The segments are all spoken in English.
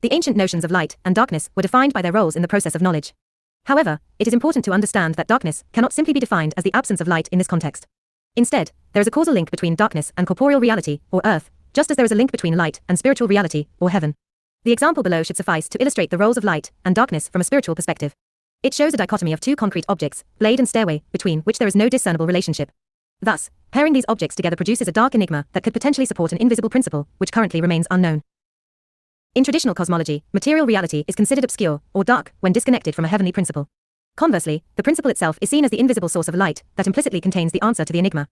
The ancient notions of light and darkness were defined by their roles in the process of knowledge. However, it is important to understand that darkness cannot simply be defined as the absence of light in this context. Instead, there is a causal link between darkness and corporeal reality, or earth, just as there is a link between light and spiritual reality, or heaven. The example below should suffice to illustrate the roles of light and darkness from a spiritual perspective. It shows a dichotomy of two concrete objects, blade and stairway, between which there is no discernible relationship. Thus, pairing these objects together produces a dark enigma that could potentially support an invisible principle, which currently remains unknown. In traditional cosmology, material reality is considered obscure, or dark, when disconnected from a heavenly principle. Conversely, the principle itself is seen as the invisible source of light that implicitly contains the answer to the enigma.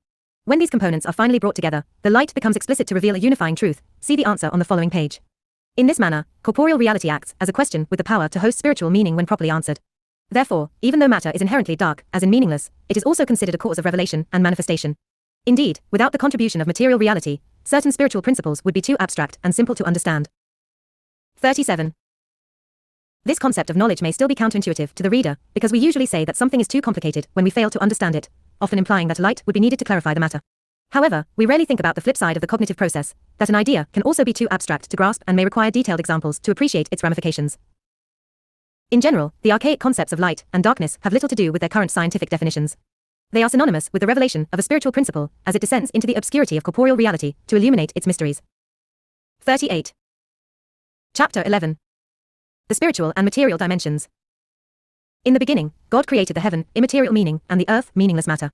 When these components are finally brought together, the light becomes explicit to reveal a unifying truth. See the answer on the following page. In this manner, corporeal reality acts as a question with the power to host spiritual meaning when properly answered. Therefore, even though matter is inherently dark, as in meaningless, it is also considered a cause of revelation and manifestation. Indeed, without the contribution of material reality, certain spiritual principles would be too abstract and simple to understand. 37. This concept of knowledge may still be counterintuitive to the reader, because we usually say that something is too complicated when we fail to understand it, often implying that light would be needed to clarify the matter. However, we rarely think about the flip side of the cognitive process, that an idea can also be too abstract to grasp and may require detailed examples to appreciate its ramifications. In general, the archaic concepts of light and darkness have little to do with their current scientific definitions. They are synonymous with the revelation of a spiritual principle as it descends into the obscurity of corporeal reality to illuminate its mysteries. 38. Chapter 11. The spiritual and material dimensions. In the beginning, God created the heaven, immaterial meaning, and the earth, meaningless matter.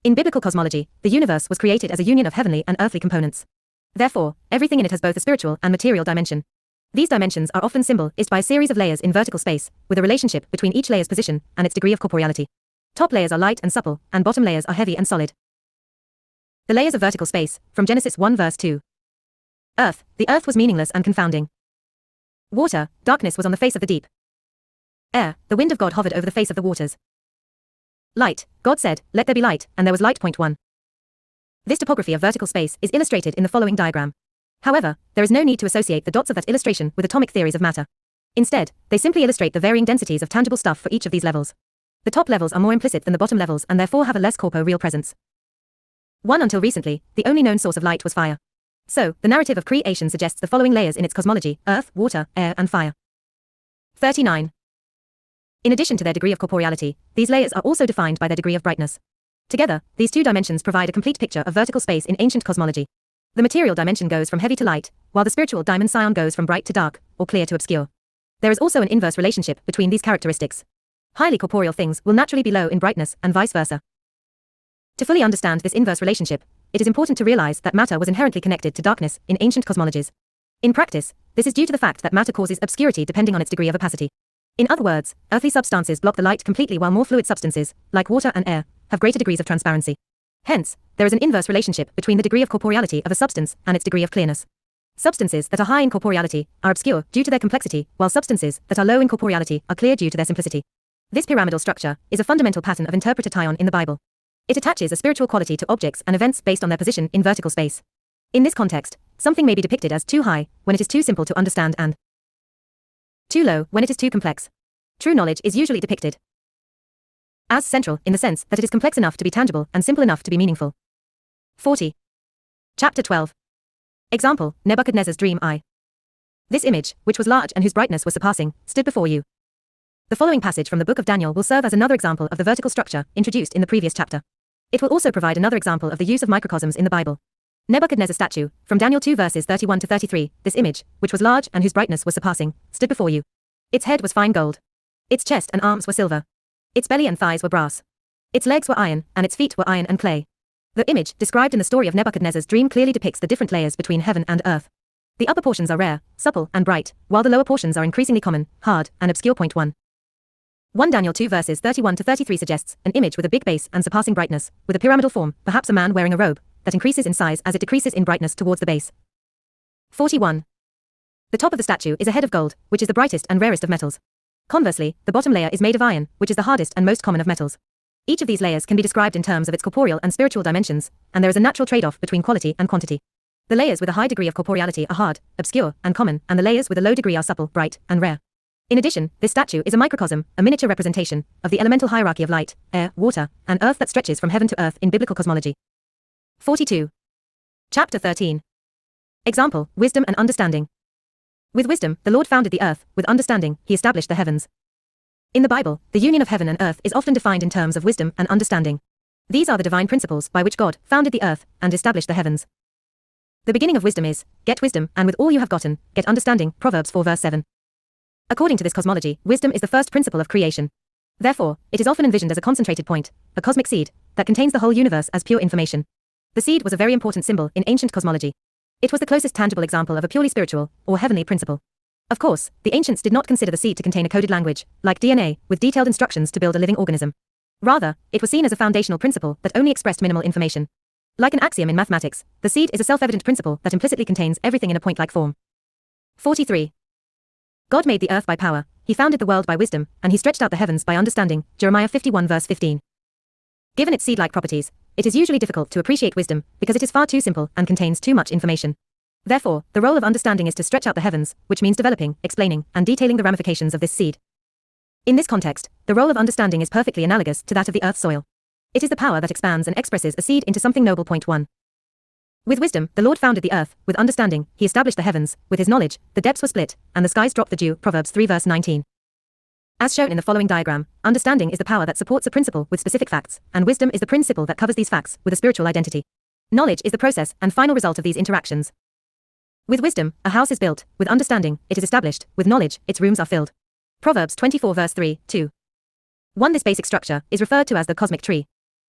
In biblical cosmology, the universe was created as a union of heavenly and earthly components. Therefore, everything in it has both a spiritual and material dimension. These dimensions are often symbolized by a series of layers in vertical space, with a relationship between each layer's position and its degree of corporeality. Top layers are light and supple, and bottom layers are heavy and solid. The layers of vertical space, from Genesis 1 verse 2. Earth, the earth was meaningless and confounding. Water, darkness was on the face of the deep. Air, the wind of God hovered over the face of the waters. Light, God said, "Let there be light," and there was light. 1. This topography of vertical space is illustrated in the following diagram. However, there is no need to associate the dots of that illustration with atomic theories of matter. Instead, they simply illustrate the varying densities of tangible stuff for each of these levels. The top levels are more implicit than the bottom levels and therefore have a less corporeal presence. Until recently, the only known source of light was fire. So, the narrative of creation suggests the following layers in its cosmology: earth, water, air, and fire. 39. In addition to their degree of corporeality, these layers are also defined by their degree of brightness. Together, these two dimensions provide a complete picture of vertical space in ancient cosmology. The material dimension goes from heavy to light, while the spiritual dimension goes from bright to dark, or clear to obscure. There is also an inverse relationship between these characteristics. Highly corporeal things will naturally be low in brightness, and vice versa. To fully understand this inverse relationship, it is important to realize that matter was inherently connected to darkness in ancient cosmologies. In practice, this is due to the fact that matter causes obscurity depending on its degree of opacity. In other words, earthly substances block the light completely while more fluid substances, like water and air, have greater degrees of transparency. Hence, there is an inverse relationship between the degree of corporeality of a substance and its degree of clearness. Substances that are high in corporeality are obscure due to their complexity, while substances that are low in corporeality are clear due to their simplicity. This pyramidal structure is a fundamental pattern of interpretation in the Bible. It attaches a spiritual quality to objects and events based on their position in vertical space. In this context, something may be depicted as too high when it is too simple to understand and too low when it is too complex. True knowledge is usually depicted as central in the sense that it is complex enough to be tangible and simple enough to be meaningful. 40. Chapter 12. Example, Nebuchadnezzar's dream eye. This image, which was large and whose brightness was surpassing, stood before you. The following passage from the book of Daniel will serve as another example of the vertical structure introduced in the previous chapter. It will also provide another example of the use of microcosms in the Bible. Nebuchadnezzar's statue, from Daniel 2 verses 31 to 33, this image, which was large and whose brightness was surpassing, stood before you. Its head was fine gold. Its chest and arms were silver. Its belly and thighs were brass. Its legs were iron, and its feet were iron and clay. The image, described in the story of Nebuchadnezzar's dream, clearly depicts the different layers between heaven and earth. The upper portions are rare, supple, and bright, while the lower portions are increasingly common, hard, and obscure. 1 Daniel 2 verses 31 to 33 suggests an image with a big base and surpassing brightness, with a pyramidal form, perhaps a man wearing a robe, that increases in size as it decreases in brightness towards the base. 41. The top of the statue is a head of gold, which is the brightest and rarest of metals. Conversely, the bottom layer is made of iron, which is the hardest and most common of metals. Each of these layers can be described in terms of its corporeal and spiritual dimensions, and there is a natural trade-off between quality and quantity. The layers with a high degree of corporeality are hard, obscure, and common, and the layers with a low degree are supple, bright, and rare. In addition, this statue is a microcosm, a miniature representation, of the elemental hierarchy of light, air, water, and earth that stretches from heaven to earth in biblical cosmology. 42. Chapter 13. Example, wisdom and understanding. With wisdom, the Lord founded the earth, with understanding, he established the heavens. In the Bible, the union of heaven and earth is often defined in terms of wisdom and understanding. These are the divine principles by which God founded the earth and established the heavens. The beginning of wisdom is, get wisdom, and with all you have gotten, get understanding, Proverbs 4 verse 7. According to this cosmology, wisdom is the first principle of creation. Therefore, it is often envisioned as a concentrated point, a cosmic seed, that contains the whole universe as pure information. The seed was a very important symbol in ancient cosmology. It was the closest tangible example of a purely spiritual, or heavenly principle. Of course, the ancients did not consider the seed to contain a coded language, like DNA, with detailed instructions to build a living organism. Rather, it was seen as a foundational principle that only expressed minimal information. Like an axiom in mathematics, the seed is a self-evident principle that implicitly contains everything in a point-like form. 43. God made the earth by power, he founded the world by wisdom, and he stretched out the heavens by understanding, Jeremiah 51 verse 15. Given its seed-like properties, it is usually difficult to appreciate wisdom, because it is far too simple and contains too much information. Therefore, the role of understanding is to stretch out the heavens, which means developing, explaining, and detailing the ramifications of this seed. In this context, the role of understanding is perfectly analogous to that of the earth's soil. It is the power that expands and expresses a seed into something noble. 1. With wisdom, the Lord founded the earth, with understanding, he established the heavens, with his knowledge, the depths were split, and the skies dropped the dew, Proverbs 3 verse 19. As shown in the following diagram, understanding is the power that supports a principle with specific facts, and wisdom is the principle that covers these facts with a spiritual identity. Knowledge is the process and final result of these interactions. With wisdom, a house is built, with understanding, it is established, with knowledge, its rooms are filled. Proverbs 24 verse 3, 2. 1. This basic structure is referred to as the cosmic tree.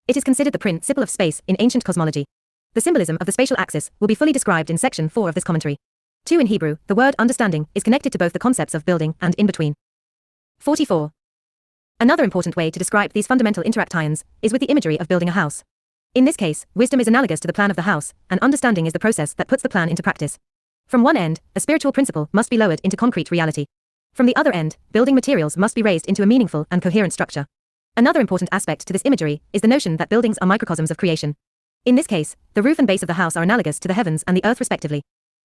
It is considered the principle of space in ancient cosmology. The symbolism of the spatial axis will be fully described in section 4 of this commentary. 2. In Hebrew, the word understanding is connected to both the concepts of building and in between. 44. Another important way to describe these fundamental interactions is with the imagery of building a house. In this case, wisdom is analogous to the plan of the house, and understanding is the process that puts the plan into practice. From one end, a spiritual principle must be lowered into concrete reality. From the other end, building materials must be raised into a meaningful and coherent structure. Another important aspect to this imagery is the notion that buildings are microcosms of creation. In this case, the roof and base of the house are analogous to the heavens and the earth respectively.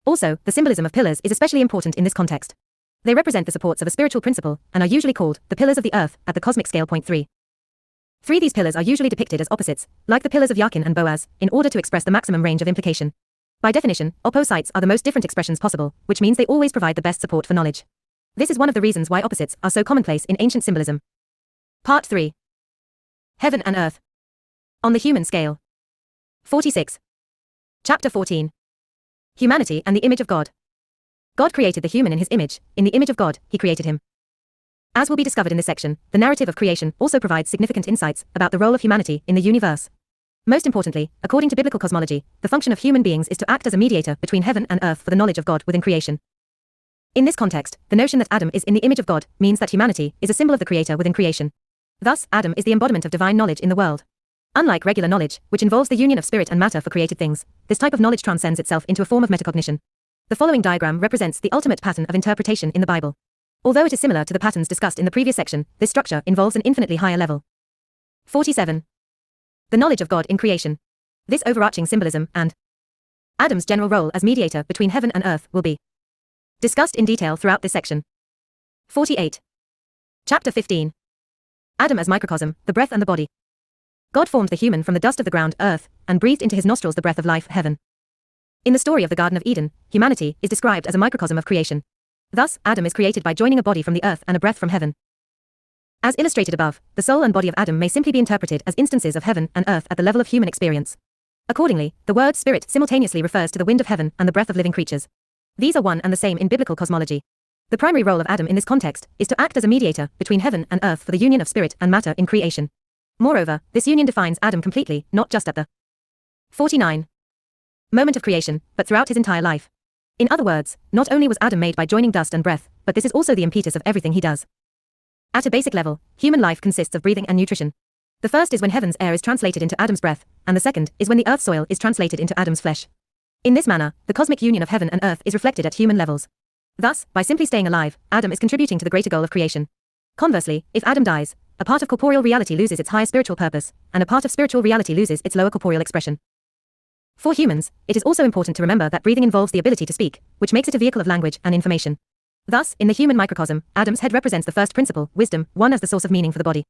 Also, the symbolism of pillars is especially important in this context. They represent the supports of a spiritual principle, and are usually called the pillars of the earth at the cosmic scale. 3. These pillars are usually depicted as opposites, like the pillars of Jachin and Boaz, in order to express the maximum range of implication. By definition, opposites are the most different expressions possible, which means they always provide the best support for knowledge. This is one of the reasons why opposites are so commonplace in ancient symbolism. Part 3. Heaven and Earth. On the human scale. 46. Chapter 14. Humanity and the image of God. God created the human in his image, in the image of God, he created him. As will be discovered in this section, the narrative of creation also provides significant insights about the role of humanity in the universe. Most importantly, according to biblical cosmology, the function of human beings is to act as a mediator between heaven and earth for the knowledge of God within creation. In this context, the notion that Adam is in the image of God means that humanity is a symbol of the Creator within creation. Thus, Adam is the embodiment of divine knowledge in the world. Unlike regular knowledge, which involves the union of spirit and matter for created things, this type of knowledge transcends itself into a form of metacognition. The following diagram represents the ultimate pattern of interpretation in the Bible. Although it is similar to the patterns discussed in the previous section, this structure involves an infinitely higher level. 47. The knowledge of God in creation. This overarching symbolism and Adam's general role as mediator between heaven and earth will be discussed in detail throughout this section. 48. Chapter 15. Adam as microcosm, the breath and the body. God formed the human from the dust of the ground, earth, and breathed into his nostrils the breath of life, heaven. In the story of the Garden of Eden, humanity is described as a microcosm of creation. Thus, Adam is created by joining a body from the earth and a breath from heaven. As illustrated above, the soul and body of Adam may simply be interpreted as instances of heaven and earth at the level of human experience. Accordingly, the word spirit simultaneously refers to the wind of heaven and the breath of living creatures. These are one and the same in biblical cosmology. The primary role of Adam in this context is to act as a mediator between heaven and earth for the union of spirit and matter in creation. Moreover, this union defines Adam completely, not just at the 49. moment of creation, but throughout his entire life. In other words, not only was Adam made by joining dust and breath, but this is also the impetus of everything he does. At a basic level, human life consists of breathing and nutrition. The first is when heaven's air is translated into Adam's breath, and the second is when the earth's soil is translated into Adam's flesh. In this manner, the cosmic union of heaven and earth is reflected at human levels. Thus, by simply staying alive, Adam is contributing to the greater goal of creation. Conversely, if Adam dies, a part of corporeal reality loses its higher spiritual purpose, and a part of spiritual reality loses its lower corporeal expression. For humans, it is also important to remember that breathing involves the ability to speak, which makes it a vehicle of language and information. Thus, in the human microcosm, Adam's head represents the first principle, wisdom, one as the source of meaning for the body.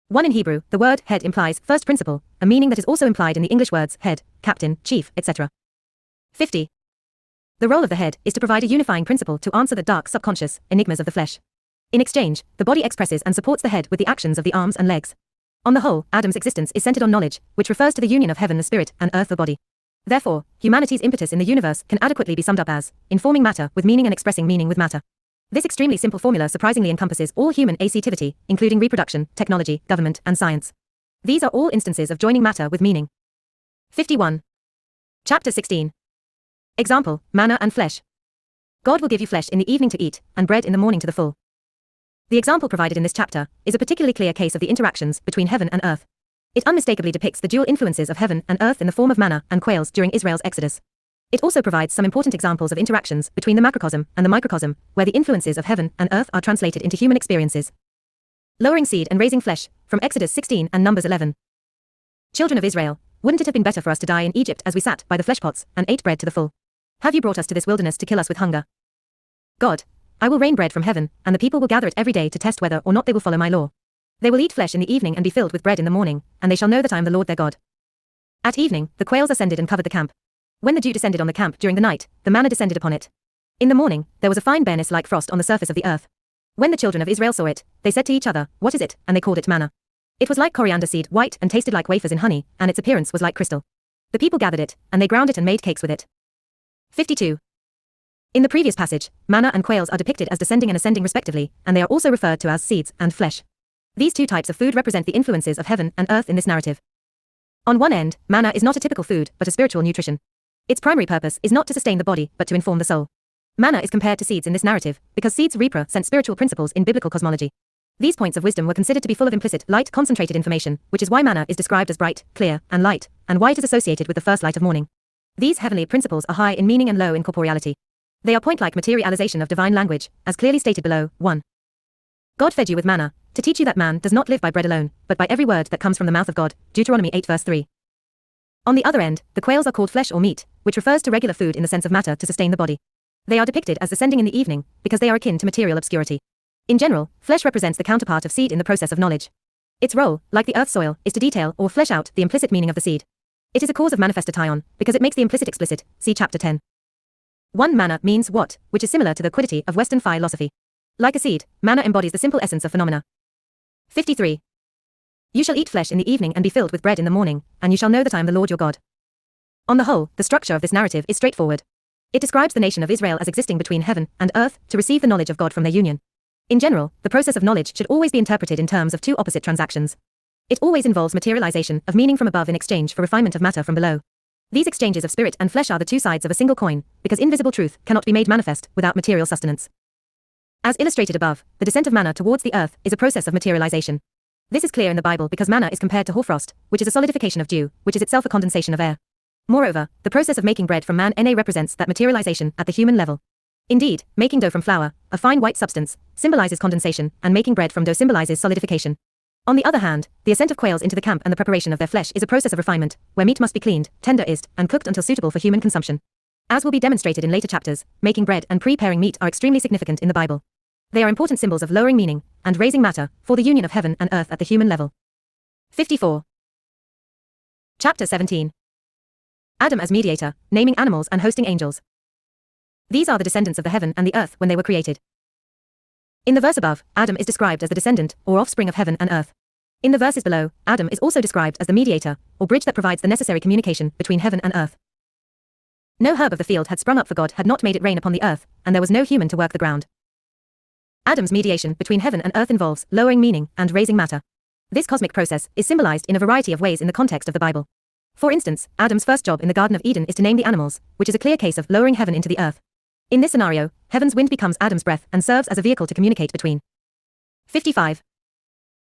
One in Hebrew, the word head implies first principle, a meaning that is also implied in the English words head, captain, chief, etc. 50. The role of the head is to provide a unifying principle to answer the dark subconscious enigmas of the flesh. In exchange, the body expresses and supports the head with the actions of the arms and legs. On the whole, Adam's existence is centered on knowledge, which refers to the union of heaven the spirit and earth the body. Therefore, humanity's impetus in the universe can adequately be summed up as informing matter with meaning and expressing meaning with matter. This extremely simple formula surprisingly encompasses all human activity, including reproduction, technology, government, and science. These are all instances of joining matter with meaning. 51. Chapter 16. Example, manna and flesh. God will give you flesh in the evening to eat, and bread in the morning to the full. The example provided in this chapter is a particularly clear case of the interactions between heaven and earth. It unmistakably depicts the dual influences of heaven and earth in the form of manna and quails during Israel's exodus. It also provides some important examples of interactions between the macrocosm and the microcosm, where the influences of heaven and earth are translated into human experiences. Lowering seed and raising flesh, from Exodus 16 and Numbers 11. Children of Israel, wouldn't it have been better for us to die in Egypt as we sat by the flesh pots and ate bread to the full? Have you brought us to this wilderness to kill us with hunger? God, I will rain bread from heaven, and the people will gather it every day to test whether or not they will follow my law. They will eat flesh in the evening and be filled with bread in the morning, and they shall know that I am the Lord their God. At evening, the quails ascended and covered the camp. When the dew descended on the camp during the night, the manna descended upon it. In the morning, there was a fine bareness like frost on the surface of the earth. When the children of Israel saw it, they said to each other, "What is it?" And they called it manna. It was like coriander seed, white, and tasted like wafers in honey, and its appearance was like crystal. The people gathered it, and they ground it and made cakes with it. 52. In the previous passage, manna and quails are depicted as descending and ascending respectively, and they are also referred to as seeds and flesh. These two types of food represent the influences of heaven and earth in this narrative. On one end, manna is not a typical food, but a spiritual nutrition. Its primary purpose is not to sustain the body, but to inform the soul. Manna is compared to seeds in this narrative, because seeds represent spiritual principles in biblical cosmology. These points of wisdom were considered to be full of implicit, light, concentrated information, which is why manna is described as bright, clear, and light, and why it is associated with the first light of morning. These heavenly principles are high in meaning and low in corporeality. They are point-like materialization of divine language, as clearly stated below. 1. God fed you with manna, to teach you that man does not live by bread alone, but by every word that comes from the mouth of God. Deuteronomy 8 verse 3. On the other end, the quails are called flesh or meat, which refers to regular food in the sense of matter to sustain the body. They are depicted as descending in the evening, because they are akin to material obscurity. In general, flesh represents the counterpart of seed in the process of knowledge. Its role, like the earth's soil, is to detail or flesh out the implicit meaning of the seed. It is a cause of manifestation, because it makes the implicit explicit. See chapter 10. 1. Manna means what, which is similar to the quiddity of Western philosophy. Like a seed, manna embodies the simple essence of phenomena. 53. You shall eat flesh in the evening and be filled with bread in the morning, and you shall know that I am the Lord your God. On the whole, the structure of this narrative is straightforward. It describes the nation of Israel as existing between heaven and earth to receive the knowledge of God from their union. In general, the process of knowledge should always be interpreted in terms of two opposite transactions. It always involves materialization of meaning from above in exchange for refinement of matter from below. These exchanges of spirit and flesh are the two sides of a single coin, because invisible truth cannot be made manifest without material sustenance. As illustrated above, the descent of manna towards the earth is a process of materialization. This is clear in the Bible because manna is compared to hoarfrost, which is a solidification of dew, which is itself a condensation of air. Moreover, the process of making bread from manna represents that materialization at the human level. Indeed, making dough from flour, a fine white substance, symbolizes condensation, and making bread from dough symbolizes solidification. On the other hand, the ascent of quails into the camp and the preparation of their flesh is a process of refinement, where meat must be cleaned, tenderized, and cooked until suitable for human consumption. As will be demonstrated in later chapters, making bread and preparing meat are extremely significant in the Bible. They are important symbols of lowering meaning and raising matter for the union of heaven and earth at the human level. 54. Chapter 17. Adam as mediator, naming animals and hosting angels. These are the descendants of the heaven and the earth when they were created. In the verse above, Adam is described as the descendant or offspring of heaven and earth. In the verses below, Adam is also described as the mediator, or bridge that provides the necessary communication between heaven and earth. No herb of the field had sprung up, for God had not made it rain upon the earth, and there was no human to work the ground. Adam's mediation between heaven and earth involves lowering meaning and raising matter. This cosmic process is symbolized in a variety of ways in the context of the Bible. For instance, Adam's first job in the Garden of Eden is to name the animals, which is a clear case of lowering heaven into the earth. In this scenario, heaven's wind becomes Adam's breath and serves as a vehicle to communicate between. 55.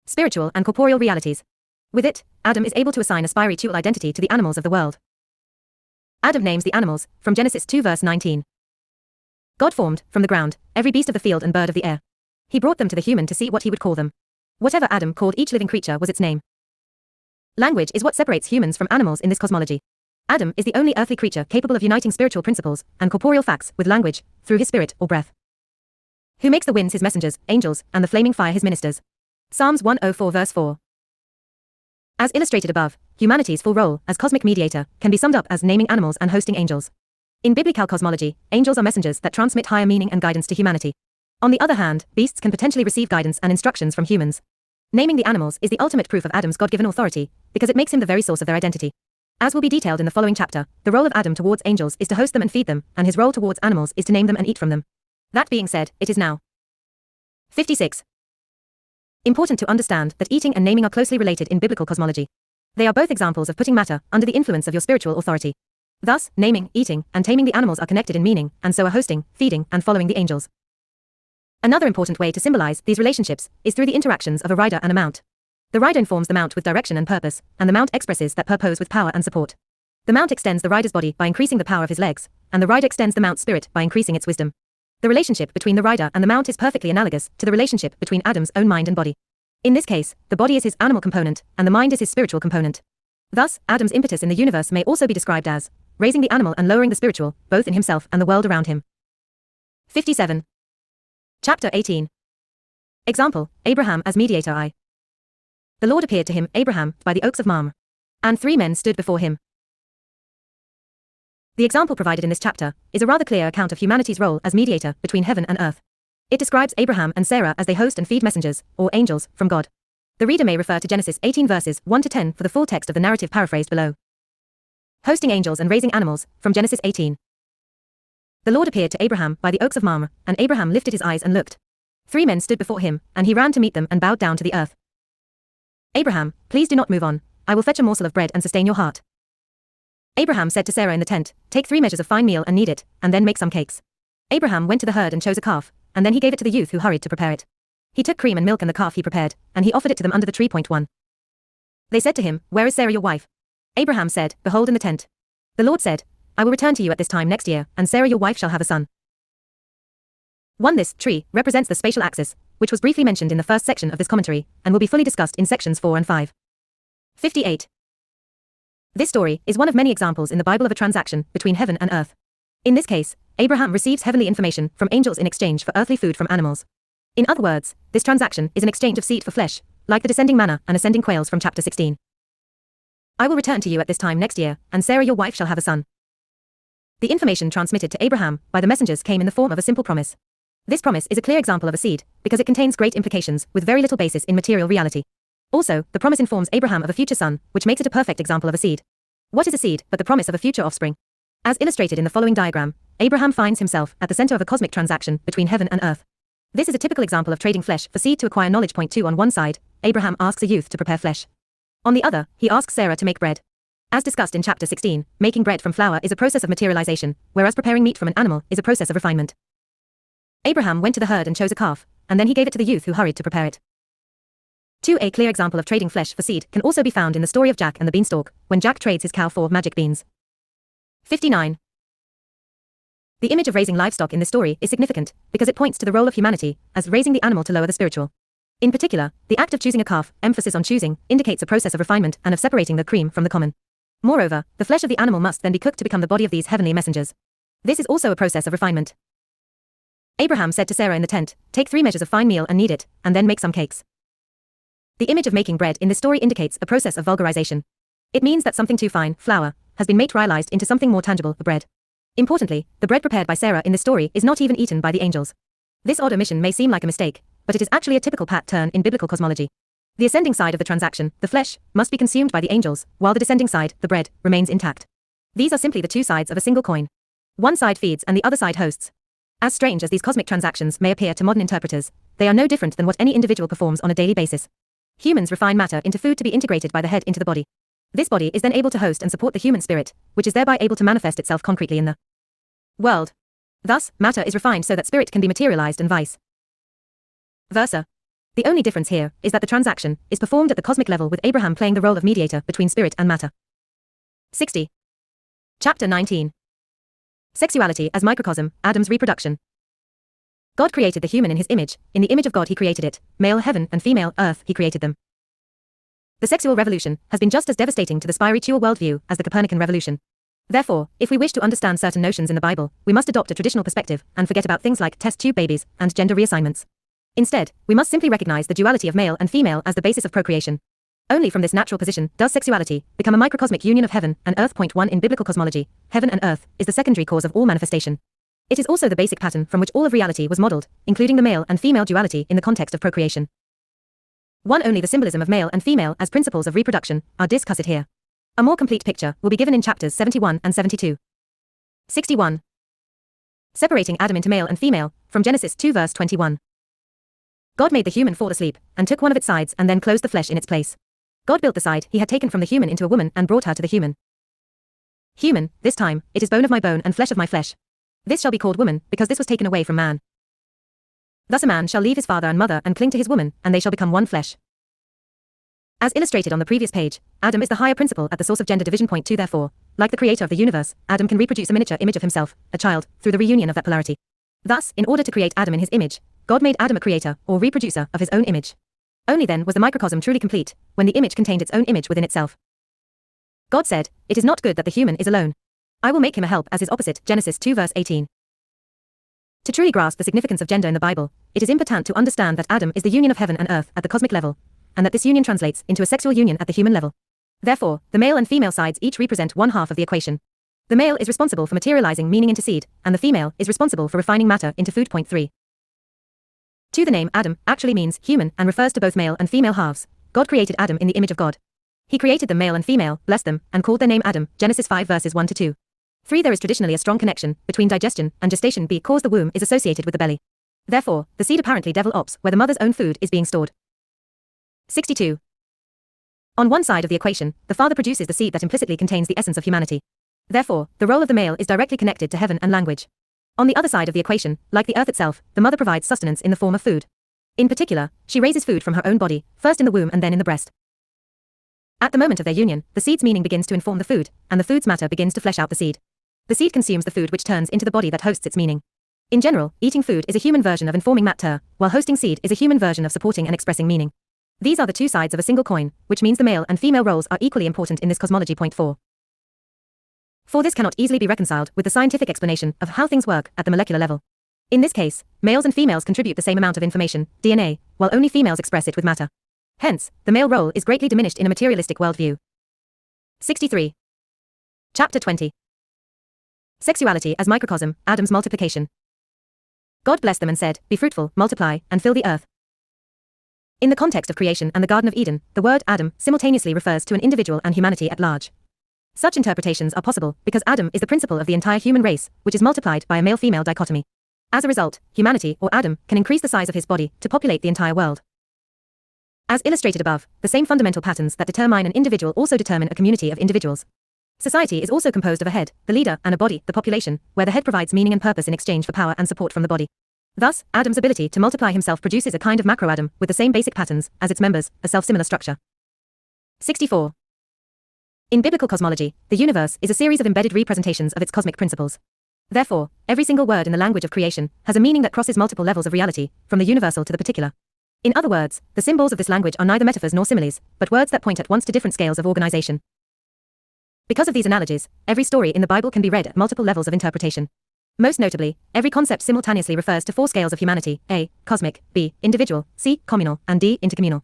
Spiritual and corporeal realities. With it, Adam is able to assign a spiritual identity to the animals of the world. Adam names the animals, from Genesis 2 verse 19. God formed, from the ground, every beast of the field and bird of the air. He brought them to the human to see what he would call them. Whatever Adam called each living creature was its name. Language is what separates humans from animals in this cosmology. Adam is the only earthly creature capable of uniting spiritual principles and corporeal facts with language, through his spirit or breath. Who makes the winds his messengers, angels, and the flaming fire his ministers. Psalms 104 verse 4. As illustrated above, humanity's full role as cosmic mediator can be summed up as naming animals and hosting angels. In biblical cosmology, angels are messengers that transmit higher meaning and guidance to humanity. On the other hand, beasts can potentially receive guidance and instructions from humans. Naming the animals is the ultimate proof of Adam's God-given authority, because it makes him the very source of their identity. As will be detailed in the following chapter, the role of Adam towards angels is to host them and feed them, and his role towards animals is to name them and eat from them. That being said, it is now 56. Important to understand that eating and naming are closely related in biblical cosmology. They are both examples of putting matter under the influence of your spiritual authority. Thus, naming, eating, and taming the animals are connected in meaning, and so are hosting, feeding, and following the angels. Another important way to symbolize these relationships is through the interactions of a rider and a mount. The rider informs the mount with direction and purpose, and the mount expresses that purpose with power and support. The mount extends the rider's body by increasing the power of his legs, and the rider extends the mount's spirit by increasing its wisdom. The relationship between the rider and the mount is perfectly analogous to the relationship between Adam's own mind and body. In this case, the body is his animal component, and the mind is his spiritual component. Thus, Adam's impetus in the universe may also be described as raising the animal and lowering the spiritual, both in himself and the world around him. 57. Chapter 18. Example, Abraham as mediator. The Lord appeared to him, Abraham, by the oaks of Mamre. And 3 men stood before him. The example provided in this chapter is a rather clear account of humanity's role as mediator between heaven and earth. It describes Abraham and Sarah as they host and feed messengers, or angels, from God. The reader may refer to Genesis 18 verses 1 to 10 for the full text of the narrative paraphrased below. Hosting angels and raising animals, from Genesis 18. The Lord appeared to Abraham by the oaks of Mamre, and Abraham lifted his eyes and looked. 3 men stood before him, and he ran to meet them and bowed down to the earth. Abraham, please do not move on. I will fetch a morsel of bread and sustain your heart. Abraham said to Sarah in the tent, take 3 measures of fine meal and knead it, and then make some cakes. Abraham went to the herd and chose a calf, and then he gave it to the youth who hurried to prepare it. He took cream and milk and the calf he prepared, and he offered it to them under the tree. 1. They said to him, where is Sarah your wife? Abraham said, behold in the tent. The Lord said, I will return to you at this time next year, and Sarah your wife shall have a son. 1. This tree represents the spatial axis, which was briefly mentioned in the first section of this commentary, and will be fully discussed in sections 4 and 5. 58. This story is one of many examples in the Bible of a transaction between heaven and earth. In this case, Abraham receives heavenly information from angels in exchange for earthly food from animals. In other words, this transaction is an exchange of seed for flesh, like the descending manna and ascending quails from chapter 16. I will return to you at this time next year, and Sarah your wife shall have a son. The information transmitted to Abraham by the messengers came in the form of a simple promise. This promise is a clear example of a seed, because it contains great implications with very little basis in material reality. Also, the promise informs Abraham of a future son, which makes it a perfect example of a seed. What is a seed but the promise of a future offspring? As illustrated in the following diagram, Abraham finds himself at the center of a cosmic transaction between heaven and earth. This is a typical example of trading flesh for seed to acquire knowledge. 2. On one side, Abraham asks a youth to prepare flesh. On the other, he asks Sarah to make bread. As discussed in chapter 16, making bread from flour is a process of materialization, whereas preparing meat from an animal is a process of refinement. Abraham went to the herd and chose a calf, and then he gave it to the youth who hurried to prepare it. 2. A clear example of trading flesh for seed can also be found in the story of Jack and the beanstalk, when Jack trades his cow for magic beans. 59. The image of raising livestock in this story is significant, because it points to the role of humanity as raising the animal to lower the spiritual. In particular, the act of choosing a calf, emphasis on choosing, indicates a process of refinement and of separating the cream from the common. Moreover, the flesh of the animal must then be cooked to become the body of these heavenly messengers. This is also a process of refinement. Abraham said to Sarah in the tent, take 3 measures of fine meal and knead it, and then make some cakes. The image of making bread in this story indicates a process of vulgarization. It means that something too fine, flour, has been materialized into something more tangible, the bread. Importantly, the bread prepared by Sarah in this story is not even eaten by the angels. This odd omission may seem like a mistake, but it is actually a typical pattern in biblical cosmology. The ascending side of the transaction, the flesh, must be consumed by the angels, while the descending side, the bread, remains intact. These are simply the 2 sides of a single coin. One side feeds and the other side hosts. As strange as these cosmic transactions may appear to modern interpreters, they are no different than what any individual performs on a daily basis. Humans refine matter into food to be integrated by the head into the body. This body is then able to host and support the human spirit, which is thereby able to manifest itself concretely in the world. Thus, matter is refined so that spirit can be materialized and vice versa. The only difference here is that the transaction is performed at the cosmic level, with Abraham playing the role of mediator between spirit and matter. 60. Chapter 19. Sexuality as microcosm, Adam's reproduction. God created the human in his image, in the image of God he created it, male heaven and female earth he created them. The sexual revolution has been just as devastating to the spiritual worldview as the Copernican revolution. Therefore, if we wish to understand certain notions in the Bible, we must adopt a traditional perspective and forget about things like test tube babies and gender reassignments. Instead, we must simply recognize the duality of male and female as the basis of procreation. Only from this natural position does sexuality become a microcosmic union of heaven and earth. Point 1 In biblical cosmology, heaven and earth is the secondary cause of all manifestation. It is also the basic pattern from which all of reality was modeled, including the male and female duality in the context of procreation. 1 Only the symbolism of male and female as principles of reproduction are discussed here. A more complete picture will be given in chapters 71 and 72. 61. Separating Adam into male and female, from Genesis 2 verse 21. God made the human fall asleep, and took one of its sides and then closed the flesh in its place. God built the side he had taken from the human into a woman and brought her to the human. Human, this time, it is bone of my bone and flesh of my flesh. This shall be called woman, because this was taken away from man. Thus a man shall leave his father and mother and cling to his woman, and they shall become one flesh. As illustrated on the previous page, Adam is the higher principle at the source of gender division. Point 2 Therefore, like the creator of the universe, Adam can reproduce a miniature image of himself, a child, through the reunion of that polarity. Thus, in order to create Adam in his image, God made Adam a creator, or reproducer, of his own image. Only then was the microcosm truly complete, when the image contained its own image within itself. God said, "It is not good that the human is alone. I will make him a help as his opposite." Genesis 2 verse 18. To truly grasp the significance of gender in the Bible, it is important to understand that Adam is the union of heaven and earth at the cosmic level, and that this union translates into a sexual union at the human level. Therefore, the male and female sides each represent one half of the equation. The male is responsible for materializing meaning into seed, and the female is responsible for refining matter into food. Point 3. 2 The name Adam actually means human and refers to both male and female halves. God created Adam in the image of God. He created them male and female, blessed them, and called their name Adam. Genesis 5 verses 1 to 2. 3 There is traditionally a strong connection between digestion and gestation because the womb is associated with the belly. Therefore, the seed apparently devil ops where the mother's own food is being stored. 62. On one side of the equation, the father produces the seed that implicitly contains the essence of humanity. Therefore, the role of the male is directly connected to heaven and language. On the other side of the equation, like the earth itself, the mother provides sustenance in the form of food. In particular, she raises food from her own body, first in the womb and then in the breast. At the moment of their union, the seed's meaning begins to inform the food, and the food's matter begins to flesh out the seed. The seed consumes the food which turns into the body that hosts its meaning. In general, eating food is a human version of informing matter, while hosting seed is a human version of supporting and expressing meaning. These are the two sides of a single coin, which means the male and female roles are equally important in this cosmology. Point 4. For this cannot easily be reconciled with the scientific explanation of how things work at the molecular level. In this case, males and females contribute the same amount of information, DNA, while only females express it with matter. Hence, the male role is greatly diminished in a materialistic worldview. 63. Chapter 20. Sexuality as microcosm, Adam's multiplication. God blessed them and said, "Be fruitful, multiply, and fill the earth." In the context of creation and the Garden of Eden, the word Adam simultaneously refers to an individual and humanity at large. Such interpretations are possible because Adam is the principle of the entire human race, which is multiplied by a male-female dichotomy. As a result, humanity, or Adam, can increase the size of his body to populate the entire world. As illustrated above, the same fundamental patterns that determine an individual also determine a community of individuals. Society is also composed of a head, the leader, and a body, the population, where the head provides meaning and purpose in exchange for power and support from the body. Thus, Adam's ability to multiply himself produces a kind of macro-Adam with the same basic patterns as its members, a self-similar structure. 64. In biblical cosmology, the universe is a series of embedded representations of its cosmic principles. Therefore, every single word in the language of creation has a meaning that crosses multiple levels of reality, from the universal to the particular. In other words, the symbols of this language are neither metaphors nor similes, but words that point at once to different scales of organization. Because of these analogies, every story in the Bible can be read at multiple levels of interpretation. Most notably, every concept simultaneously refers to 4 scales of humanity: A, cosmic; B, individual; C, communal; and D, intercommunal.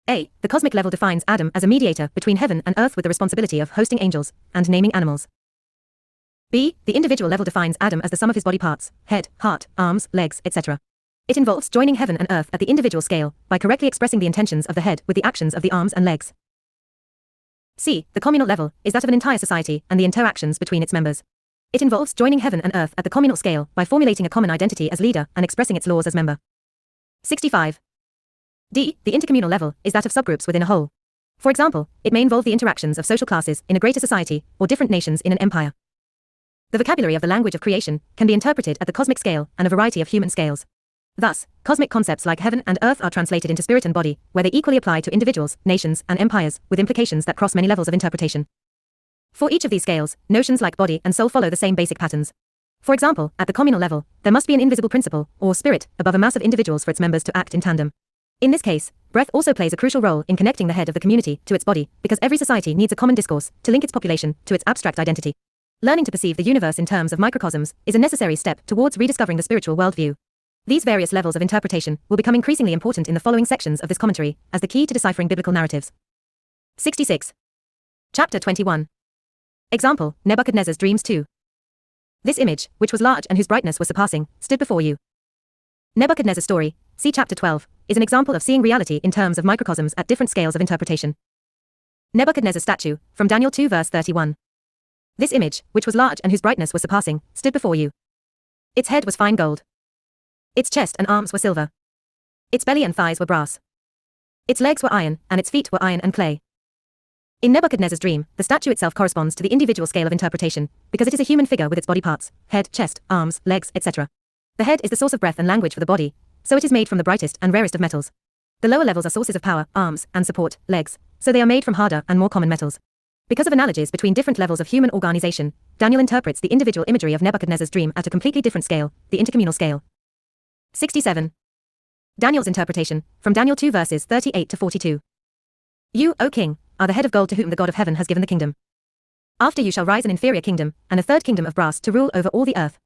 A, the cosmic level defines Adam as a mediator between heaven and earth with the responsibility of hosting angels and naming animals. B, the individual level defines Adam as the sum of his body parts, head, heart, arms, legs, etc. It involves joining heaven and earth at the individual scale by correctly expressing the intentions of the head with the actions of the arms and legs. C, the communal level, is that of an entire society and the interactions between its members. It involves joining heaven and earth at the communal scale by formulating a common identity as leader and expressing its laws as member. 65. D, the intercommunal level, is that of subgroups within a whole. For example, it may involve the interactions of social classes in a greater society or different nations in an empire. The vocabulary of the language of creation can be interpreted at the cosmic scale and a variety of human scales. Thus, cosmic concepts like heaven and earth are translated into spirit and body, where they equally apply to individuals, nations, and empires, with implications that cross many levels of interpretation. For each of these scales, notions like body and soul follow the same basic patterns. For example, at the communal level, there must be an invisible principle, or spirit, above a mass of individuals for its members to act in tandem. In this case, breath also plays a crucial role in connecting the head of the community to its body, because every society needs a common discourse to link its population to its abstract identity. Learning to perceive the universe in terms of microcosms is a necessary step towards rediscovering the spiritual worldview. These various levels of interpretation will become increasingly important in the following sections of this commentary as the key to deciphering biblical narratives. 66. Chapter 21. Example, Nebuchadnezzar's dreams 2. This image, which was large and whose brightness was surpassing, stood before you. Nebuchadnezzar's story, see chapter 12, is an example of seeing reality in terms of microcosms at different scales of interpretation. Nebuchadnezzar's statue, from Daniel 2 verse 31. This image, which was large and whose brightness was surpassing, stood before you. Its head was fine gold. Its chest and arms were silver. Its belly and thighs were brass. Its legs were iron, and its feet were iron and clay. In Nebuchadnezzar's dream, the statue itself corresponds to the individual scale of interpretation, because it is a human figure with its body parts, head, chest, arms, legs, etc. The head is the source of breath and language for the body, so it is made from the brightest and rarest of metals. The lower levels are sources of power, arms, and support, legs, so they are made from harder and more common metals. Because of analogies between different levels of human organization, Daniel interprets the individual imagery of Nebuchadnezzar's dream at a completely different scale, the intercommunal scale. 67. Daniel's interpretation, from Daniel 2 verses 38 to 42. You, O king, are the head of gold to whom the God of heaven has given the kingdom. After you shall rise an inferior kingdom, and a third kingdom of brass to rule over all the earth.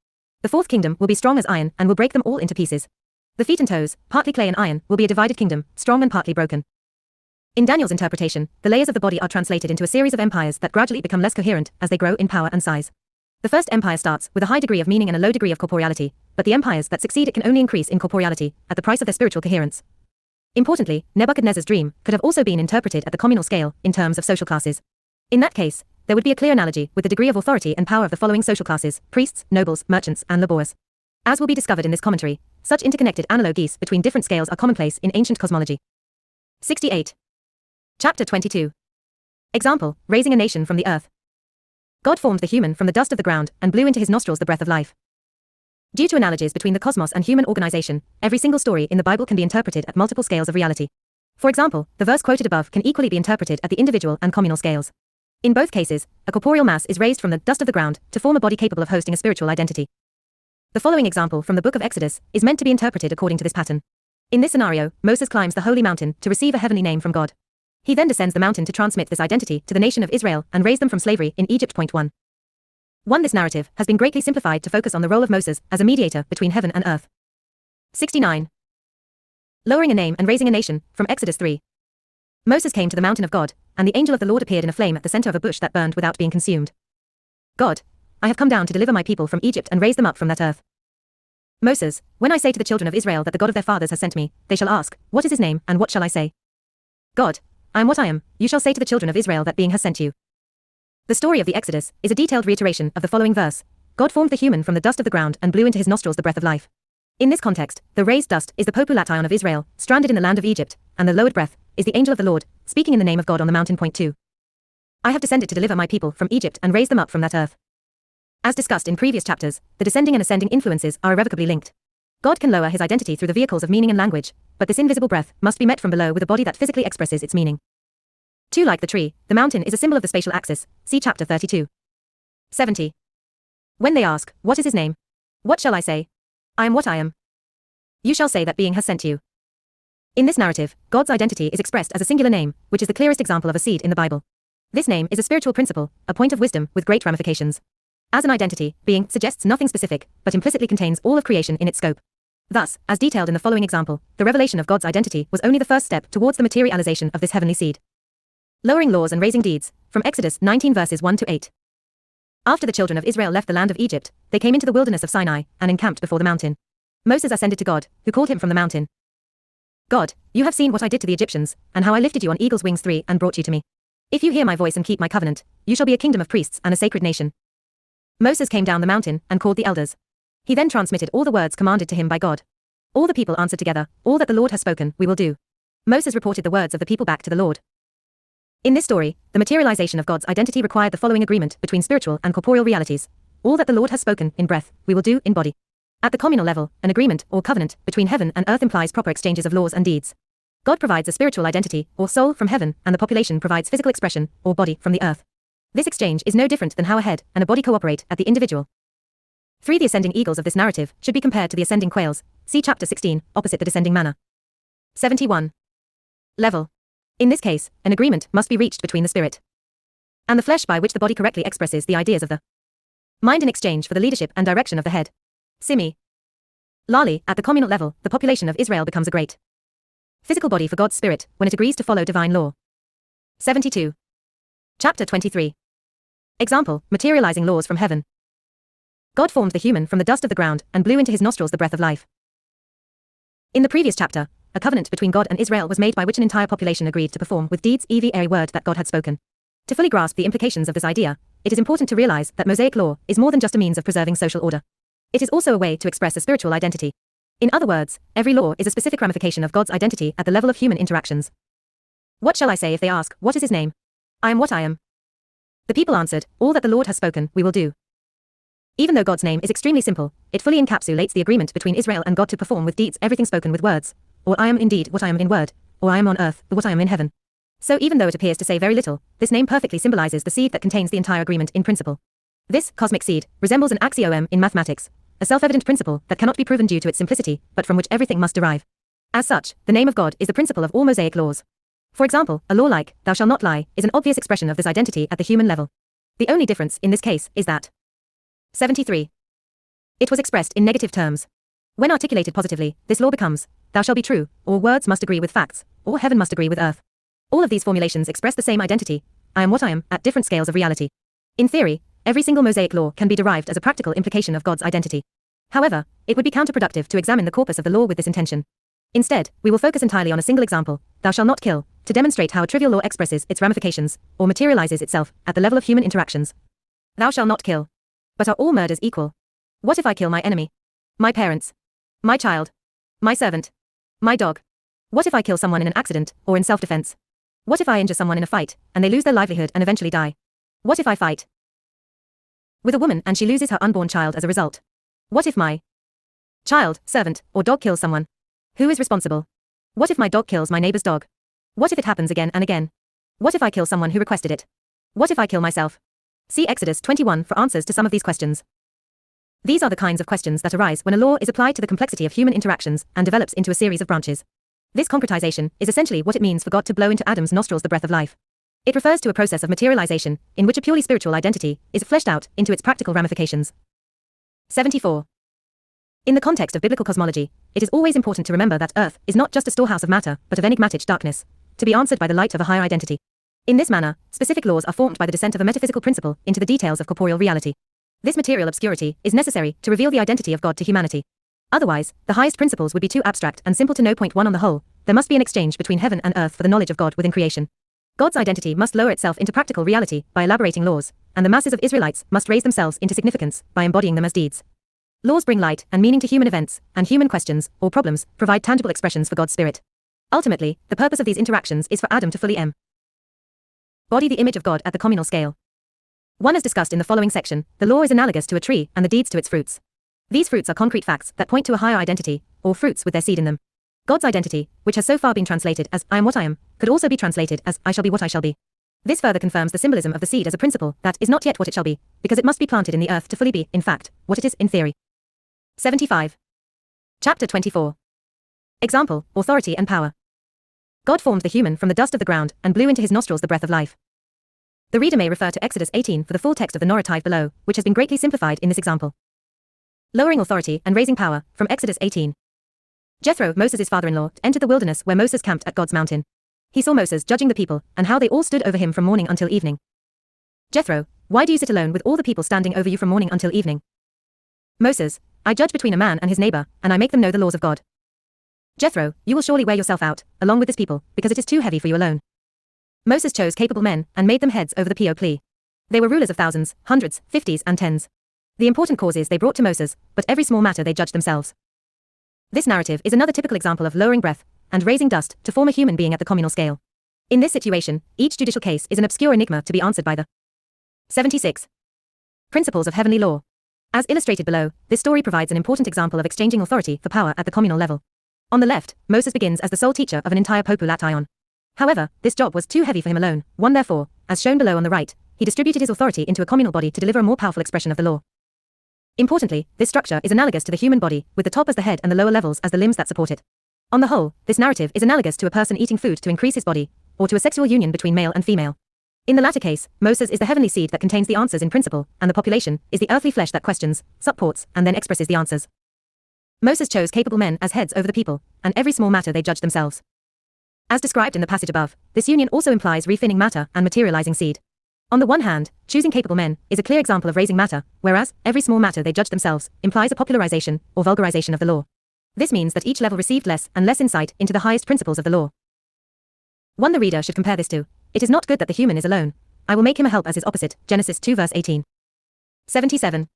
The fourth kingdom will be strong as iron, and will break them all into pieces. The feet and toes, partly clay and iron, will be a divided kingdom, strong and partly broken. In Daniel's interpretation, the layers of the body are translated into a series of empires that gradually become less coherent as they grow in power and size. The first empire starts with a high degree of meaning and a low degree of corporeality, but the empires that succeed it can only increase in corporeality, at the price of their spiritual coherence. Importantly, Nebuchadnezzar's dream could have also been interpreted at the communal scale, in terms of social classes. In that case, there would be a clear analogy with the degree of authority and power of the following social classes: priests, nobles, merchants, and laborers. As will be discovered in this commentary, such interconnected analogies between different scales are commonplace in ancient cosmology. 68. Chapter 22. Example, raising a nation from the earth. God formed the human from the dust of the ground and blew into his nostrils the breath of life. Due to analogies between the cosmos and human organization, every single story in the Bible can be interpreted at multiple scales of reality. For example, the verse quoted above can equally be interpreted at the individual and communal scales. In both cases, a corporeal mass is raised from the dust of the ground to form a body capable of hosting a spiritual identity. The following example from the book of Exodus is meant to be interpreted according to this pattern. In this scenario, Moses climbs the holy mountain to receive a heavenly name from God. He then descends the mountain to transmit this identity to the nation of Israel and raise them from slavery in Egypt. 1. This narrative has been greatly simplified to focus on the role of Moses as a mediator between heaven and earth. 69. Lowering a name and raising a nation, from Exodus 3. Moses came to the mountain of God, and the angel of the Lord appeared in a flame at the center of a bush that burned without being consumed. God, I have come down to deliver my people from Egypt and raise them up from that earth. Moses, when I say to the children of Israel that the God of their fathers has sent me, they shall ask, what is his name, and what shall I say? God, I am what I am, you shall say to the children of Israel that being has sent you. The story of the Exodus is a detailed reiteration of the following verse. God formed the human from the dust of the ground and blew into his nostrils the breath of life. In this context, the raised dust is the population of Israel, stranded in the land of Egypt, and the lowered breath is the angel of the Lord, speaking in the name of God on the mountain. 2. I have descended to deliver my people from Egypt and raise them up from that earth. As discussed in previous chapters, the descending and ascending influences are irrevocably linked. God can lower his identity through the vehicles of meaning and language, but this invisible breath must be met from below with a body that physically expresses its meaning. Too like the tree, the mountain is a symbol of the spatial axis, see chapter 32. 70. When they ask, what is his name? What shall I say? I am what I am. You shall say that being has sent you. In this narrative, God's identity is expressed as a singular name, which is the clearest example of a seed in the Bible. This name is a spiritual principle, a point of wisdom with great ramifications. As an identity, being suggests nothing specific, but implicitly contains all of creation in its scope. Thus, as detailed in the following example, the revelation of God's identity was only the first step towards the materialization of this heavenly seed. Lowering laws and raising deeds, from Exodus 19 verses 1 to 8. After the children of Israel left the land of Egypt, they came into the wilderness of Sinai, and encamped before the mountain. Moses ascended to God, who called him from the mountain. God, you have seen what I did to the Egyptians, and how I lifted you on eagle's wings 3 and brought you to me. If you hear my voice and keep my covenant, you shall be a kingdom of priests and a sacred nation. Moses came down the mountain, and called the elders. He then transmitted all the words commanded to him by God. All the people answered together, all that the Lord has spoken, we will do. Moses reported the words of the people back to the Lord. In this story, the materialization of God's identity required the following agreement between spiritual and corporeal realities. All that the Lord has spoken, in breath, we will do, in body. At the communal level, an agreement, or covenant, between heaven and earth implies proper exchanges of laws and deeds. God provides a spiritual identity, or soul, from heaven, and the population provides physical expression, or body, from the earth. This exchange is no different than how a head and a body cooperate at the individual. 3. The ascending eagles of this narrative should be compared to the ascending quails, see chapter 16, opposite the descending manna. 71. Level. In this case, an agreement must be reached between the spirit and the flesh by which the body correctly expresses the ideas of the mind in exchange for the leadership and direction of the head. Simi. Lali, at the communal level, the population of Israel becomes a great physical body for God's Spirit when it agrees to follow divine law. 72. Chapter 23. Example, materializing laws from heaven. God formed the human from the dust of the ground and blew into his nostrils the breath of life. In the previous chapter, a covenant between God and Israel was made by which an entire population agreed to perform with deeds every word that God had spoken. To fully grasp the implications of this idea, it is important to realize that Mosaic law is more than just a means of preserving social order. It is also a way to express a spiritual identity. In other words, every law is a specific ramification of God's identity at the level of human interactions. What shall I say if they ask, what is his name? I am what I am. The people answered, all that the Lord has spoken, we will do. Even though God's name is extremely simple, it fully encapsulates the agreement between Israel and God to perform with deeds everything spoken with words, or I am indeed what I am in word, or I am on earth, what I am in heaven. So even though it appears to say very little, this name perfectly symbolizes the seed that contains the entire agreement in principle. This cosmic seed resembles an axiom in mathematics, a self-evident principle that cannot be proven due to its simplicity, but from which everything must derive. As such, the name of God is the principle of all Mosaic laws. For example, a law like, thou shalt not lie, is an obvious expression of this identity at the human level. The only difference in this case is that 73. It was expressed in negative terms. When articulated positively, this law becomes, thou shalt be true, or words must agree with facts, or heaven must agree with earth. All of these formulations express the same identity, I am what I am, at different scales of reality. In theory, every single Mosaic law can be derived as a practical implication of God's identity. However, it would be counterproductive to examine the corpus of the law with this intention. Instead, we will focus entirely on a single example, thou shalt not kill, to demonstrate how a trivial law expresses its ramifications, or materializes itself, at the level of human interactions. Thou shalt not kill. But are all murders equal? What if I kill my enemy? My parents? My child? My servant? My dog? What if I kill someone in an accident, or in self-defense? What if I injure someone in a fight, and they lose their livelihood and eventually die? What if I fight with a woman and she loses her unborn child as a result? What if my child, servant, or dog kills someone? Who is responsible? What if my dog kills my neighbor's dog? What if it happens again and again? What if I kill someone who requested it? What if I kill myself? See Exodus 21 for answers to some of these questions. These are the kinds of questions that arise when a law is applied to the complexity of human interactions and develops into a series of branches. This concretization is essentially what it means for God to blow into Adam's nostrils the breath of life. It refers to a process of materialization, in which a purely spiritual identity is fleshed out into its practical ramifications. 74. In the context of biblical cosmology, it is always important to remember that Earth is not just a storehouse of matter, but of enigmatic darkness, to be answered by the light of a higher identity. In this manner, specific laws are formed by the descent of a metaphysical principle into the details of corporeal reality. This material obscurity is necessary to reveal the identity of God to humanity. Otherwise, the highest principles would be too abstract and simple to know. Point 1 On the whole, there must be an exchange between heaven and earth for the knowledge of God within creation. God's identity must lower itself into practical reality by elaborating laws, and the masses of Israelites must raise themselves into significance by embodying them as deeds. Laws bring light and meaning to human events, and human questions, or problems, provide tangible expressions for God's Spirit. Ultimately, the purpose of these interactions is for Adam to fully embody the image of God at the communal scale. 1 As discussed in the following section, the law is analogous to a tree and the deeds to its fruits. These fruits are concrete facts that point to a higher identity, or fruits with their seed in them. God's identity, which has so far been translated as I am what I am, could also be translated as I shall be what I shall be. This further confirms the symbolism of the seed as a principle that is not yet what it shall be, because it must be planted in the earth to fully be, in fact, what it is in theory. 75. Chapter 24. Example, authority and power. God formed the human from the dust of the ground and blew into his nostrils the breath of life. The reader may refer to Exodus 18 for the full text of the narrative below, which has been greatly simplified in this example. Lowering authority and raising power, from Exodus 18. Jethro, Moses' father-in-law, entered the wilderness where Moses camped at God's mountain. He saw Moses judging the people, and how they all stood over him from morning until evening. Jethro, why do you sit alone with all the people standing over you from morning until evening? Moses, I judge between a man and his neighbor, and I make them know the laws of God. Jethro, you will surely wear yourself out, along with this people, because it is too heavy for you alone. Moses chose capable men, and made them heads over the people. They were rulers of thousands, hundreds, fifties, and tens. The important causes they brought to Moses, but every small matter they judged themselves. This narrative is another typical example of lowering breath and raising dust to form a human being at the communal scale. In this situation, each judicial case is an obscure enigma to be answered by the 76. Principles of heavenly law. As illustrated below, this story provides an important example of exchanging authority for power at the communal level. On the left, Moses begins as the sole teacher of an entire population. However, this job was too heavy for him alone. Therefore, as shown below on the right, he distributed his authority into a communal body to deliver a more powerful expression of the law. Importantly, this structure is analogous to the human body, with the top as the head and the lower levels as the limbs that support it. On the whole, this narrative is analogous to a person eating food to increase his body, or to a sexual union between male and female. In the latter case, Moses is the heavenly seed that contains the answers in principle, and the population is the earthly flesh that questions, supports, and then expresses the answers. Moses chose capable men as heads over the people, and every small matter they judged themselves. As described in the passage above, this union also implies refining matter and materializing seed. On the one hand, choosing capable men is a clear example of raising matter, whereas every small matter they judge themselves implies a popularization or vulgarization of the law. This means that each level received less and less insight into the highest principles of the law. 1. The reader should compare this to, "It is not good that the human is alone. I will make him a help as his opposite." Genesis 2 verse 18. 77.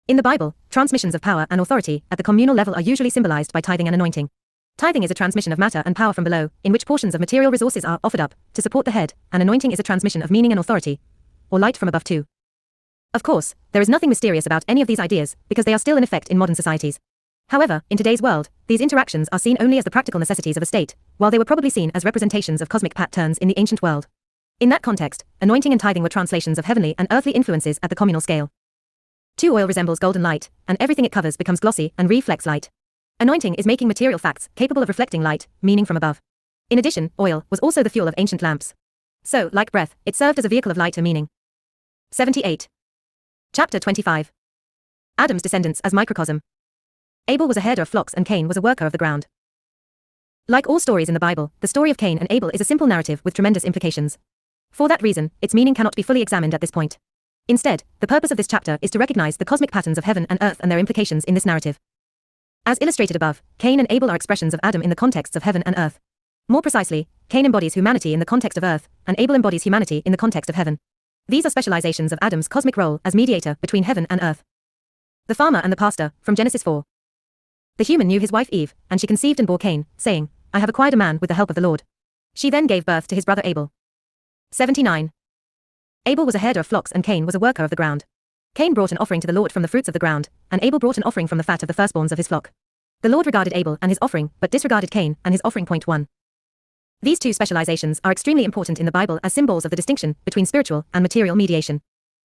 In the Bible, transmissions of power and authority at the communal level are usually symbolized by tithing and anointing. Tithing is a transmission of matter and power from below, in which portions of material resources are offered up to support the head, and anointing is a transmission of meaning and authority, or light from above too. Of course, there is nothing mysterious about any of these ideas, because they are still in effect in modern societies. However, in today's world, these interactions are seen only as the practical necessities of a state, while they were probably seen as representations of cosmic patterns in the ancient world. In that context, anointing and tithing were translations of heavenly and earthly influences at the communal scale. 2. Oil resembles golden light, and everything it covers becomes glossy and reflects light. Anointing is making material facts capable of reflecting light, meaning from above. In addition, oil was also the fuel of ancient lamps. So, like breath, it served as a vehicle of light and meaning. 78. Chapter 25. Adam's descendants as microcosm. Abel was a herder of flocks and Cain was a worker of the ground. Like all stories in the Bible, the story of Cain and Abel is a simple narrative with tremendous implications. For that reason, its meaning cannot be fully examined at this point. Instead, the purpose of this chapter is to recognize the cosmic patterns of heaven and earth and their implications in this narrative. As illustrated above, Cain and Abel are expressions of Adam in the contexts of heaven and earth. More precisely, Cain embodies humanity in the context of earth, and Abel embodies humanity in the context of heaven. These are specializations of Adam's cosmic role as mediator between heaven and earth. The farmer and the pastor, from Genesis 4. The human knew his wife Eve, and she conceived and bore Cain, saying, "I have acquired a man with the help of the Lord." She then gave birth to his brother Abel. 79. Abel was a herder of flocks and Cain was a worker of the ground. Cain brought an offering to the Lord from the fruits of the ground, and Abel brought an offering from the fat of the firstborns of his flock. The Lord regarded Abel and his offering, but disregarded Cain and his offering. 1. These two specializations are extremely important in the Bible as symbols of the distinction between spiritual and material mediation.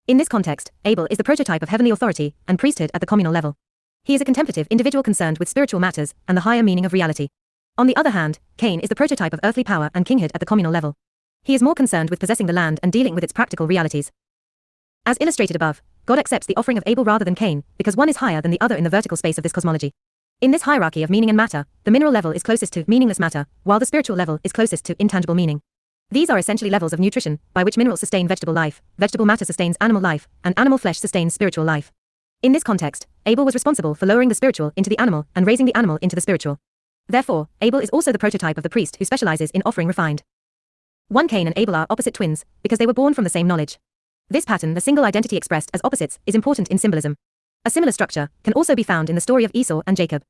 In this context, Abel is the prototype of heavenly authority and priesthood at the communal level. He is a contemplative individual concerned with spiritual matters and the higher meaning of reality. On the other hand, Cain is the prototype of earthly power and kinghood at the communal level. He is more concerned with possessing the land and dealing with its practical realities. As illustrated above, God accepts the offering of Abel rather than Cain, because one is higher than the other in the vertical space of this cosmology. In this hierarchy of meaning and matter, the mineral level is closest to meaningless matter, while the spiritual level is closest to intangible meaning. These are essentially levels of nutrition, by which minerals sustain vegetable life, vegetable matter sustains animal life, and animal flesh sustains spiritual life. In this context, Abel was responsible for lowering the spiritual into the animal and raising the animal into the spiritual. Therefore, Abel is also the prototype of the priest who specializes in offering refined. 1. Cain and Abel are opposite twins, because they were born from the same knowledge. This pattern, the single identity expressed as opposites, is important in symbolism. A similar structure can also be found in the story of Esau and Jacob.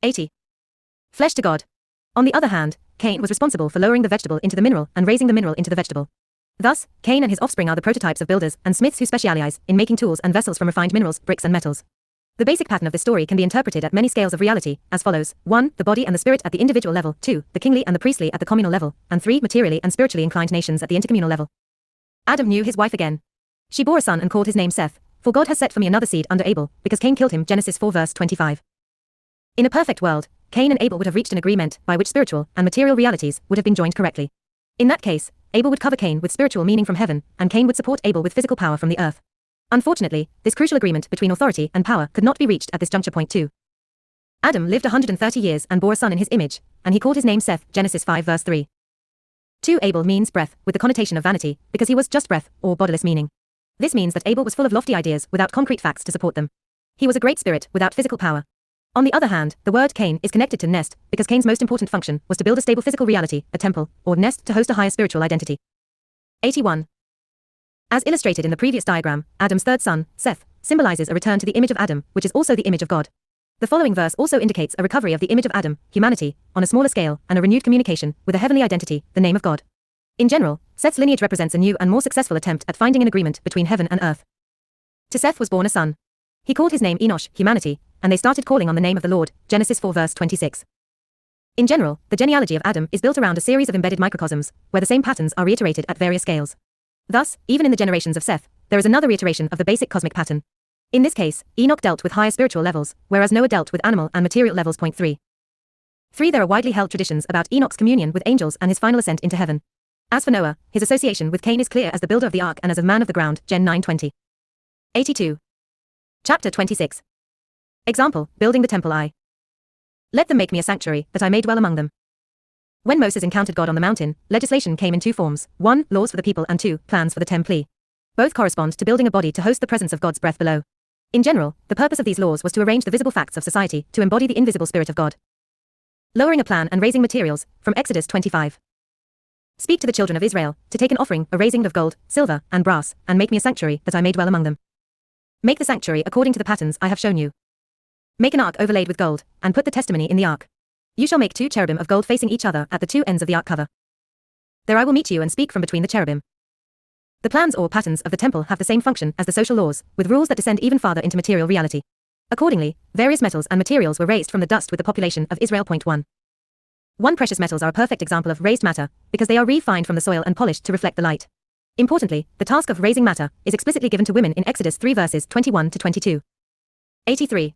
80. Flesh to God. On the other hand, Cain was responsible for lowering the vegetable into the mineral and raising the mineral into the vegetable. Thus, Cain and his offspring are the prototypes of builders and smiths who specialize in making tools and vessels from refined minerals, bricks and metals. The basic pattern of this story can be interpreted at many scales of reality, as follows: 1. The body and the spirit at the individual level, 2. The kingly and the priestly at the communal level, and 3. Materially and spiritually inclined nations at the intercommunal level. Adam knew his wife again. She bore a son and called his name Seth, for God has set for me another seed under Abel, because Cain killed him. Genesis 4 verse 25. In a perfect world, Cain and Abel would have reached an agreement by which spiritual and material realities would have been joined correctly. In that case, Abel would cover Cain with spiritual meaning from heaven, and Cain would support Abel with physical power from the earth. Unfortunately, this crucial agreement between authority and power could not be reached at this juncture. 2. Adam lived 130 years and bore a son in his image, and he called his name Seth. Genesis 5 verse 3. 2. Abel means breath, with the connotation of vanity, because he was just breath, or bodiless meaning. This means that Abel was full of lofty ideas without concrete facts to support them. He was a great spirit without physical power. On the other hand, the word Cain is connected to nest, because Cain's most important function was to build a stable physical reality, a temple, or nest to host a higher spiritual identity. 81. As illustrated in the previous diagram, Adam's third son, Seth, symbolizes a return to the image of Adam, which is also the image of God. The following verse also indicates a recovery of the image of Adam, humanity, on a smaller scale, and a renewed communication with a heavenly identity, the name of God. In general, Seth's lineage represents a new and more successful attempt at finding an agreement between heaven and earth. To Seth was born a son. He called his name Enosh, humanity, and they started calling on the name of the Lord, Genesis 4 verse 26. In general, the genealogy of Adam is built around a series of embedded microcosms, where the same patterns are reiterated at various scales. Thus, even in the generations of Seth, there is another reiteration of the basic cosmic pattern. In this case, Enoch dealt with higher spiritual levels, whereas Noah dealt with animal and material levels. 3. There are widely held traditions about Enoch's communion with angels and his final ascent into heaven. As for Noah, his association with Cain is clear as the builder of the ark and as a man of the ground, Gen 9:20. 82. Chapter 26. Example, building the temple I. Let them make me a sanctuary, that I may dwell among them. When Moses encountered God on the mountain, legislation came in two forms: 1, laws for the people, and 2, plans for the temple. Both correspond to building a body to host the presence of God's breath below. In general, the purpose of these laws was to arrange the visible facts of society, to embody the invisible spirit of God. Lowering a plan and raising materials, from Exodus 25. Speak to the children of Israel, to take an offering, a raising of gold, silver, and brass, and make me a sanctuary, that I may dwell among them. Make the sanctuary according to the patterns I have shown you. Make an ark overlaid with gold, and put the testimony in the ark. You shall make 2 cherubim of gold facing each other at the 2 ends of the ark cover. There I will meet you and speak from between the cherubim. The plans or patterns of the temple have the same function as the social laws, with rules that descend even farther into material reality. Accordingly, various metals and materials were raised from the dust with the population of Israel. 1. Precious metals are a perfect example of raised matter, because they are refined from the soil and polished to reflect the light. Importantly, the task of raising matter is explicitly given to women in Exodus 3 verses 21 to 22. 83.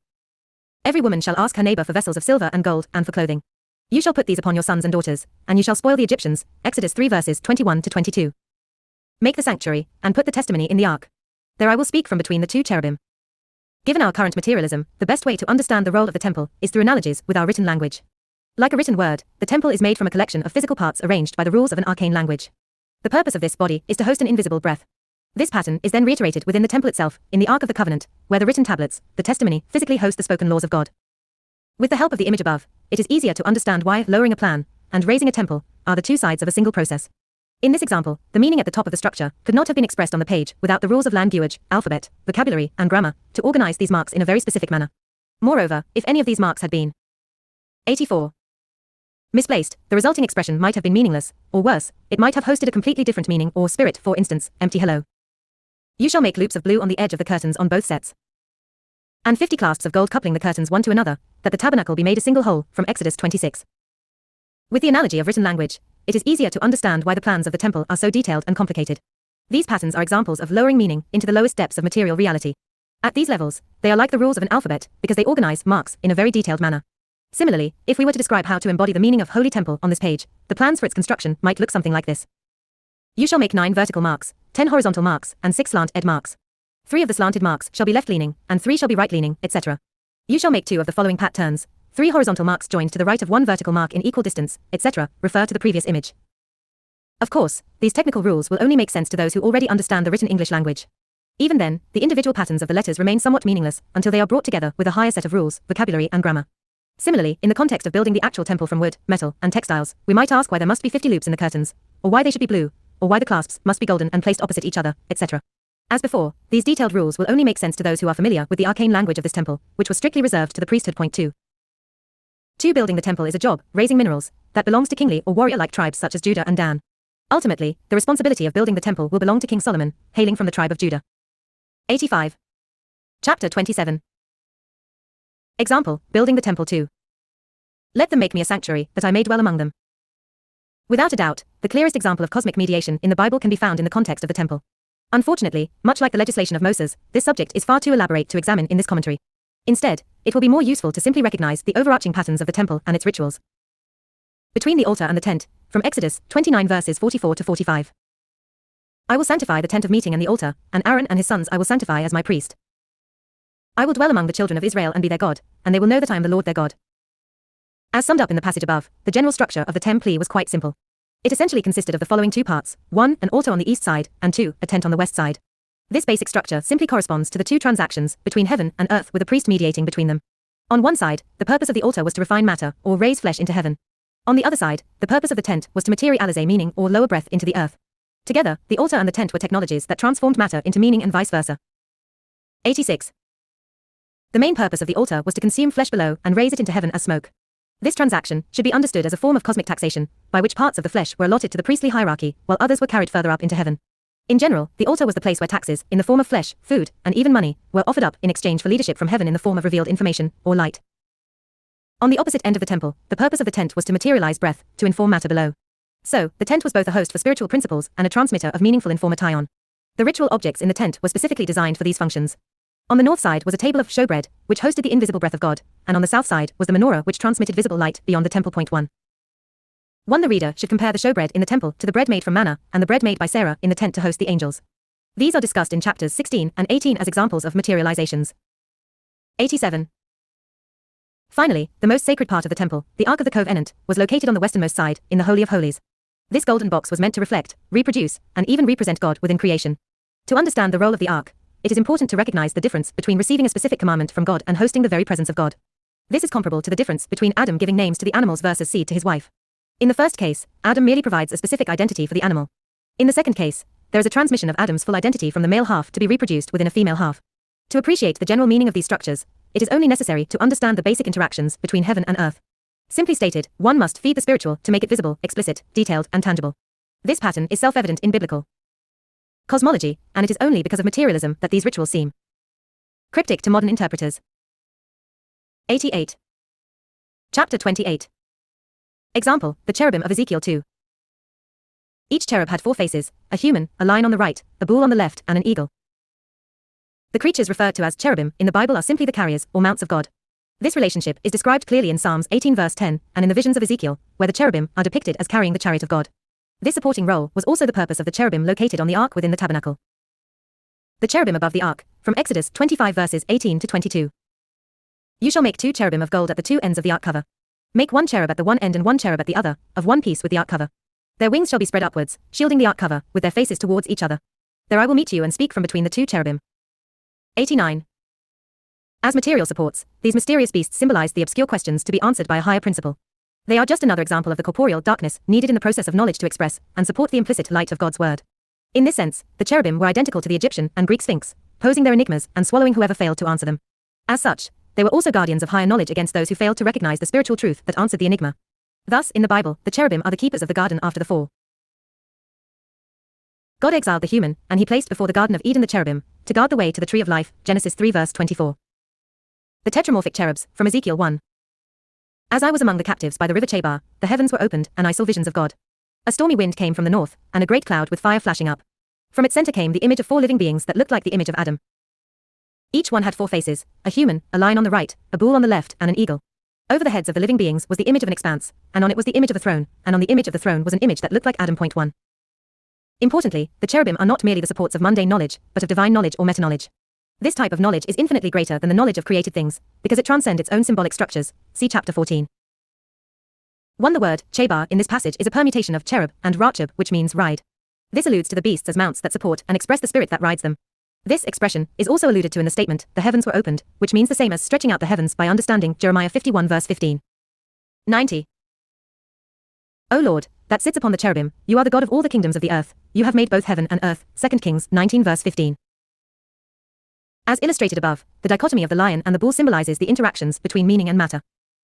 Every woman shall ask her neighbor for vessels of silver and gold, and for clothing. You shall put these upon your sons and daughters, and you shall spoil the Egyptians. Exodus 3 verses 21 to 22. Make the sanctuary, and put the testimony in the ark. There I will speak from between the 2 cherubim. Given our current materialism, the best way to understand the role of the temple is through analogies with our written language. Like a written word, the temple is made from a collection of physical parts arranged by the rules of an arcane language. The purpose of this body is to host an invisible breath. This pattern is then reiterated within the temple itself, in the Ark of the Covenant, where the written tablets, the testimony, physically host the spoken laws of God. With the help of the image above, it is easier to understand why lowering a plan and raising a temple are the 2 sides of a single process. In this example, the meaning at the top of the structure could not have been expressed on the page without the rules of language, alphabet, vocabulary, and grammar to organize these marks in a very specific manner. Moreover, if any of these marks had been 84. Misplaced, the resulting expression might have been meaningless, or worse, it might have hosted a completely different meaning or spirit. For instance, empty hello. You shall make loops of blue on the edge of the curtains on both sets, and 50 clasps of gold coupling the curtains one to another, that the tabernacle be made a single whole. From Exodus 26. With the analogy of written language, it is easier to understand why the plans of the temple are so detailed and complicated. These patterns are examples of lowering meaning into the lowest depths of material reality. At these levels, they are like the rules of an alphabet, because they organize marks in a very detailed manner. Similarly, if we were to describe how to embody the meaning of Holy Temple on this page, the plans for its construction might look something like this. You shall make 9 vertical marks, 10 horizontal marks, and 6 slant-edge marks. 3 of the slanted marks shall be left-leaning, and 3 shall be right-leaning, etc. You shall make 2 of the following pat turns, 3 horizontal marks joined to the right of 1 vertical mark in equal distance, etc. Refer to the previous image. Of course, these technical rules will only make sense to those who already understand the written English language. Even then, the individual patterns of the letters remain somewhat meaningless until they are brought together with a higher set of rules, vocabulary, and grammar. Similarly, in the context of building the actual temple from wood, metal, and textiles, we might ask why there must be 50 loops in the curtains, or why they should be blue, or why the clasps must be golden and placed opposite each other, etc. As before, these detailed rules will only make sense to those who are familiar with the arcane language of this temple, which was strictly reserved to the priesthood. 2. Building the temple is a job, raising minerals, that belongs to kingly or warrior-like tribes such as Judah and Dan. Ultimately, the responsibility of building the temple will belong to King Solomon, hailing from the tribe of Judah. 85. Chapter 27. Example, building the temple 2. Let them make me a sanctuary, that I may dwell among them. Without a doubt, the clearest example of cosmic mediation in the Bible can be found in the context of the temple. Unfortunately, much like the legislation of Moses, this subject is far too elaborate to examine in this commentary. Instead, it will be more useful to simply recognize the overarching patterns of the temple and its rituals. Between the altar and the tent, from Exodus 29 verses 44 to 45. I will sanctify the tent of meeting and the altar, and Aaron and his sons I will sanctify as my priest. I will dwell among the children of Israel and be their God, and they will know that I am the Lord their God. As summed up in the passage above, the general structure of the temple was quite simple. It essentially consisted of the following 2 parts: 1, an altar on the east side, and 2, a tent on the west side. This basic structure simply corresponds to the 2 transactions between heaven and earth, with a priest mediating between them. On one side, the purpose of the altar was to refine matter, or raise flesh into heaven. On the other side, the purpose of the tent was to materialize, meaning or lower breath into the earth. Together, the altar and the tent were technologies that transformed matter into meaning and vice versa. 86. The main purpose of the altar was to consume flesh below and raise it into heaven as smoke. This transaction should be understood as a form of cosmic taxation, by which parts of the flesh were allotted to the priestly hierarchy, while others were carried further up into heaven. In general, the altar was the place where taxes, in the form of flesh, food, and even money, were offered up in exchange for leadership from heaven in the form of revealed information, or light. On the opposite end of the temple, the purpose of the tent was to materialize breath, to inform matter below. So, the tent was both a host for spiritual principles and a transmitter of meaningful information. The ritual objects in the tent were specifically designed for these functions. On the north side was a table of showbread, which hosted the invisible breath of God, and on the south side was the menorah which transmitted visible light beyond the temple. 1. The reader should compare the showbread in the temple to the bread made from manna, and the bread made by Sarah in the tent to host the angels. These are discussed in chapters 16 and 18 as examples of materializations. 87. Finally, the most sacred part of the temple, the Ark of the Covenant, was located on the westernmost side, in the Holy of Holies. This golden box was meant to reflect, reproduce, and even represent God within creation. To understand the role of the Ark, it is important to recognize the difference between receiving a specific commandment from God and hosting the very presence of God. This is comparable to the difference between Adam giving names to the animals versus seed to his wife. In the first case, Adam merely provides a specific identity for the animal. In the second case, there is a transmission of Adam's full identity from the male half to be reproduced within a female half. To appreciate the general meaning of these structures, it is only necessary to understand the basic interactions between heaven and earth. Simply stated, one must feed the spiritual to make it visible, explicit, detailed, and tangible. This pattern is self-evident in biblical cosmology, and it is only because of materialism that these rituals seem cryptic to modern interpreters. 88. Chapter 28. Example, the cherubim of Ezekiel 2. Each cherub had 4 faces, a human, a lion on the right, a bull on the left, and an eagle. The creatures referred to as cherubim in the Bible are simply the carriers, or mounts of God. This relationship is described clearly in Psalms 18 verse 10, and in the visions of Ezekiel, where the cherubim are depicted as carrying the chariot of God. This supporting role was also the purpose of the cherubim located on the ark within the tabernacle. The cherubim above the ark, from Exodus 25 verses 18 to 22. You shall make 2 cherubim of gold at the 2 ends of the ark cover. Make 1 cherub at the one end and 1 cherub at the other, of one piece with the ark cover. Their wings shall be spread upwards, shielding the ark cover, with their faces towards each other. There I will meet you and speak from between the 2 cherubim. 89. As material supports, these mysterious beasts symbolize the obscure questions to be answered by a higher principle. They are just another example of the corporeal darkness needed in the process of knowledge to express and support the implicit light of God's word. In this sense, the cherubim were identical to the Egyptian and Greek sphinx, posing their enigmas and swallowing whoever failed to answer them. As such, they were also guardians of higher knowledge against those who failed to recognize the spiritual truth that answered the enigma. Thus, in the Bible, the cherubim are the keepers of the garden after the fall. God exiled the human, and he placed before the Garden of Eden the cherubim, to guard the way to the tree of life, Genesis 3 verse 24. The tetramorphic cherubs, from Ezekiel 1. As I was among the captives by the river Chebar, the heavens were opened, and I saw visions of God. A stormy wind came from the north, and a great cloud with fire flashing up. From its center came the image of 4 living beings that looked like the image of Adam. Each one had 4 faces, a human, a lion on the right, a bull on the left, and an eagle. Over the heads of the living beings was the image of an expanse, and on it was the image of a throne, and on the image of the throne was an image that looked like Adam. 1. Importantly, the cherubim are not merely the supports of mundane knowledge, but of divine knowledge or meta-knowledge. This type of knowledge is infinitely greater than the knowledge of created things, because it transcends its own symbolic structures. See chapter 14. 1. The word Chebar in this passage is a permutation of cherub and rachub, which means ride. This alludes to the beasts as mounts that support and express the spirit that rides them. This expression is also alluded to in the statement, the heavens were opened, which means the same as stretching out the heavens by understanding Jeremiah 51 verse 15. 90. O Lord, that sits upon the cherubim, you are the God of all the kingdoms of the earth, you have made both heaven and earth. 2 Kings 19 verse 15. As illustrated above, the dichotomy of the lion and the bull symbolizes the interactions between meaning and matter.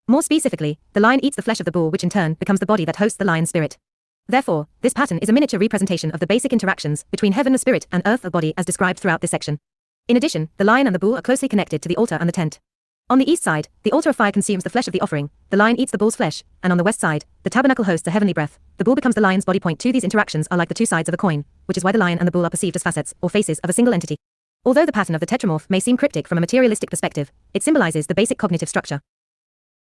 More specifically, the lion eats the flesh of the bull, which in turn becomes the body that hosts the lion's spirit. Therefore, this pattern is a miniature representation of the basic interactions between heaven the spirit and earth the body as described throughout this section. In addition, the lion and the bull are closely connected to the altar and the tent. On the east side, the altar of fire consumes the flesh of the offering, the lion eats the bull's flesh, and on the west side, the tabernacle hosts a heavenly breath, the bull becomes the lion's body. 2. These interactions are like the 2 sides of a coin, which is why the lion and the bull are perceived as facets, or faces, of a single entity. Although the pattern of the tetramorph may seem cryptic from a materialistic perspective, it symbolizes the basic cognitive structure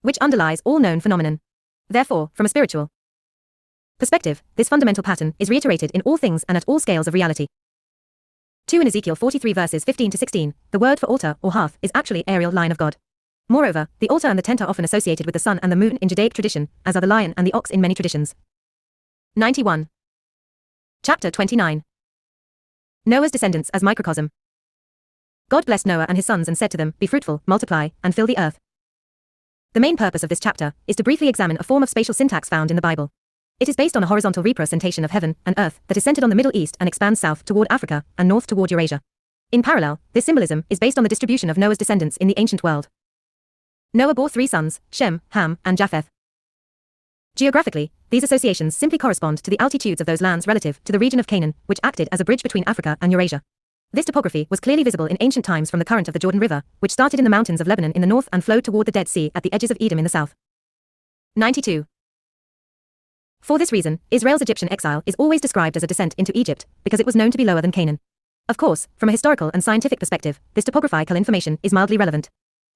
which underlies all known phenomenon. Therefore, from a spiritual perspective, this fundamental pattern is reiterated in all things and at all scales of reality. 2. In Ezekiel 43 verses 15 to 16, the word for altar or hearth is actually aerial line of God. Moreover, the altar and the tent are often associated with the sun and the moon in Judaic tradition, as are the lion and the ox in many traditions. 91. Chapter 29. Noah's descendants as microcosm. God blessed Noah and his sons and said to them, be fruitful, multiply, and fill the earth. The main purpose of this chapter is to briefly examine a form of spatial syntax found in the Bible. It is based on a horizontal representation of heaven and earth that is centered on the Middle East and expands south toward Africa and north toward Eurasia. In parallel, this symbolism is based on the distribution of Noah's descendants in the ancient world. Noah bore 3 sons, Shem, Ham, and Japheth. Geographically, these associations simply correspond to the altitudes of those lands relative to the region of Canaan, which acted as a bridge between Africa and Eurasia. This topography was clearly visible in ancient times from the current of the Jordan River, which started in the mountains of Lebanon in the north and flowed toward the Dead Sea at the edges of Edom in the south. 92. For this reason, Israel's Egyptian exile is always described as a descent into Egypt, because it was known to be lower than Canaan. Of course, from a historical and scientific perspective, this topographical information is mildly relevant.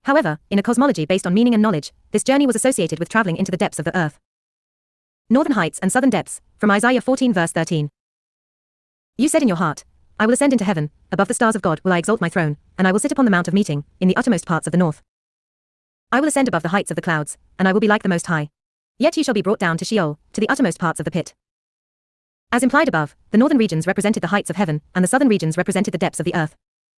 However, in a cosmology based on meaning and knowledge, this journey was associated with traveling into the depths of the earth. Northern heights and southern depths, from Isaiah 14 verse 13. You said in your heart, I will ascend into heaven, above the stars of God will I exalt my throne, and I will sit upon the mount of meeting, in the uttermost parts of the north. I will ascend above the heights of the clouds, and I will be like the Most High. Yet you shall be brought down to Sheol, to the uttermost parts of the pit. As implied above, the northern regions represented the heights of heaven, and the southern regions represented the depths of the earth.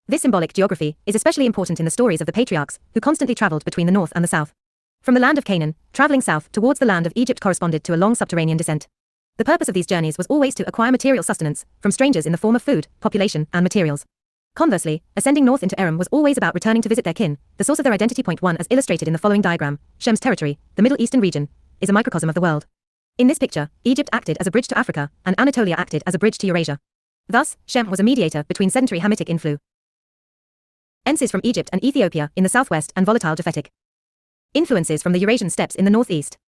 This symbolic geography is especially important in the stories of the patriarchs, who constantly traveled between the north and the south. From the land of Canaan, traveling south towards the land of Egypt corresponded to a long subterranean descent. The purpose of these journeys was always to acquire material sustenance from strangers in the form of food, population, and materials. Conversely, ascending north into Aram was always about returning to visit their kin, the source of their identity. Point 1 as illustrated in the following diagram, Shem's territory, the Middle Eastern region, is a microcosm of the world. In this picture, Egypt acted as a bridge to Africa, and Anatolia acted as a bridge to Eurasia. Thus, Shem was a mediator between sedentary Hamitic influences from Egypt and Ethiopia in the southwest and volatile Japhetic influences from the Eurasian steppes in the northeast.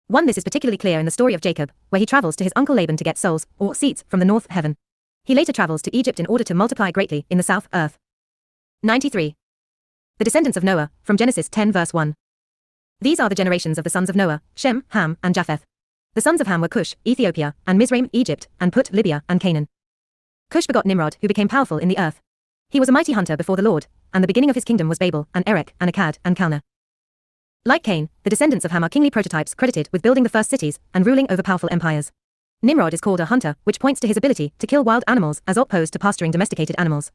1. This is particularly clear in the story of Jacob, where he travels to his uncle Laban to get souls, or seeds, from the north heaven. He later travels to Egypt in order to multiply greatly in the south earth. 93. The descendants of Noah, from Genesis 10 verse 1. These are the generations of the sons of Noah, Shem, Ham, and Japheth. The sons of Ham were Cush, Ethiopia, and Mizraim, Egypt, and Put, Libya, and Canaan. Cush begot Nimrod, who became powerful in the earth. He was a mighty hunter before the Lord, and the beginning of his kingdom was Babel, and Erech, and Akkad, and Calneh. Like Cain, the descendants of Ham are kingly prototypes credited with building the first cities and ruling over powerful empires. Nimrod is called a hunter, which points to his ability to kill wild animals as opposed to pasturing domesticated animals.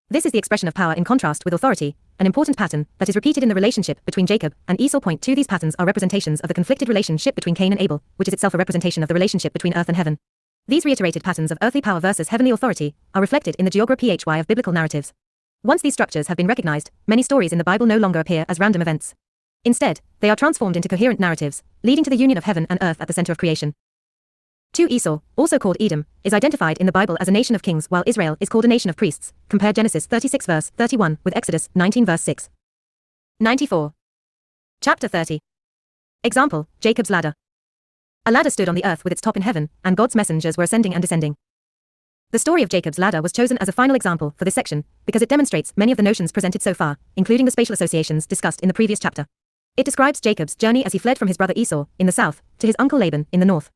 This is the expression of power in contrast with authority, an important pattern that is repeated in the relationship between Jacob and Esau. Point 2 These patterns are representations of the conflicted relationship between Cain and Abel, which is itself a representation of the relationship between earth and heaven. These reiterated patterns of earthly power versus heavenly authority are reflected in the geography of biblical narratives. Once these structures have been recognized, many stories in the Bible no longer appear as random events. Instead, they are transformed into coherent narratives, leading to the union of heaven and earth at the center of creation. 2. Esau, also called Edom, is identified in the Bible as a nation of kings while Israel is called a nation of priests. Compare Genesis 36 verse 31 with Exodus 19 verse 6. 94. Chapter 30. Example, Jacob's ladder. A ladder stood on the earth with its top in heaven, and God's messengers were ascending and descending. The story of Jacob's ladder was chosen as a final example for this section, because it demonstrates many of the notions presented so far, including the spatial associations discussed in the previous chapter. It describes Jacob's journey as he fled from his brother Esau, in the south, to his uncle Laban, in the north.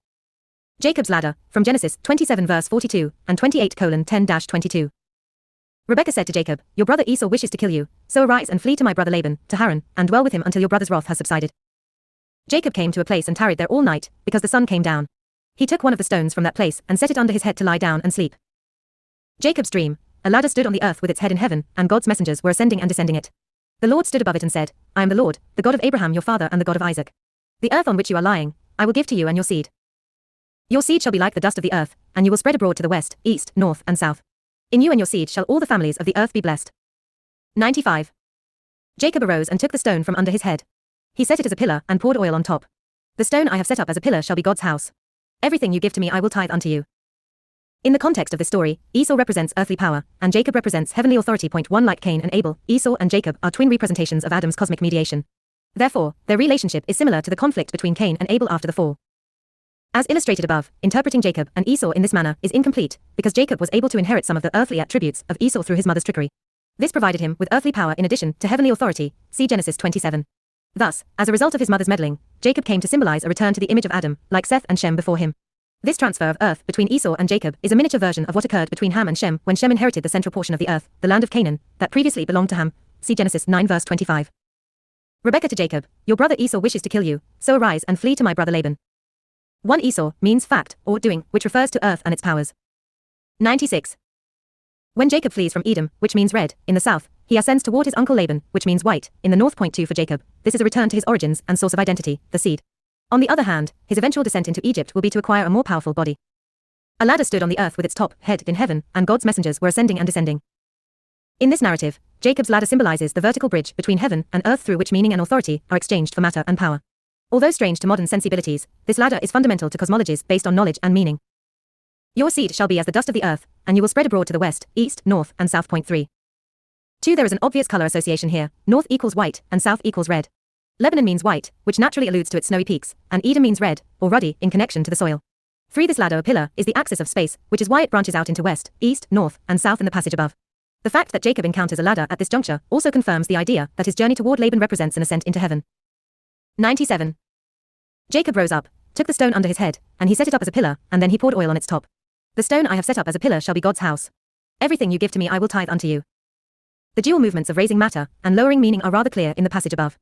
Jacob's ladder, from Genesis 27 verse 42, and 28:10-22. Rebekah said to Jacob, "Your brother Esau wishes to kill you, so arise and flee to my brother Laban, to Haran, and dwell with him until your brother's wrath has subsided." Jacob came to a place and tarried there all night, because the sun came down. He took one of the stones from that place and set it under his head to lie down and sleep. Jacob's dream: a ladder stood on the earth with its head in heaven, and God's messengers were ascending and descending it. The Lord stood above it and said, "I am the Lord, the God of Abraham your father and the God of Isaac. The earth on which you are lying, I will give to you and your seed. Your seed shall be like the dust of the earth, and you will spread abroad to the west, east, north, and south. In you and your seed shall all the families of the earth be blessed." 95. Jacob arose and took the stone from under his head. He set it as a pillar and poured oil on top. "The stone I have set up as a pillar shall be God's house. Everything you give to me I will tithe unto you." In the context of this story, Esau represents earthly power, and Jacob represents heavenly authority. Point 1 Like Cain and Abel, Esau and Jacob are twin representations of Adam's cosmic mediation. Therefore, their relationship is similar to the conflict between Cain and Abel after the fall. As illustrated above, interpreting Jacob and Esau in this manner is incomplete, because Jacob was able to inherit some of the earthly attributes of Esau through his mother's trickery. This provided him with earthly power in addition to heavenly authority, see Genesis 27. Thus, as a result of his mother's meddling, Jacob came to symbolize a return to the image of Adam, like Seth and Shem before him. This transfer of earth between Esau and Jacob is a miniature version of what occurred between Ham and Shem when Shem inherited the central portion of the earth, the land of Canaan, that previously belonged to Ham, see Genesis 9 verse 25. Rebekah to Jacob, "Your brother Esau wishes to kill you, so arise and flee to my brother Laban." 1 Esau means fact, or doing, which refers to earth and its powers. 96. When Jacob flees from Edom, which means red, in the south, he ascends toward his uncle Laban, which means white, in the north. Point 2 for Jacob, this is a return to his origins and source of identity, the seed. On the other hand, his eventual descent into Egypt will be to acquire a more powerful body. A ladder stood on the earth with its top, head, in heaven, and God's messengers were ascending and descending. In this narrative, Jacob's ladder symbolizes the vertical bridge between heaven and earth through which meaning and authority are exchanged for matter and power. Although strange to modern sensibilities, this ladder is fundamental to cosmologies based on knowledge and meaning. Your seed shall be as the dust of the earth, and you will spread abroad to the west, east, north, and south. Point 3. 2 There is an obvious color association here, north equals white, and south equals red. Lebanon means white, which naturally alludes to its snowy peaks, and Edom means red, or ruddy, in connection to the soil. 3 This ladder or pillar is the axis of space, which is why it branches out into west, east, north, and south in the passage above. The fact that Jacob encounters a ladder at this juncture also confirms the idea that his journey toward Laban represents an ascent into heaven. 97. Jacob rose up, took the stone under his head, and he set it up as a pillar, and then he poured oil on its top. "The stone I have set up as a pillar shall be God's house. Everything you give to me I will tithe unto you." The dual movements of raising matter and lowering meaning are rather clear in the passage above.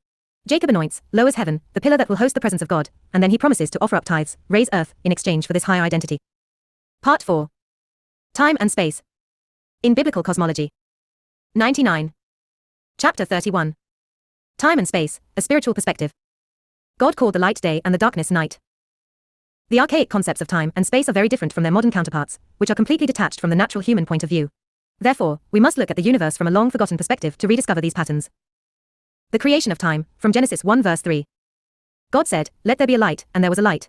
Jacob anoints, lowers heaven, the pillar that will host the presence of God, and then he promises to offer up tithes, raise earth, in exchange for this higher identity. Part 4. Time and Space. In Biblical Cosmology. 99. Chapter 31. Time and Space, a Spiritual Perspective. God called the light day and the darkness night. The archaic concepts of time and space are very different from their modern counterparts, which are completely detached from the natural human point of view. Therefore, we must look at the universe from a long-forgotten perspective to rediscover these patterns. The creation of time, from Genesis 1 verse 3. God said, "Let there be a light, and there was a light.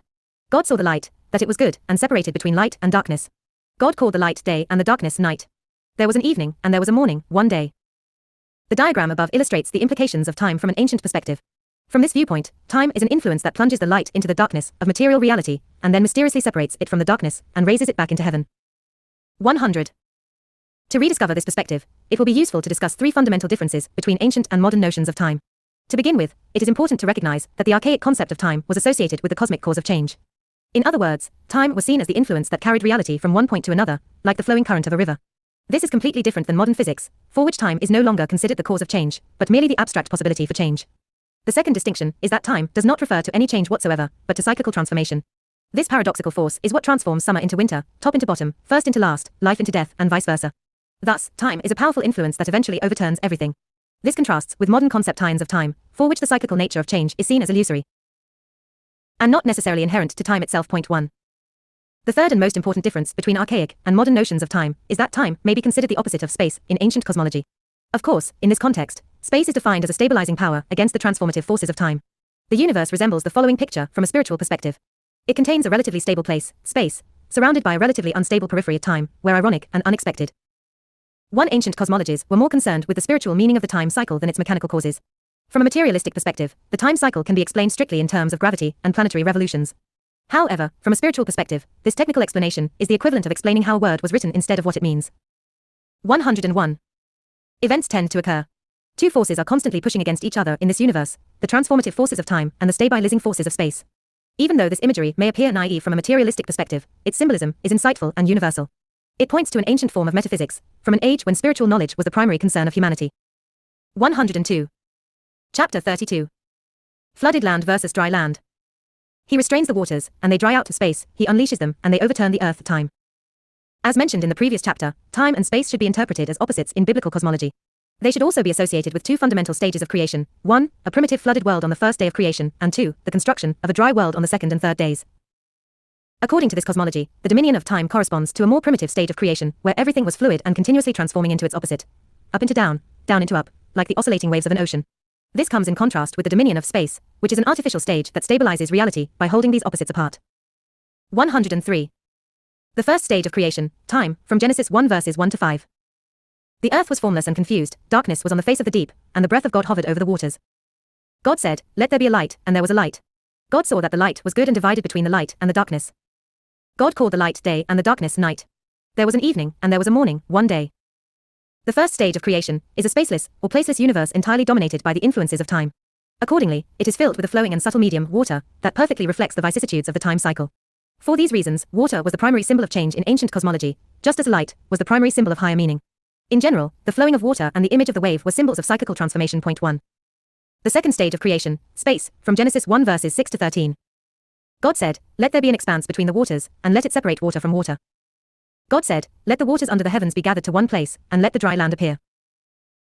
God saw the light, that it was good, and separated between light and darkness. God called the light day and the darkness night. There was an evening, and there was a morning, one day." The diagram above illustrates the implications of time from an ancient perspective. From this viewpoint, time is an influence that plunges the light into the darkness of material reality, and then mysteriously separates it from the darkness, and raises it back into heaven. 100. To rediscover this perspective, it will be useful to discuss three fundamental differences between ancient and modern notions of time. To begin with, it is important to recognize that the archaic concept of time was associated with the cosmic cause of change. In other words, time was seen as the influence that carried reality from one point to another, like the flowing current of a river. This is completely different than modern physics, for which time is no longer considered the cause of change, but merely the abstract possibility for change. The second distinction is that time does not refer to any change whatsoever, but to cyclical transformation. This paradoxical force is what transforms summer into winter, top into bottom, first into last, life into death, and vice versa. Thus, time is a powerful influence that eventually overturns everything. This contrasts with modern conceptions of time, for which the cyclical nature of change is seen as illusory and not necessarily inherent to time itself. Point 1. The third and most important difference between archaic and modern notions of time is that time may be considered the opposite of space in ancient cosmology. Of course, in this context, space is defined as a stabilizing power against the transformative forces of time. The universe resembles the following picture from a spiritual perspective. It contains a relatively stable place, space, surrounded by a relatively unstable periphery of time, where ironic and unexpected. Ancient cosmologies were more concerned with the spiritual meaning of the time cycle than its mechanical causes. From a materialistic perspective, the time cycle can be explained strictly in terms of gravity and planetary revolutions. However, from a spiritual perspective, this technical explanation is the equivalent of explaining how a word was written instead of what it means. 101. Events tend to occur. Two forces are constantly pushing against each other in this universe, the transformative forces of time and the stabilizing forces of space. Even though this imagery may appear naive from a materialistic perspective, its symbolism is insightful and universal. It points to an ancient form of metaphysics, from an age when spiritual knowledge was the primary concern of humanity. 102. Chapter 32. Flooded land versus dry land. He restrains the waters, and they dry out to space, he unleashes them, and they overturn the earth, time. As mentioned in the previous chapter, time and space should be interpreted as opposites in biblical cosmology. They should also be associated with two fundamental stages of creation: 1, a primitive flooded world on the first day of creation, and 2, the construction of a dry world on the second and third days. According to this cosmology, the dominion of time corresponds to a more primitive state of creation, where everything was fluid and continuously transforming into its opposite. Up into down, down into up, like the oscillating waves of an ocean. This comes in contrast with the dominion of space, which is an artificial stage that stabilizes reality by holding these opposites apart. 103. The first stage of creation, time, from Genesis 1 verses 1 to 5. The earth was formless and confused, darkness was on the face of the deep, and the breath of God hovered over the waters. God said, "Let there be a light," and there was a light. God saw that the light was good and divided between the light and the darkness. God called the light day and the darkness night. There was an evening, and there was a morning, one day. The first stage of creation is a spaceless or placeless universe entirely dominated by the influences of time. Accordingly, it is filled with a flowing and subtle medium, water, that perfectly reflects the vicissitudes of the time cycle. For these reasons, water was the primary symbol of change in ancient cosmology, just as light was the primary symbol of higher meaning. In general, the flowing of water and the image of the wave were symbols of cyclical transformation. Point 1. The second stage of creation, space, from Genesis 1 verses 6 to 13. God said, "Let there be an expanse between the waters, and let it separate water from water." God said, "Let the waters under the heavens be gathered to one place, and let the dry land appear."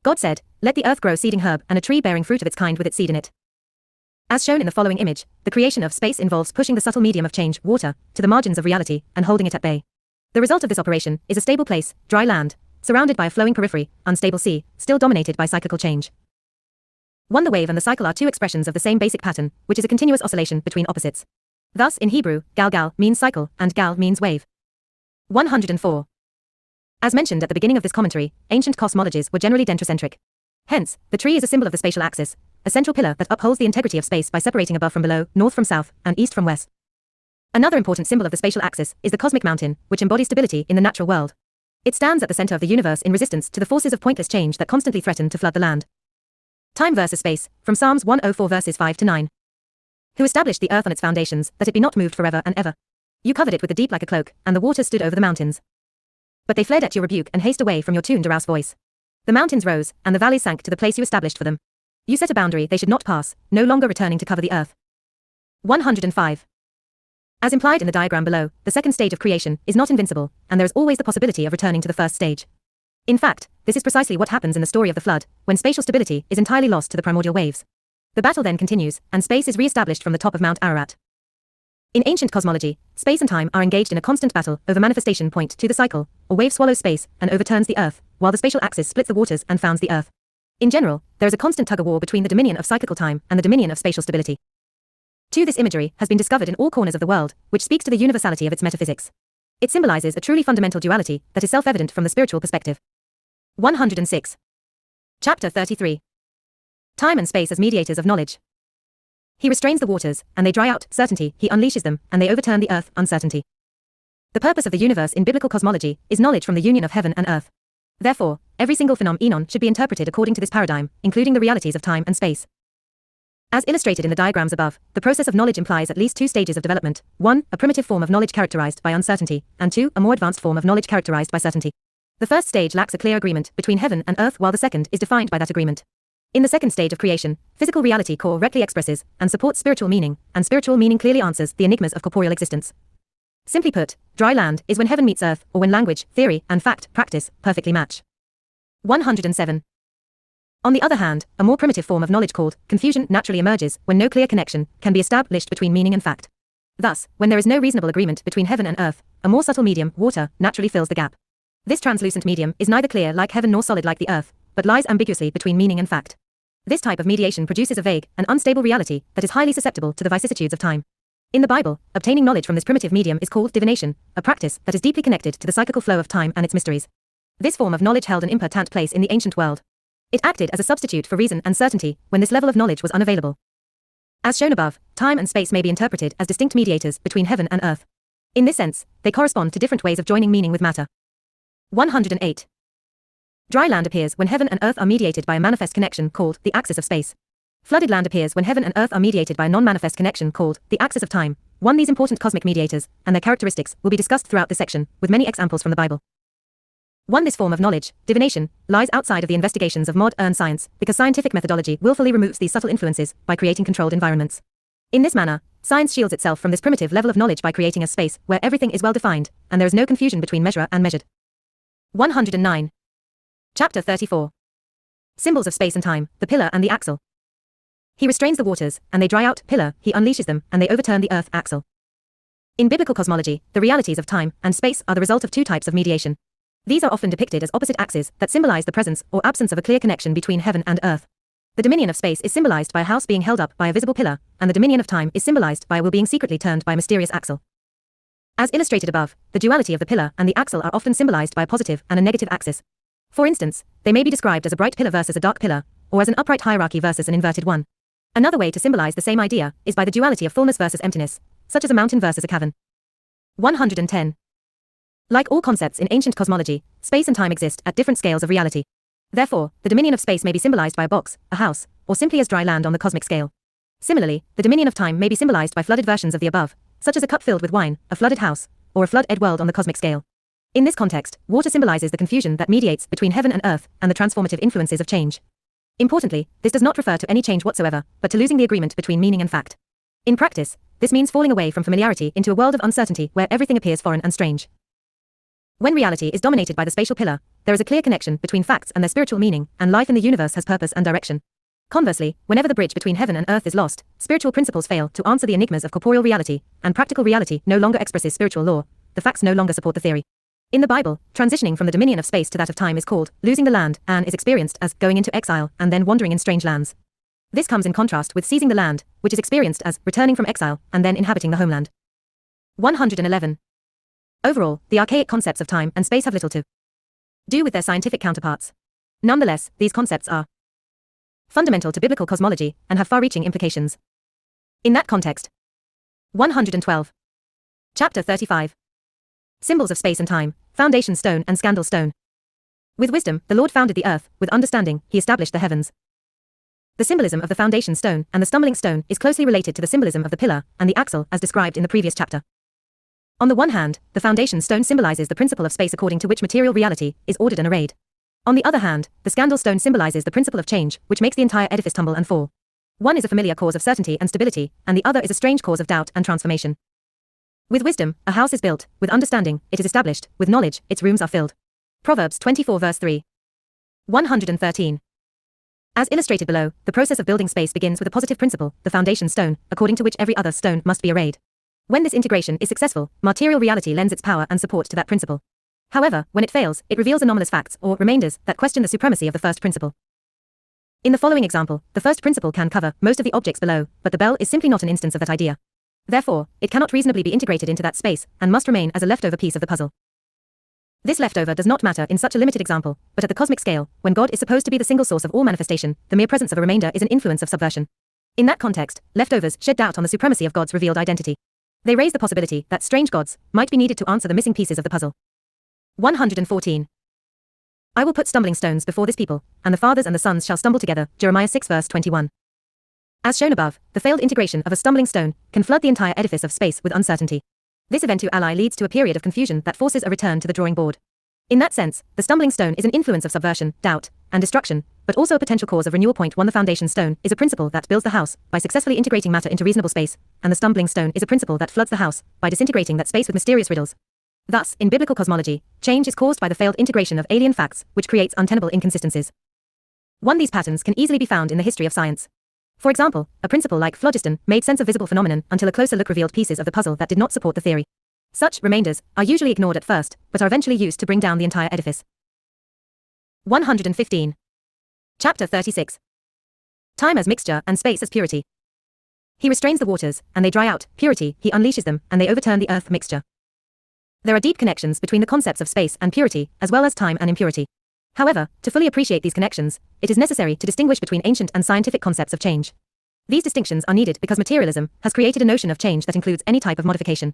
God said, "Let the earth grow seeding herb and a tree bearing fruit of its kind with its seed in it." As shown in the following image, the creation of space involves pushing the subtle medium of change, water, to the margins of reality, and holding it at bay. The result of this operation is a stable place, dry land, surrounded by a flowing periphery, unstable sea, still dominated by cyclical change. The wave and the cycle are two expressions of the same basic pattern, which is a continuous oscillation between opposites. Thus, in Hebrew, gal means cycle, and gal means wave. 104. As mentioned at the beginning of this commentary, ancient cosmologies were generally dentrocentric. Hence, the tree is a symbol of the spatial axis, a central pillar that upholds the integrity of space by separating above from below, north from south, and east from west. Another important symbol of the spatial axis is the cosmic mountain, which embodies stability in the natural world. It stands at the center of the universe in resistance to the forces of pointless change that constantly threaten to flood the land. Time versus space, from Psalms 104 verses 5 to 9. Who established the earth on its foundations, that it be not moved forever and ever? You covered it with the deep like a cloak, and the waters stood over the mountains. But they fled at your rebuke and haste away from your tune to rouse voice. The mountains rose, and the valleys sank to the place you established for them. You set a boundary they should not pass, no longer returning to cover the earth. 105. As implied in the diagram below, the second stage of creation is not invincible, and there is always the possibility of returning to the first stage. In fact, this is precisely what happens in the story of the flood, when spatial stability is entirely lost to the primordial waves. The battle then continues, and space is re-established from the top of Mount Ararat. In ancient cosmology, space and time are engaged in a constant battle over manifestation point to the cycle. A wave swallows space and overturns the earth, while the spatial axis splits the waters and founds the earth. In general, there is a constant tug-of-war between the dominion of cyclical time and the dominion of spatial stability. This imagery has been discovered in all corners of the world, which speaks to the universality of its metaphysics. It symbolizes a truly fundamental duality that is self-evident from the spiritual perspective. 106. Chapter 33. Time and space as mediators of knowledge. He restrains the waters, and they dry out, certainty, he unleashes them, and they overturn the earth, uncertainty. The purpose of the universe in biblical cosmology is knowledge from the union of heaven and earth. Therefore, every single phenomenon should be interpreted according to this paradigm, including the realities of time and space. As illustrated in the diagrams above, the process of knowledge implies at least two stages of development: 1, a primitive form of knowledge characterized by uncertainty, and 2, a more advanced form of knowledge characterized by certainty. The first stage lacks a clear agreement between heaven and earth, while the second is defined by that agreement. In the second stage of creation, physical reality correctly expresses and supports spiritual meaning, and spiritual meaning clearly answers the enigmas of corporeal existence. Simply put, dry land is when heaven meets earth, or when language, theory, and fact, practice, perfectly match. 107. On the other hand, a more primitive form of knowledge called confusion naturally emerges when no clear connection can be established between meaning and fact. Thus, when there is no reasonable agreement between heaven and earth, a more subtle medium, water, naturally fills the gap. This translucent medium is neither clear like heaven nor solid like the earth, but lies ambiguously between meaning and fact. This type of mediation produces a vague and unstable reality that is highly susceptible to the vicissitudes of time. In the Bible, obtaining knowledge from this primitive medium is called divination, a practice that is deeply connected to the cyclical flow of time and its mysteries. This form of knowledge held an important place in the ancient world. It acted as a substitute for reason and certainty when this level of knowledge was unavailable. As shown above, time and space may be interpreted as distinct mediators between heaven and earth. In this sense, they correspond to different ways of joining meaning with matter. 108. Dry land appears when heaven and earth are mediated by a manifest connection called the axis of space. Flooded land appears when heaven and earth are mediated by a non-manifest connection called the axis of time. These important cosmic mediators and their characteristics will be discussed throughout this section, with many examples from the Bible. This form of knowledge, divination, lies outside of the investigations of modern science because scientific methodology willfully removes these subtle influences by creating controlled environments. In this manner, science shields itself from this primitive level of knowledge by creating a space where everything is well defined, and there is no confusion between measurer and measured. 109. Chapter 34. Symbols of space and time, the pillar and the axle. He restrains the waters, and they dry out, pillar, he unleashes them, and they overturn the earth, axle. In biblical cosmology, the realities of time and space are the result of two types of mediation. These are often depicted as opposite axes that symbolize the presence or absence of a clear connection between heaven and earth. The dominion of space is symbolized by a house being held up by a visible pillar, and the dominion of time is symbolized by a wheel being secretly turned by a mysterious axle. As illustrated above, the duality of the pillar and the axle are often symbolized by a positive and a negative axis. For instance, they may be described as a bright pillar versus a dark pillar, or as an upright hierarchy versus an inverted one. Another way to symbolize the same idea is by the duality of fullness versus emptiness, such as a mountain versus a cavern. 110. Like all concepts in ancient cosmology, space and time exist at different scales of reality. Therefore, the dominion of space may be symbolized by a box, a house, or simply as dry land on the cosmic scale. Similarly, the dominion of time may be symbolized by flooded versions of the above, such as a cup filled with wine, a flooded house, or a flood-ed world on the cosmic scale. In this context, water symbolizes the confusion that mediates between heaven and earth and the transformative influences of change. Importantly, this does not refer to any change whatsoever, but to losing the agreement between meaning and fact. In practice, this means falling away from familiarity into a world of uncertainty where everything appears foreign and strange. When reality is dominated by the spatial pillar, there is a clear connection between facts and their spiritual meaning, and life in the universe has purpose and direction. Conversely, whenever the bridge between heaven and earth is lost, spiritual principles fail to answer the enigmas of corporeal reality, and practical reality no longer expresses spiritual law. The facts no longer support the theory. In the Bible, transitioning from the dominion of space to that of time is called losing the land and is experienced as going into exile and then wandering in strange lands. This comes in contrast with seizing the land, which is experienced as returning from exile and then inhabiting the homeland. 111. Overall, the archaic concepts of time and space have little to do with their scientific counterparts. Nonetheless, these concepts are fundamental to biblical cosmology and have far-reaching implications. In that context, 112. Chapter 35. Symbols of space and time, foundation stone and scandal stone. With wisdom, the Lord founded the earth, with understanding, he established the heavens. The symbolism of the foundation stone and the stumbling stone is closely related to the symbolism of the pillar and the axle as described in the previous chapter. On the one hand, the foundation stone symbolizes the principle of space according to which material reality is ordered and arrayed. On the other hand, the scandal stone symbolizes the principle of change, which makes the entire edifice tumble and fall. One is a familiar cause of certainty and stability, and the other is a strange cause of doubt and transformation. With wisdom, a house is built, with understanding, it is established, with knowledge, its rooms are filled. Proverbs 24 verse 3. 113. As illustrated below, the process of building space begins with a positive principle, the foundation stone, according to which every other stone must be arrayed. When this integration is successful, material reality lends its power and support to that principle. However, when it fails, it reveals anomalous facts or remainders that question the supremacy of the first principle. In the following example, the first principle can cover most of the objects below, but the bell is simply not an instance of that idea. Therefore, it cannot reasonably be integrated into that space, and must remain as a leftover piece of the puzzle. This leftover does not matter in such a limited example, but at the cosmic scale, when God is supposed to be the single source of all manifestation, the mere presence of a remainder is an influence of subversion. In that context, leftovers shed doubt on the supremacy of God's revealed identity. They raise the possibility that strange gods might be needed to answer the missing pieces of the puzzle. 114. I will put stumbling stones before this people, and the fathers and the sons shall stumble together. Jeremiah 6 verse 21. As shown above, the failed integration of a stumbling stone can flood the entire edifice of space with uncertainty. This event to ally leads to a period of confusion that forces a return to the drawing board. In that sense, the stumbling stone is an influence of subversion, doubt, and destruction, but also a potential cause of renewal. 1. The foundation stone is a principle that builds the house by successfully integrating matter into reasonable space, and the stumbling stone is a principle that floods the house by disintegrating that space with mysterious riddles. Thus, in biblical cosmology, change is caused by the failed integration of alien facts, which creates untenable inconsistencies. 1. These patterns can easily be found in the history of science. For example, a principle like phlogiston made sense of visible phenomenon until a closer look revealed pieces of the puzzle that did not support the theory. Such remainders are usually ignored at first, but are eventually used to bring down the entire edifice. 115. Chapter 36. Time as mixture and space as purity. He restrains the waters, and they dry out. Purity, he unleashes them, and they overturn the earth. Mixture. There are deep connections between the concepts of space and purity, as well as time and impurity. However, to fully appreciate these connections, it is necessary to distinguish between ancient and scientific concepts of change. These distinctions are needed because materialism has created a notion of change that includes any type of modification.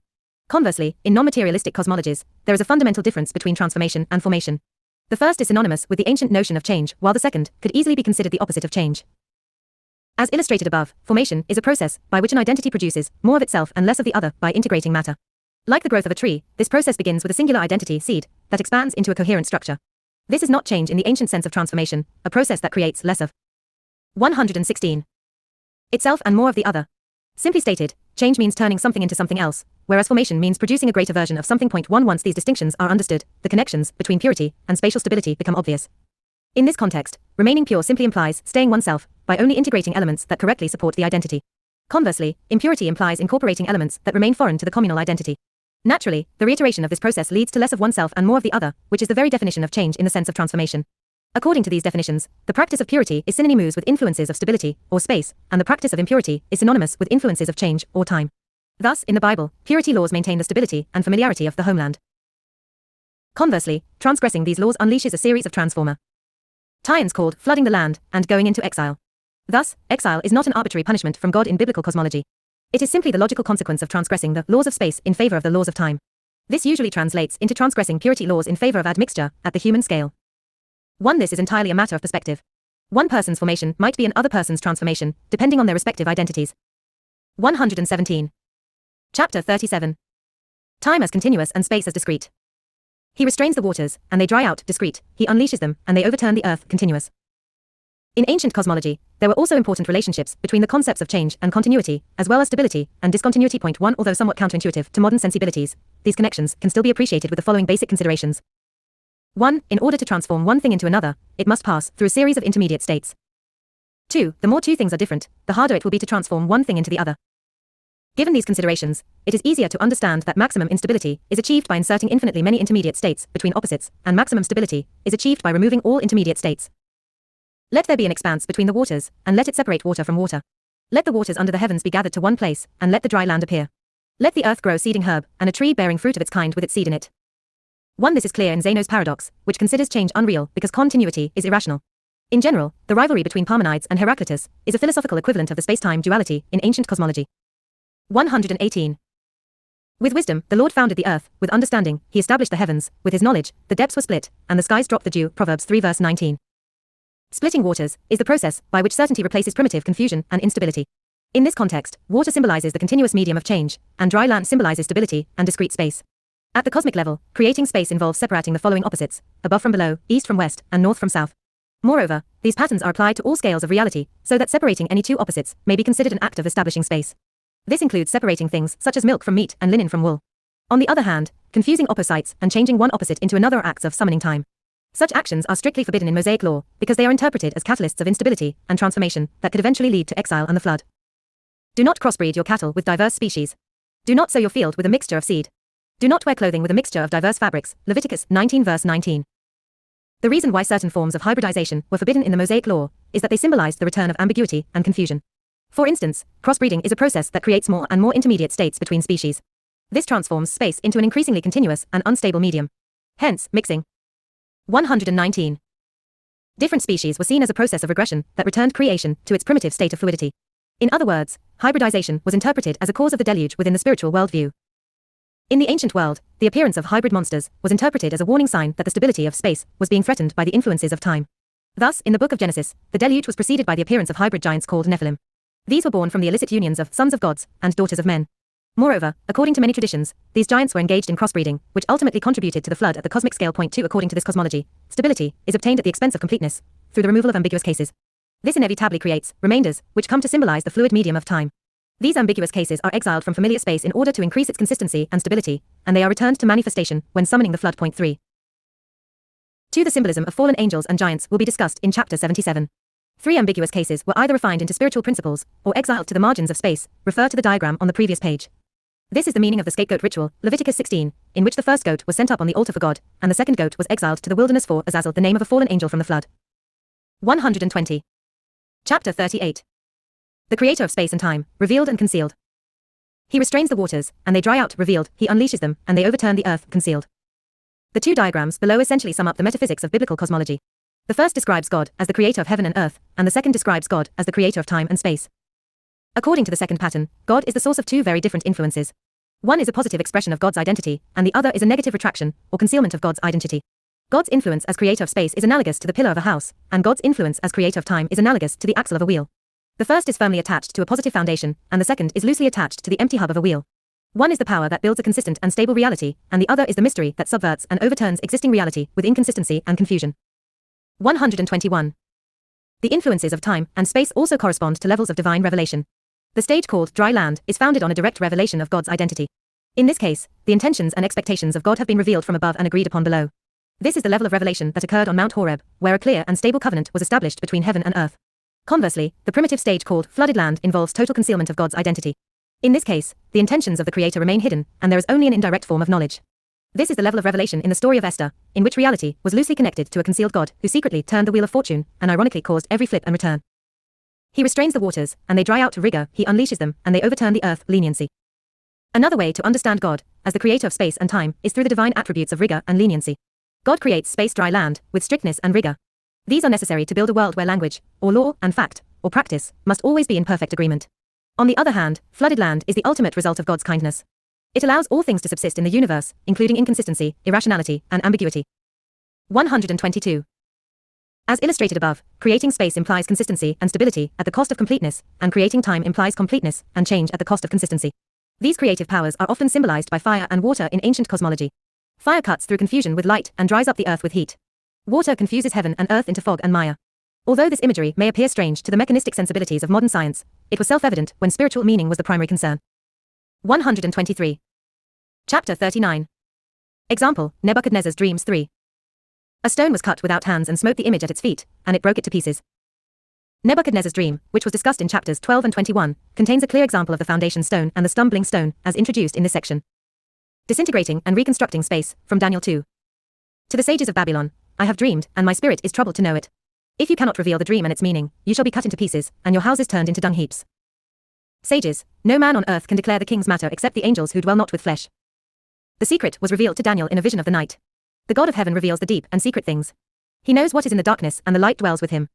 Conversely, in non-materialistic cosmologies, there is a fundamental difference between transformation and formation. The first is synonymous with the ancient notion of change, while the second could easily be considered the opposite of change. As illustrated above, formation is a process by which an identity produces more of itself and less of the other by integrating matter. Like the growth of a tree, this process begins with a singular identity seed that expands into a coherent structure. This is not change in the ancient sense of transformation, a process that creates less of 116. Itself and more of the other. Simply stated, change means turning something into something else, whereas formation means producing a greater version of something. 1. Once these distinctions are understood, the connections between purity and spatial stability become obvious. In this context, remaining pure simply implies staying oneself by only integrating elements that correctly support the identity. Conversely, impurity implies incorporating elements that remain foreign to the communal identity. Naturally, the reiteration of this process leads to less of oneself and more of the other, which is the very definition of change in the sense of transformation. According to these definitions, the practice of purity is synonymous with influences of stability, or space, and the practice of impurity is synonymous with influences of change, or time. Thus, in the Bible, purity laws maintain the stability and familiarity of the homeland. Conversely, transgressing these laws unleashes a series of transformer tie-ins called flooding the land and going into exile. Thus, exile is not an arbitrary punishment from God in biblical cosmology. It is simply the logical consequence of transgressing the laws of space in favor of the laws of time. This usually translates into transgressing purity laws in favor of admixture at the human scale. 1. This is entirely a matter of perspective. One person's formation might be another person's transformation, depending on their respective identities. 117. Chapter 37. Time as continuous and space as discrete. He restrains the waters, and they dry out. Discrete, he unleashes them, and they overturn the earth. Continuous. In ancient cosmology, there were also important relationships between the concepts of change and continuity, as well as stability and discontinuity. 1. Although somewhat counterintuitive to modern sensibilities, these connections can still be appreciated with the following basic considerations. 1. In order to transform one thing into another, it must pass through a series of intermediate states. 2. The more two things are different, the harder it will be to transform one thing into the other. Given these considerations, it is easier to understand that maximum instability is achieved by inserting infinitely many intermediate states between opposites, and maximum stability is achieved by removing all intermediate states. Let there be an expanse between the waters, and let it separate water from water. Let the waters under the heavens be gathered to one place, and let the dry land appear. Let the earth grow seeding herb, and a tree bearing fruit of its kind with its seed in it. 1. This is clear in Zeno's paradox, which considers change unreal because continuity is irrational. In general, the rivalry between Parmenides and Heraclitus is a philosophical equivalent of the space-time duality in ancient cosmology. 118. With wisdom, the Lord founded the earth, with understanding, he established the heavens, with his knowledge, the depths were split, and the skies dropped the dew. Proverbs 3 verse 19. Splitting waters is the process by which certainty replaces primitive confusion and instability. In this context, water symbolizes the continuous medium of change, and dry land symbolizes stability and discrete space. At the cosmic level, creating space involves separating the following opposites: above from below, east from west, and north from south. Moreover, these patterns are applied to all scales of reality, so that separating any two opposites may be considered an act of establishing space. This includes separating things such as milk from meat and linen from wool. On the other hand, confusing opposites and changing one opposite into another are acts of summoning time. Such actions are strictly forbidden in Mosaic law because they are interpreted as catalysts of instability and transformation that could eventually lead to exile and the flood. Do not crossbreed your cattle with diverse species. Do not sow your field with a mixture of seed. Do not wear clothing with a mixture of diverse fabrics. Leviticus 19 verse 19. The reason why certain forms of hybridization were forbidden in the Mosaic law is that they symbolized the return of ambiguity and confusion. For instance, crossbreeding is a process that creates more and more intermediate states between species. This transforms space into an increasingly continuous and unstable medium. Hence, mixing. 119. Different species were seen as a process of regression that returned creation to its primitive state of fluidity. In other words, hybridization was interpreted as a cause of the deluge within the spiritual worldview. In the ancient world, the appearance of hybrid monsters was interpreted as a warning sign that the stability of space was being threatened by the influences of time. Thus, in the book of Genesis, the deluge was preceded by the appearance of hybrid giants called Nephilim. These were born from the illicit unions of sons of gods and daughters of men. Moreover, according to many traditions, these giants were engaged in crossbreeding, which ultimately contributed to the flood at the cosmic scale. Point 2. According to this cosmology, stability is obtained at the expense of completeness, through the removal of ambiguous cases. This inevitably creates remainders, which come to symbolize the fluid medium of time. These ambiguous cases are exiled from familiar space in order to increase its consistency and stability, and they are returned to manifestation when summoning the flood. Point 3. 2. The symbolism of fallen angels and giants will be discussed in chapter 77. 3 ambiguous cases were either refined into spiritual principles or exiled to the margins of space. Refer to the diagram on the previous page. This is the meaning of the scapegoat ritual, Leviticus 16, in which the first goat was sent up on the altar for God, and the second goat was exiled to the wilderness for Azazel, the name of a fallen angel from the flood. 120. Chapter 38. The creator of space and time, revealed and concealed. He restrains the waters, and they dry out. Revealed, he unleashes them, and they overturn the earth. Concealed. The two diagrams below essentially sum up the metaphysics of biblical cosmology. The first describes God as the creator of heaven and earth, and the second describes God as the creator of time and space. According to the second pattern, God is the source of two very different influences. One is a positive expression of God's identity, and the other is a negative retraction, or concealment of God's identity. God's influence as creator of space is analogous to the pillar of a house, and God's influence as creator of time is analogous to the axle of a wheel. The first is firmly attached to a positive foundation, and the second is loosely attached to the empty hub of a wheel. One is the power that builds a consistent and stable reality, and the other is the mystery that subverts and overturns existing reality with inconsistency and confusion. 121. The influences of time and space also correspond to levels of divine revelation. The stage called dry land is founded on a direct revelation of God's identity. In this case, the intentions and expectations of God have been revealed from above and agreed upon below. This is the level of revelation that occurred on Mount Horeb, where a clear and stable covenant was established between heaven and earth. Conversely, the primitive stage called flooded land involves total concealment of God's identity. In this case, the intentions of the Creator remain hidden, and there is only an indirect form of knowledge. This is the level of revelation in the story of Esther, in which reality was loosely connected to a concealed God who secretly turned the wheel of fortune and ironically caused every flip and return. He restrains the waters, and they dry out. Rigor, he unleashes them, and they overturn the earth. Leniency. Another way to understand God, as the creator of space and time, is through the divine attributes of rigor and leniency. God creates space dry land, with strictness and rigor. These are necessary to build a world where language, or law, and fact, or practice, must always be in perfect agreement. On the other hand, flooded land is the ultimate result of God's kindness. It allows all things to subsist in the universe, including inconsistency, irrationality, and ambiguity. 122. As illustrated above, creating space implies consistency and stability at the cost of completeness, and creating time implies completeness and change at the cost of consistency. These creative powers are often symbolized by fire and water in ancient cosmology. Fire cuts through confusion with light and dries up the earth with heat. Water confuses heaven and earth into fog and mire. Although this imagery may appear strange to the mechanistic sensibilities of modern science, it was self-evident when spiritual meaning was the primary concern. 123. Chapter 39. Example, Nebuchadnezzar's dreams 3. A stone was cut without hands and smote the image at its feet, and it broke it to pieces. Nebuchadnezzar's dream, which was discussed in chapters 12 and 21, contains a clear example of the foundation stone and the stumbling stone, as introduced in this section. Disintegrating and reconstructing space, from Daniel 2. To the sages of Babylon, I have dreamed, and my spirit is troubled to know it. If you cannot reveal the dream and its meaning, you shall be cut into pieces, and your houses turned into dung heaps. Sages, no man on earth can declare the king's matter except the angels who dwell not with flesh. The secret was revealed to Daniel in a vision of the night. The God of heaven reveals the deep and secret things. He knows what is in the darkness, and the light dwells with him.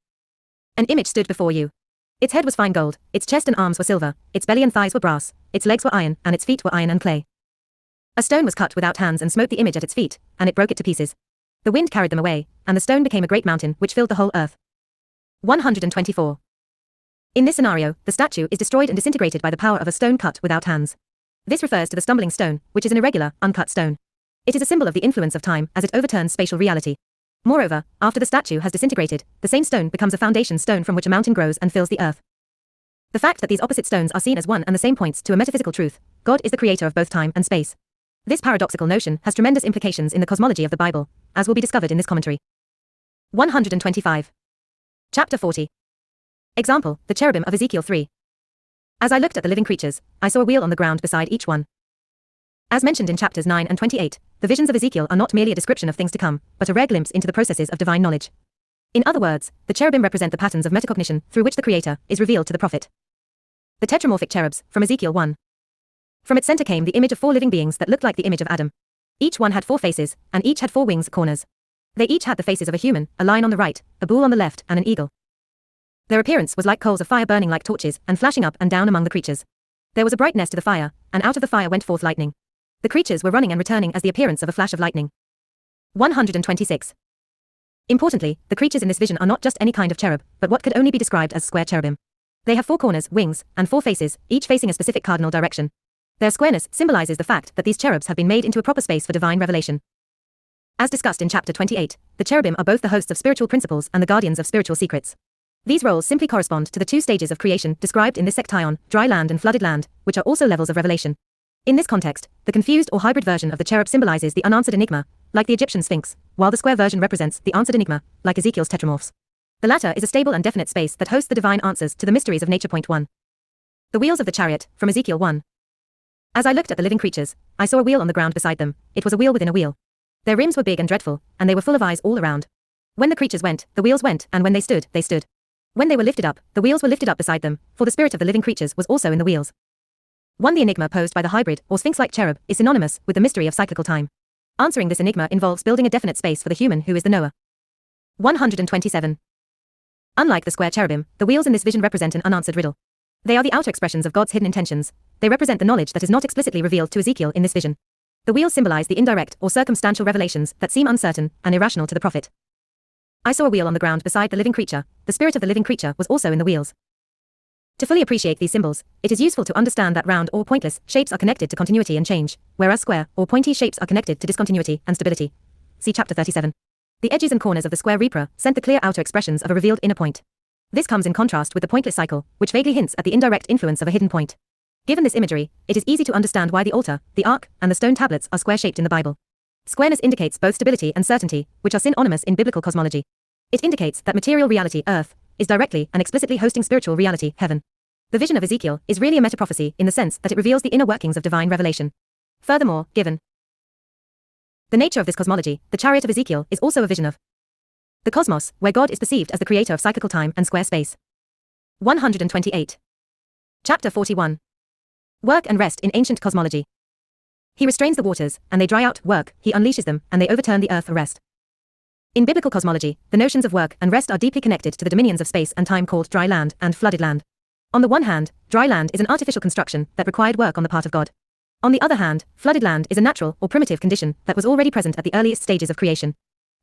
An image stood before you. Its head was fine gold, its chest and arms were silver, its belly and thighs were brass, its legs were iron, and its feet were iron and clay. A stone was cut without hands and smote the image at its feet, and it broke it to pieces. The wind carried them away, and the stone became a great mountain which filled the whole earth. 124. In this scenario, the statue is destroyed and disintegrated by the power of a stone cut without hands. This refers to the stumbling stone, which is an irregular, uncut stone. It is a symbol of the influence of time as it overturns spatial reality. Moreover, after the statue has disintegrated, the same stone becomes a foundation stone from which a mountain grows and fills the earth. The fact that these opposite stones are seen as one and the same points to a metaphysical truth: God is the creator of both time and space. This paradoxical notion has tremendous implications in the cosmology of the Bible, as will be discovered in this commentary. 125. Chapter 40. Example, the cherubim of Ezekiel 3. As I looked at the living creatures, I saw a wheel on the ground beside each one. As mentioned in chapters 9 and 28, the visions of Ezekiel are not merely a description of things to come, but a rare glimpse into the processes of divine knowledge. In other words, the cherubim represent the patterns of metacognition through which the Creator is revealed to the prophet. The tetramorphic cherubs, from Ezekiel 1. From its center came the image of 4 living beings that looked like the image of Adam. Each one had 4 faces, and each had 4 wings, corners. They each had the faces of a human, a lion on the right, a bull on the left, and an eagle. Their appearance was like coals of fire burning like torches and flashing up and down among the creatures. There was a brightness to the fire, and out of the fire went forth lightning. The creatures were running and returning as the appearance of a flash of lightning. 126. Importantly, the creatures in this vision are not just any kind of cherub, but what could only be described as square cherubim. They have 4 corners, wings, and 4 faces, each facing a specific cardinal direction. Their squareness symbolizes the fact that these cherubs have been made into a proper space for divine revelation. As discussed in chapter 28, the cherubim are both the hosts of spiritual principles and the guardians of spiritual secrets. These roles simply correspond to the 2 stages of creation described in this section, dry land and flooded land, which are also levels of revelation. In this context, the confused or hybrid version of the cherub symbolizes the unanswered enigma, like the Egyptian Sphinx, while the square version represents the answered enigma, like Ezekiel's tetramorphs. The latter is a stable and definite space that hosts the divine answers to the mysteries of nature. 1. The wheels of the chariot, from Ezekiel 1. As I looked at the living creatures, I saw a wheel on the ground beside them. It was a wheel within a wheel. Their rims were big and dreadful, and they were full of eyes all around. When the creatures went, the wheels went, and when they stood, they stood. When they were lifted up, the wheels were lifted up beside them, for the spirit of the living creatures was also in the wheels. 1. The enigma posed by the hybrid, or sphinx-like cherub, is synonymous with the mystery of cyclical time. Answering this enigma involves building a definite space for the human who is the knower. 127. Unlike the square cherubim, the wheels in this vision represent an unanswered riddle. They are the outer expressions of God's hidden intentions. They represent the knowledge that is not explicitly revealed to Ezekiel in this vision. The wheels symbolize the indirect or circumstantial revelations that seem uncertain and irrational to the prophet. I saw a wheel on the ground beside the living creature. The spirit of the living creature was also in the wheels. To fully appreciate these symbols, it is useful to understand that round or pointless shapes are connected to continuity and change, whereas square or pointy shapes are connected to discontinuity and stability. See chapter 37. The edges and corners of the square represent the clear outer expressions of a revealed inner point. This comes in contrast with the pointless cycle, which vaguely hints at the indirect influence of a hidden point. Given this imagery, it is easy to understand why the altar, the ark, and the stone tablets are square-shaped in the Bible. Squareness indicates both stability and certainty, which are synonymous in biblical cosmology. It indicates that material reality, earth, is directly and explicitly hosting spiritual reality, heaven. The vision of Ezekiel is really a meta-prophecy in the sense that it reveals the inner workings of divine revelation. Furthermore, given the nature of this cosmology, the chariot of Ezekiel is also a vision of the cosmos, where God is perceived as the creator of cyclical time and square space. 128. Chapter 41. Work and rest in ancient cosmology. He restrains the waters, and they dry out. Work, he unleashes them, and they overturn the earth for rest. In biblical cosmology, the notions of work and rest are deeply connected to the dominions of space and time called dry land and flooded land. On the one hand, dry land is an artificial construction that required work on the part of God. On the other hand, flooded land is a natural or primitive condition that was already present at the earliest stages of creation.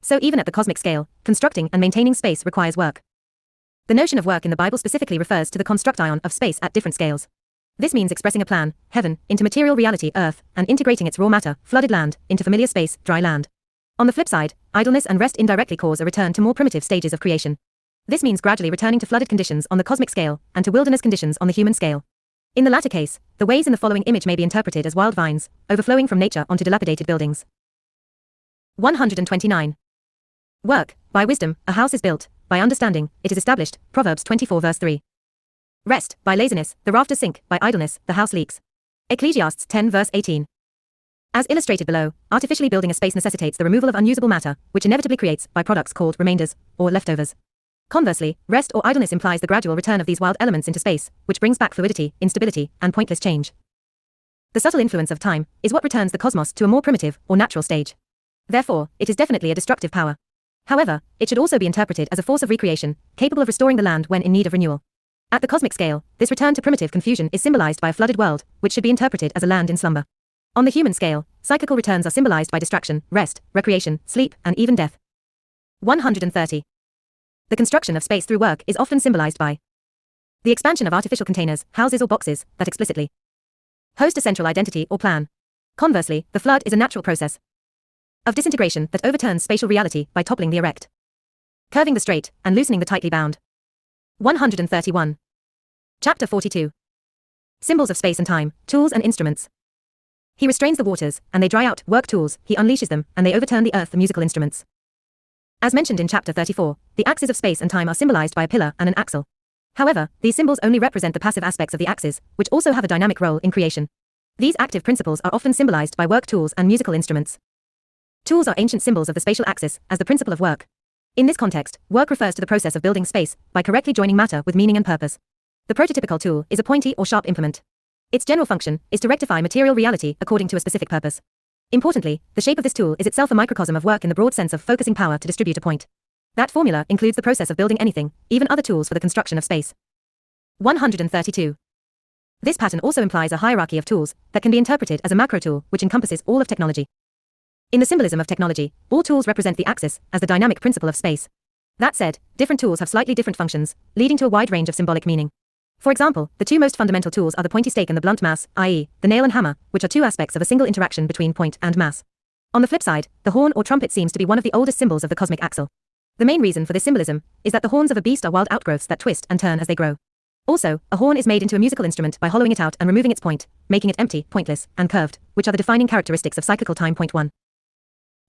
So even at the cosmic scale, constructing and maintaining space requires work. The notion of work in the Bible specifically refers to the construction of space at different scales. This means expressing a plan, heaven, into material reality, earth, and integrating its raw matter, flooded land, into familiar space, dry land. On the flip side, idleness and rest indirectly cause a return to more primitive stages of creation. This means gradually returning to flooded conditions on the cosmic scale, and to wilderness conditions on the human scale. In the latter case, the ways in the following image may be interpreted as wild vines, overflowing from nature onto dilapidated buildings. 129. Work, by wisdom, a house is built, by understanding, it is established, Proverbs 24 verse 3. Rest, by laziness, the rafters sink, by idleness, the house leaks. Ecclesiastes 10 verse 18. As illustrated below, artificially building a space necessitates the removal of unusable matter, which inevitably creates byproducts called remainders, or leftovers. Conversely, rest or idleness implies the gradual return of these wild elements into space, which brings back fluidity, instability, and pointless change. The subtle influence of time is what returns the cosmos to a more primitive or natural stage. Therefore, it is definitely a destructive power. However, it should also be interpreted as a force of recreation, capable of restoring the land when in need of renewal. At the cosmic scale, this return to primitive confusion is symbolized by a flooded world, which should be interpreted as a land in slumber. On the human scale, cyclical returns are symbolized by distraction, rest, recreation, sleep, and even death. 130. The construction of space through work is often symbolized by the expansion of artificial containers, houses or boxes, that explicitly host a central identity or plan. Conversely, the flood is a natural process. Of disintegration that overturns spatial reality by toppling the erect, curving the straight, and loosening the tightly bound. 131. Chapter 42. Symbols of space and time, tools and instruments. He restrains the waters, and they dry out, work tools, he unleashes them, and they overturn the earth, the musical instruments. As mentioned in chapter 34, the axes of space and time are symbolized by a pillar and an axle. However, these symbols only represent the passive aspects of the axes, which also have a dynamic role in creation. These active principles are often symbolized by work tools and musical instruments. Tools are ancient symbols of the spatial axis, as the principle of work. In this context, work refers to the process of building space, by correctly joining matter with meaning and purpose. The prototypical tool is a pointy or sharp implement. Its general function is to rectify material reality according to a specific purpose. Importantly, the shape of this tool is itself a microcosm of work in the broad sense of focusing power to distribute a point. That formula includes the process of building anything, even other tools for the construction of space. 132. This pattern also implies a hierarchy of tools that can be interpreted as a macro tool which encompasses all of technology. In the symbolism of technology, all tools represent the axis as the dynamic principle of space. That said, different tools have slightly different functions, leading to a wide range of symbolic meaning. For example, the two most fundamental tools are the pointy stake and the blunt mass, i.e., the nail and hammer, which are two aspects of a single interaction between point and mass. On the flip side, the horn or trumpet seems to be one of the oldest symbols of the cosmic axle. The main reason for this symbolism is that the horns of a beast are wild outgrowths that twist and turn as they grow. Also, a horn is made into a musical instrument by hollowing it out and removing its point, making it empty, pointless, and curved, which are the defining characteristics of cyclical time. Point 1.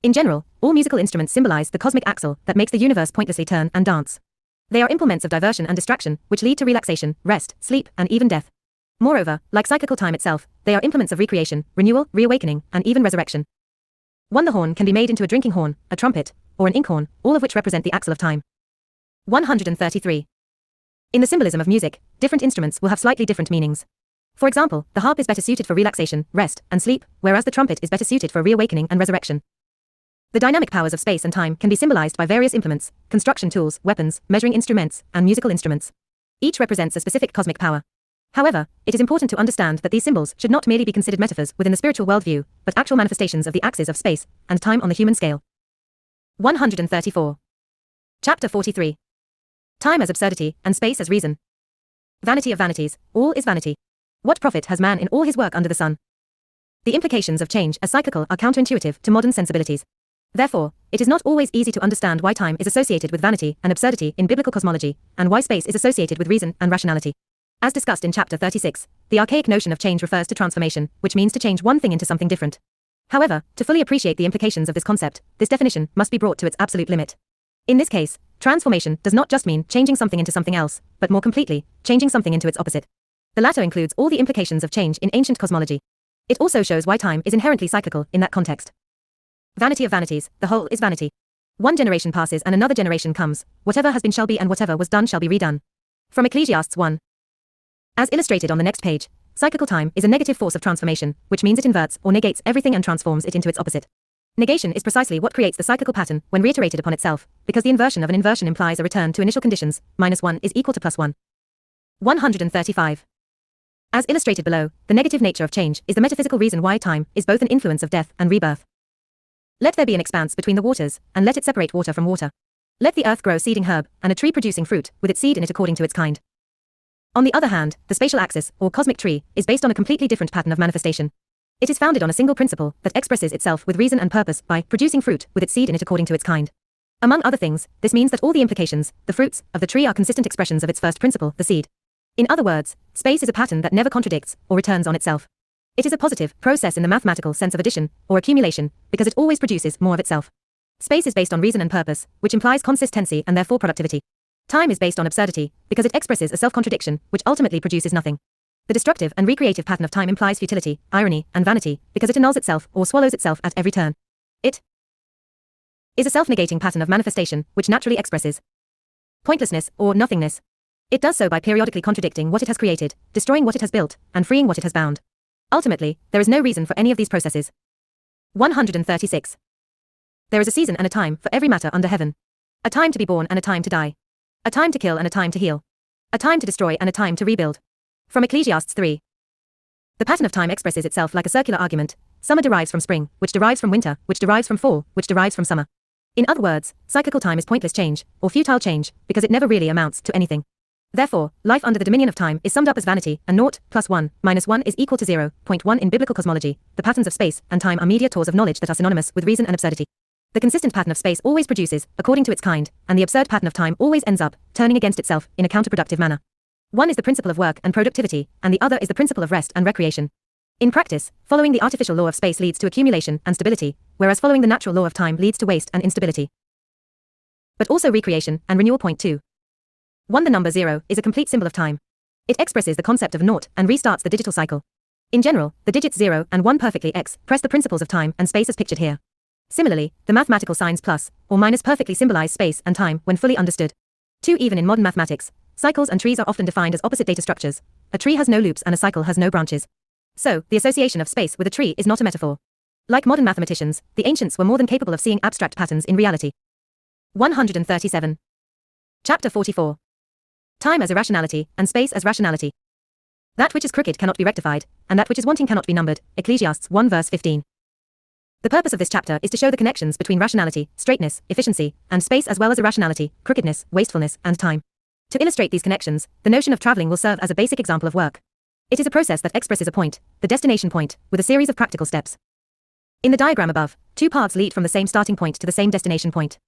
In general, all musical instruments symbolize the cosmic axle that makes the universe pointlessly turn and dance. They are implements of diversion and distraction, which lead to relaxation, rest, sleep, and even death. Moreover, like cyclical time itself, they are implements of recreation, renewal, reawakening, and even resurrection. 1. The horn can be made into a drinking horn, a trumpet, or an inkhorn, all of which represent the axle of time. 133. In the symbolism of music, different instruments will have slightly different meanings. For example, the harp is better suited for relaxation, rest, and sleep, whereas the trumpet is better suited for reawakening and resurrection. The dynamic powers of space and time can be symbolized by various implements, construction tools, weapons, measuring instruments, and musical instruments. Each represents a specific cosmic power. However, it is important to understand that these symbols should not merely be considered metaphors within the spiritual worldview, but actual manifestations of the axis of space and time on the human scale. 134. Chapter 43. Time as absurdity, and space as reason. Vanity of vanities, all is vanity. What profit has man in all his work under the sun? The implications of change as cyclical are counterintuitive to modern sensibilities. Therefore, it is not always easy to understand why time is associated with vanity and absurdity in biblical cosmology, and why space is associated with reason and rationality. As discussed in chapter 36, the archaic notion of change refers to transformation, which means to change one thing into something different. However, to fully appreciate the implications of this concept, this definition must be brought to its absolute limit. In this case, transformation does not just mean changing something into something else, but more completely, changing something into its opposite. The latter includes all the implications of change in ancient cosmology. It also shows why time is inherently cyclical in that context. Vanity of vanities, the whole is vanity. One generation passes and another generation comes, whatever has been shall be and whatever was done shall be redone. From Ecclesiastes 1. As illustrated on the next page, cyclical time is a negative force of transformation, which means it inverts or negates everything and transforms it into its opposite. Negation is precisely what creates the cyclical pattern when reiterated upon itself, because the inversion of an inversion implies a return to initial conditions, -1 is equal to +1. 135. As illustrated below, the negative nature of change is the metaphysical reason why time is both an influence of death and rebirth. Let there be an expanse between the waters, and let it separate water from water. Let the earth grow seeding herb, and a tree producing fruit, with its seed in it according to its kind. On the other hand, the spatial axis, or cosmic tree, is based on a completely different pattern of manifestation. It is founded on a single principle that expresses itself with reason and purpose by producing fruit, with its seed in it according to its kind. Among other things, this means that all the implications, the fruits, of the tree are consistent expressions of its first principle, the seed. In other words, space is a pattern that never contradicts, or returns on itself. It is a positive process in the mathematical sense of addition, or accumulation, because it always produces more of itself. Space is based on reason and purpose, which implies consistency and therefore productivity. Time is based on absurdity, because it expresses a self-contradiction, which ultimately produces nothing. The destructive and recreative pattern of time implies futility, irony, and vanity, because it annuls itself or swallows itself at every turn. It is a self-negating pattern of manifestation, which naturally expresses pointlessness or nothingness. It does so by periodically contradicting what it has created, destroying what it has built, and freeing what it has bound. Ultimately, there is no reason for any of these processes. 136. There is a season and a time for every matter under heaven. A time to be born and a time to die. A time to kill and a time to heal. A time to destroy and a time to rebuild. From Ecclesiastes 3. The pattern of time expresses itself like a circular argument. Summer derives from spring, which derives from winter, which derives from fall, which derives from summer. In other words, cyclical time is pointless change, or futile change, because it never really amounts to anything. Therefore, life under the dominion of time is summed up as vanity, and naught plus 1 minus 1 is equal to 0.1 in biblical cosmology. The patterns of space and time are mediators of knowledge that are synonymous with reason and absurdity. The consistent pattern of space always produces, according to its kind, and the absurd pattern of time always ends up, turning against itself, in a counterproductive manner. One is the principle of work and productivity, and the other is the principle of rest and recreation. In practice, following the artificial law of space leads to accumulation and stability, whereas following the natural law of time leads to waste and instability. But also recreation and renewal. Point 2. 1. The number 0 is a complete symbol of time. It expresses the concept of naught and restarts the digital cycle. In general, the digits 0 and 1 perfectly express the principles of time and space as pictured here. Similarly, the mathematical signs plus or minus perfectly symbolize space and time when fully understood. 2. Even in modern mathematics, cycles and trees are often defined as opposite data structures. A tree has no loops and a cycle has no branches. So, the association of space with a tree is not a metaphor. Like modern mathematicians, the ancients were more than capable of seeing abstract patterns in reality. 137. Chapter 44. Time as irrationality, and space as rationality. That which is crooked cannot be rectified, and that which is wanting cannot be numbered. Ecclesiastes 1 verse 15. The purpose of this chapter is to show the connections between rationality, straightness, efficiency, and space as well as irrationality, crookedness, wastefulness, and time. To illustrate these connections, the notion of traveling will serve as a basic example of work. It is a process that expresses a point, the destination point, with a series of practical steps. In the diagram above, two paths lead from the same starting point to the same destination point.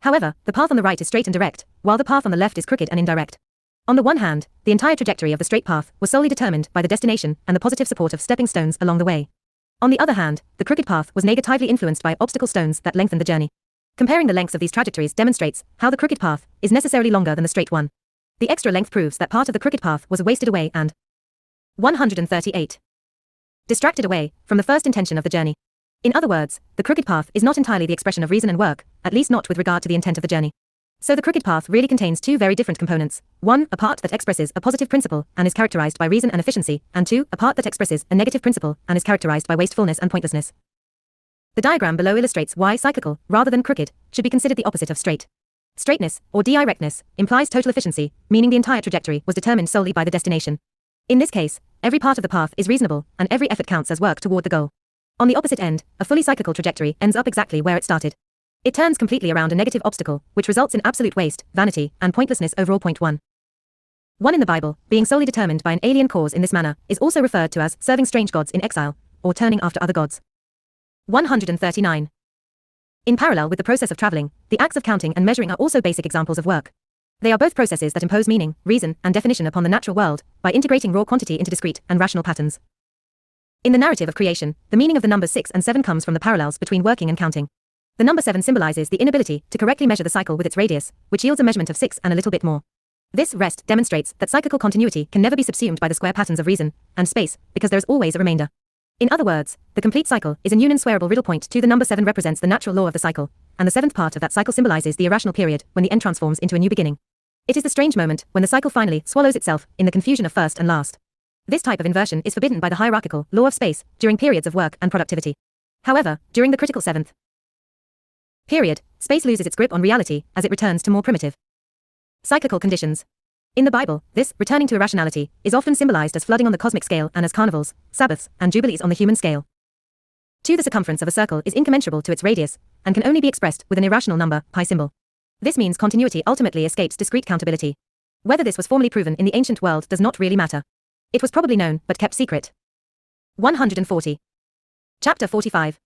However, the path on the right is straight and direct, while the path on the left is crooked and indirect. On the one hand, the entire trajectory of the straight path was solely determined by the destination and the positive support of stepping stones along the way. On the other hand, the crooked path was negatively influenced by obstacle stones that lengthened the journey. Comparing the lengths of these trajectories demonstrates how the crooked path is necessarily longer than the straight one. The extra length proves that part of the crooked path was wasted away and 138. Distracted away from the first intention of the journey. In other words, the crooked path is not entirely the expression of reason and work, at least not with regard to the intent of the journey. So the crooked path really contains two very different components. 1. A part that expresses a positive principle and is characterized by reason and efficiency, and 2. A part that expresses a negative principle and is characterized by wastefulness and pointlessness. The diagram below illustrates why cyclical, rather than crooked, should be considered the opposite of straight. Straightness, or directness, implies total efficiency, meaning the entire trajectory was determined solely by the destination. In this case, every part of the path is reasonable, and every effort counts as work toward the goal. On the opposite end, a fully cyclical trajectory ends up exactly where it started. It turns completely around a negative obstacle, which results in absolute waste, vanity, and pointlessness overall. Point 1. 1 in the Bible, being solely determined by an alien cause in this manner, is also referred to as serving strange gods in exile, or turning after other gods. 139. In parallel with the process of traveling, the acts of counting and measuring are also basic examples of work. They are both processes that impose meaning, reason, and definition upon the natural world, by integrating raw quantity into discrete and rational patterns. In the narrative of creation, the meaning of the numbers 6 and 7 comes from the parallels between working and counting. The number 7 symbolizes the inability to correctly measure the cycle with its radius, which yields a measurement of 6 and a little bit more. This rest demonstrates that cyclical continuity can never be subsumed by the square patterns of reason and space, because there is always a remainder. In other words, the complete cycle is an unanswerable riddle. Point 2. The number 7 represents the natural law of the cycle, and the seventh part of that cycle symbolizes the irrational period when the end transforms into a new beginning. It is the strange moment when the cycle finally swallows itself in the confusion of first and last. This type of inversion is forbidden by the hierarchical law of space during periods of work and productivity. However, during the critical seventh period, space loses its grip on reality as it returns to more primitive cyclical conditions. In the Bible, this returning to irrationality is often symbolized as flooding on the cosmic scale and as carnivals, Sabbaths, and jubilees on the human scale. 2. The circumference of a circle is incommensurable to its radius and can only be expressed with an irrational number, pi symbol. This means continuity ultimately escapes discrete countability. Whether this was formally proven in the ancient world does not really matter. It was probably known but kept secret. 140. Chapter 45.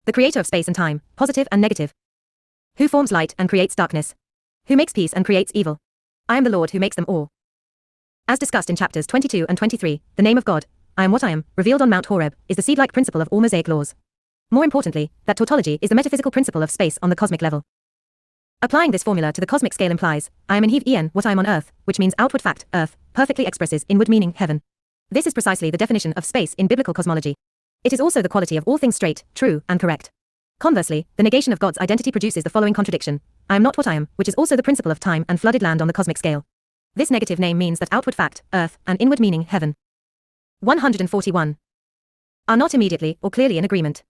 The creator of space and time, positive and negative. Who forms light and creates darkness? Who makes peace and creates evil? I am the Lord who makes them all. As discussed in chapters 22 and 23, the name of God, I am what I am, revealed on Mount Horeb, is the seed-like principle of all Mosaic laws. More importantly, that tautology is the metaphysical principle of space on the cosmic level. Applying this formula to the cosmic scale implies, I am in Hev En what I am on earth, which means outward fact, earth, perfectly expresses inward meaning, heaven. This is precisely the definition of space in biblical cosmology. It is also the quality of all things straight, true, and correct. Conversely, the negation of God's identity produces the following contradiction. I am not what I am, which is also the principle of time and flooded land on the cosmic scale. This negative name means that outward fact, earth, and inward meaning, heaven. 141. Are not immediately or clearly in agreement.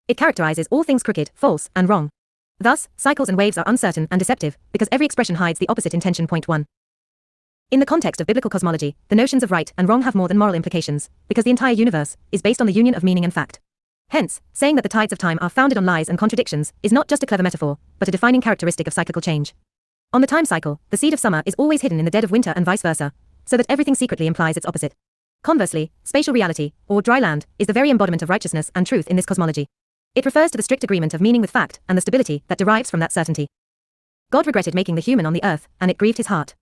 It characterizes all things crooked, false, and wrong. Thus, cycles and waves are uncertain and deceptive, because every expression hides the opposite intention. Point 1. In the context of biblical cosmology, the notions of right and wrong have more than moral implications, because the entire universe is based on the union of meaning and fact. Hence, saying that the tides of time are founded on lies and contradictions is not just a clever metaphor, but a defining characteristic of cyclical change. On the time cycle, the seed of summer is always hidden in the dead of winter and vice versa, so that everything secretly implies its opposite. Conversely, spatial reality, or dry land, is the very embodiment of righteousness and truth in this cosmology. It refers to the strict agreement of meaning with fact and the stability that derives from that certainty. God regretted making the human on the earth, and it grieved his heart.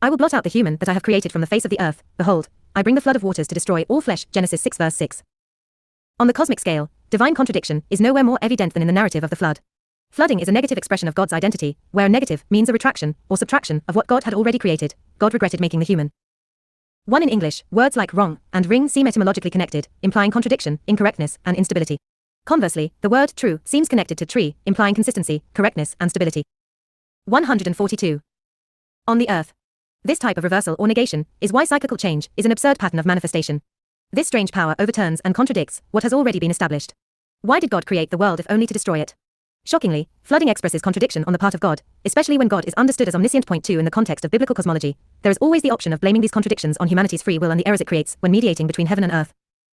I will blot out the human that I have created from the face of the earth. Behold, I bring the flood of waters to destroy all flesh. Genesis 6 verse 6. On the cosmic scale, divine contradiction is nowhere more evident than in the narrative of the flood. Flooding is a negative expression of God's identity, where a negative means a retraction or subtraction of what God had already created. God regretted making the human. 1. In English, words like wrong and ring seem etymologically connected, implying contradiction, incorrectness, and instability. Conversely, the word true seems connected to tree, implying consistency, correctness, and stability. 142. On the earth. This type of reversal or negation is why cyclical change is an absurd pattern of manifestation. This strange power overturns and contradicts what has already been established. Why did God create the world if only to destroy it? Shockingly, flooding expresses contradiction on the part of God, especially when God is understood as omniscient. Point 2. In the context of biblical cosmology, there is always the option of blaming these contradictions on humanity's free will and the errors it creates when mediating between heaven and earth.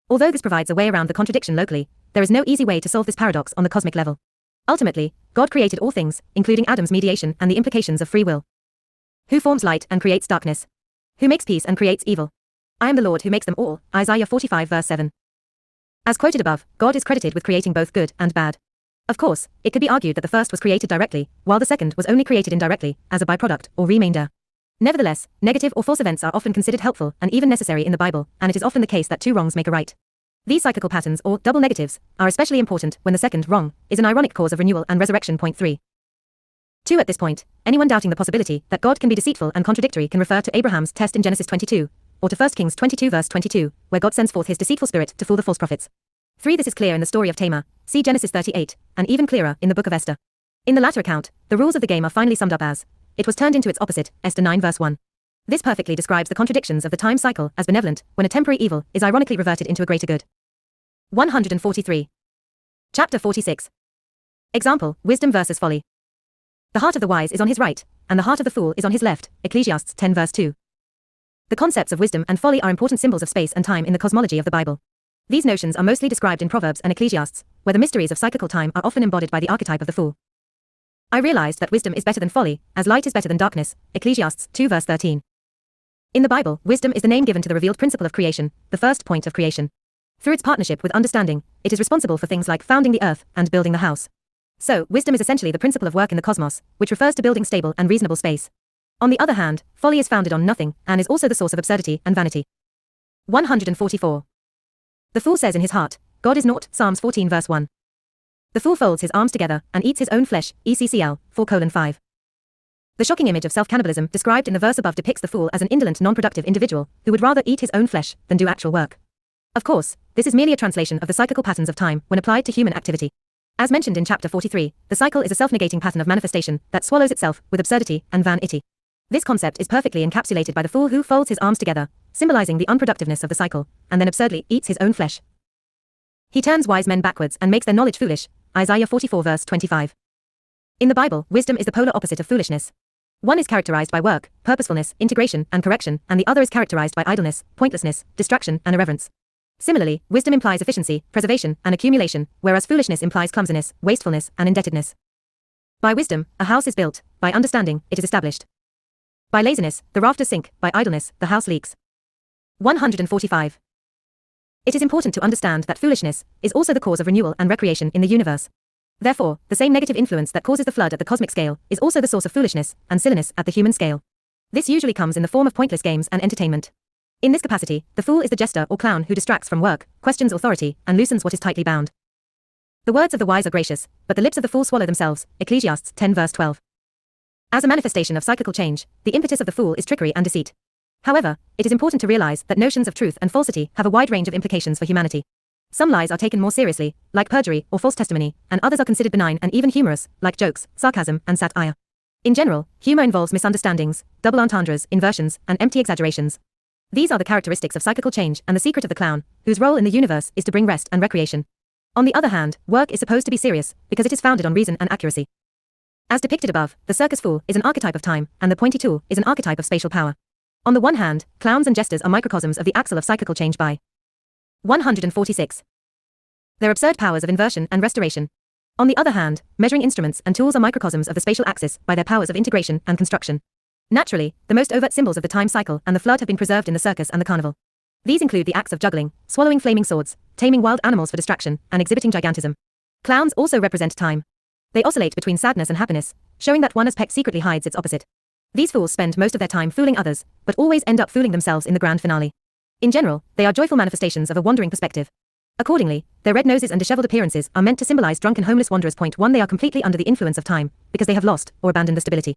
Although this provides a way around the contradiction locally, there is no easy way to solve this paradox on the cosmic level. Ultimately, God created all things, including Adam's mediation and the implications of free will. Who forms light and creates darkness? Who makes peace and creates evil? I am the Lord who makes them all. Isaiah 45 verse 7. As quoted above, God is credited with creating both good and bad. Of course, it could be argued that the first was created directly, while the second was only created indirectly, as a byproduct or remainder. Nevertheless, negative or false events are often considered helpful and even necessary in the Bible, and it is often the case that two wrongs make a right. These cyclical patterns, or double negatives, are especially important when the second wrong is an ironic cause of renewal and resurrection. Point 3. 2. At this point, anyone doubting the possibility that God can be deceitful and contradictory can refer to Abraham's test in Genesis 22, or to 1 Kings 22 verse 22, where God sends forth his deceitful spirit to fool the false prophets. 3. This is clear in the story of Tamar, see Genesis 38, and even clearer in the book of Esther. In the latter account, the rules of the game are finally summed up as, it was turned into its opposite, Esther 9 verse 1. This perfectly describes the contradictions of the time cycle as benevolent, when a temporary evil is ironically reverted into a greater good. 143. Chapter 46. Example, wisdom versus folly. The heart of the wise is on his right, and the heart of the fool is on his left, Ecclesiastes 10 verse 2. The concepts of wisdom and folly are important symbols of space and time in the cosmology of the Bible. These notions are mostly described in Proverbs and Ecclesiastes, where the mysteries of cyclical time are often embodied by the archetype of the fool. I realized that wisdom is better than folly, as light is better than darkness, Ecclesiastes 2 verse 13. In the Bible, wisdom is the name given to the revealed principle of creation, the first point of creation. Through its partnership with understanding, it is responsible for things like founding the earth and building the house. So, wisdom is essentially the principle of work in the cosmos, which refers to building stable and reasonable space. On the other hand, folly is founded on nothing, and is also the source of absurdity and vanity. 144. The fool says in his heart, God is naught, Psalms 14 verse 1. The fool folds his arms together and eats his own flesh, ECCL 4:5. The shocking image of self-cannibalism described in the verse above depicts the fool as an indolent, non-productive individual who would rather eat his own flesh than do actual work. Of course, this is merely a translation of the cyclical patterns of time when applied to human activity. As mentioned in chapter 43, the cycle is a self-negating pattern of manifestation that swallows itself with absurdity and vanity. This concept is perfectly encapsulated by the fool who folds his arms together, symbolizing the unproductiveness of the cycle, and then absurdly eats his own flesh. He turns wise men backwards and makes their knowledge foolish, Isaiah 44 verse 25. In the Bible, wisdom is the polar opposite of foolishness. One is characterized by work, purposefulness, integration, and correction, and the other is characterized by idleness, pointlessness, distraction, and irreverence. Similarly, wisdom implies efficiency, preservation, and accumulation, whereas foolishness implies clumsiness, wastefulness, and indebtedness. By wisdom, a house is built; by understanding, it is established. By laziness, the rafters sink; by idleness, the house leaks. 145. It is important to understand that foolishness is also the cause of renewal and recreation in the universe. Therefore, the same negative influence that causes the flood at the cosmic scale is also the source of foolishness and silliness at the human scale. This usually comes in the form of pointless games and entertainment. In this capacity, the fool is the jester or clown who distracts from work, questions authority, and loosens what is tightly bound. The words of the wise are gracious, but the lips of the fool swallow themselves, Ecclesiastes 10 verse 12. As a manifestation of cyclical change, the impetus of the fool is trickery and deceit. However, it is important to realize that notions of truth and falsity have a wide range of implications for humanity. Some lies are taken more seriously, like perjury or false testimony, and others are considered benign and even humorous, like jokes, sarcasm, and satire. In general, humor involves misunderstandings, double entendres, inversions, and empty exaggerations. These are the characteristics of cyclical change and the secret of the clown, whose role in the universe is to bring rest and recreation. On the other hand, work is supposed to be serious, because it is founded on reason and accuracy. As depicted above, the circus fool is an archetype of time, and the pointy tool is an archetype of spatial power. On the one hand, clowns and jesters are microcosms of the axle of cyclical change by 146. Their absurd powers of inversion and restoration. On the other hand, measuring instruments and tools are microcosms of the spatial axis by their powers of integration and construction. Naturally, the most overt symbols of the time cycle and the flood have been preserved in the circus and the carnival. These include the acts of juggling, swallowing flaming swords, taming wild animals for distraction, and exhibiting gigantism. Clowns also represent time. They oscillate between sadness and happiness, showing that one aspect secretly hides its opposite. These fools spend most of their time fooling others, but always end up fooling themselves in the grand finale. In general, they are joyful manifestations of a wandering perspective. Accordingly, their red noses and disheveled appearances are meant to symbolize drunken homeless wanderers. 1. They are completely under the influence of time, because they have lost or abandoned the stability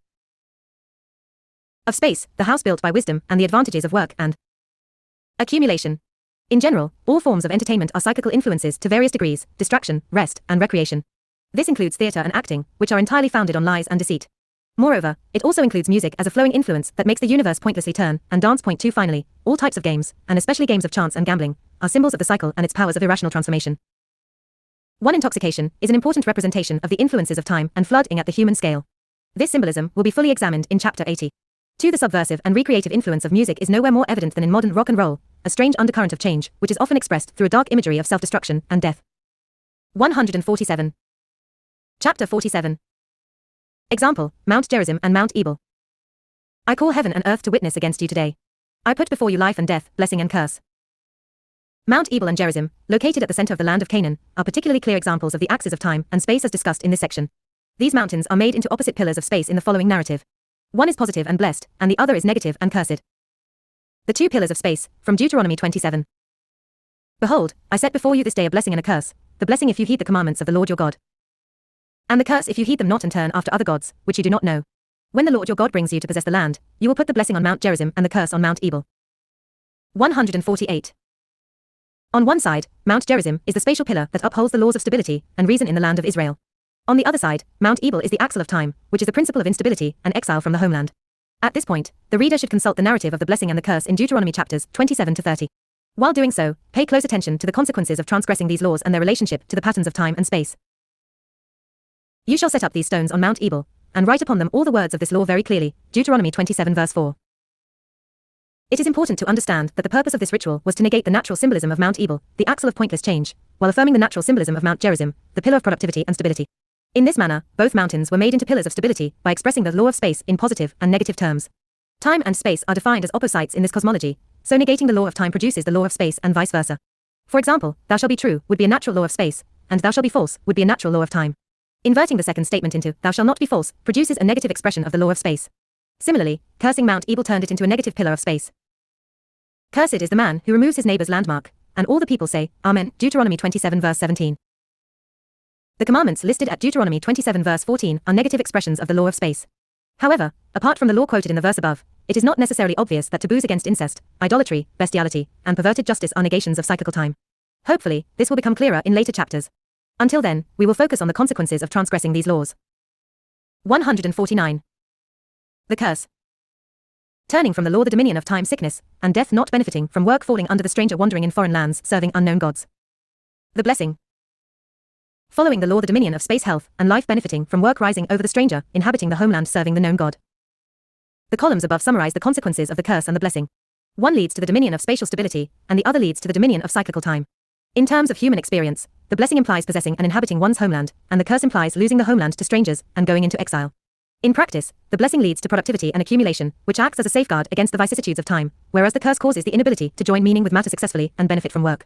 of space, the house built by wisdom, and the advantages of work and accumulation. In general, all forms of entertainment are cyclical influences to various degrees: distraction, rest, and recreation. This includes theater and acting, which are entirely founded on lies and deceit. Moreover, it also includes music as a flowing influence that makes the universe pointlessly turn, and dance. 2. Finally, all types of games, and especially games of chance and gambling, are symbols of the cycle and its powers of irrational transformation. 1. Intoxication is an important representation of the influences of time and flooding at the human scale. This symbolism will be fully examined in Chapter 80. 2. The subversive and recreative influence of music is nowhere more evident than in modern rock and roll, a strange undercurrent of change, which is often expressed through a dark imagery of self-destruction and death. 147. Chapter 47. Example, Mount Gerizim and Mount Ebal. I call heaven and earth to witness against you today. I put before you life and death, blessing and curse. Mount Ebal and Gerizim, located at the center of the land of Canaan, are particularly clear examples of the axis of time and space as discussed in this section. These mountains are made into opposite pillars of space in the following narrative. One is positive and blessed, and the other is negative and cursed. The two pillars of space, from Deuteronomy 27. Behold, I set before you this day a blessing and a curse, the blessing if you heed the commandments of the Lord your God, and the curse if you heed them not and turn after other gods, which you do not know. When the Lord your God brings you to possess the land, you will put the blessing on Mount Gerizim and the curse on Mount Ebal. 148. On one side, Mount Gerizim is the spatial pillar that upholds the laws of stability and reason in the land of Israel. On the other side, Mount Ebal is the axle of time, which is the principle of instability and exile from the homeland. At this point, the reader should consult the narrative of the blessing and the curse in Deuteronomy chapters 27 to 30. While doing so, pay close attention to the consequences of transgressing these laws and their relationship to the patterns of time and space. You shall set up these stones on Mount Ebal, and write upon them all the words of this law very clearly. Deuteronomy 27 verse 4. It is important to understand that the purpose of this ritual was to negate the natural symbolism of Mount Ebal, the axle of pointless change, while affirming the natural symbolism of Mount Gerizim, the pillar of productivity and stability. In this manner, both mountains were made into pillars of stability by expressing the law of space in positive and negative terms. Time and space are defined as opposites in this cosmology, so negating the law of time produces the law of space and vice versa. For example, thou shalt be true would be a natural law of space, and thou shalt be false would be a natural law of time. Inverting the second statement into thou shalt not be false produces a negative expression of the law of space. Similarly, cursing Mount Ebal turned it into a negative pillar of space. Cursed is the man who removes his neighbor's landmark, and all the people say, Amen. Deuteronomy 27 verse 17. The commandments listed at Deuteronomy 27 verse 14 are negative expressions of the law of space. However, apart from the law quoted in the verse above, it is not necessarily obvious that taboos against incest, idolatry, bestiality, and perverted justice are negations of cyclical time. Hopefully, this will become clearer in later chapters. Until then, we will focus on the consequences of transgressing these laws. 149. The curse. Turning from the law the dominion of time sickness, and death not benefiting from work falling under the stranger wandering in foreign lands serving unknown gods. The blessing. Following the law the dominion of space health and life benefiting from work rising over the stranger inhabiting the homeland serving the known god. The columns above summarize the consequences of the curse and the blessing. One leads to the dominion of spatial stability, and the other leads to the dominion of cyclical time. In terms of human experience, the blessing implies possessing and inhabiting one's homeland, and the curse implies losing the homeland to strangers and going into exile. In practice, the blessing leads to productivity and accumulation, which acts as a safeguard against the vicissitudes of time, whereas the curse causes the inability to join meaning with matter successfully and benefit from work.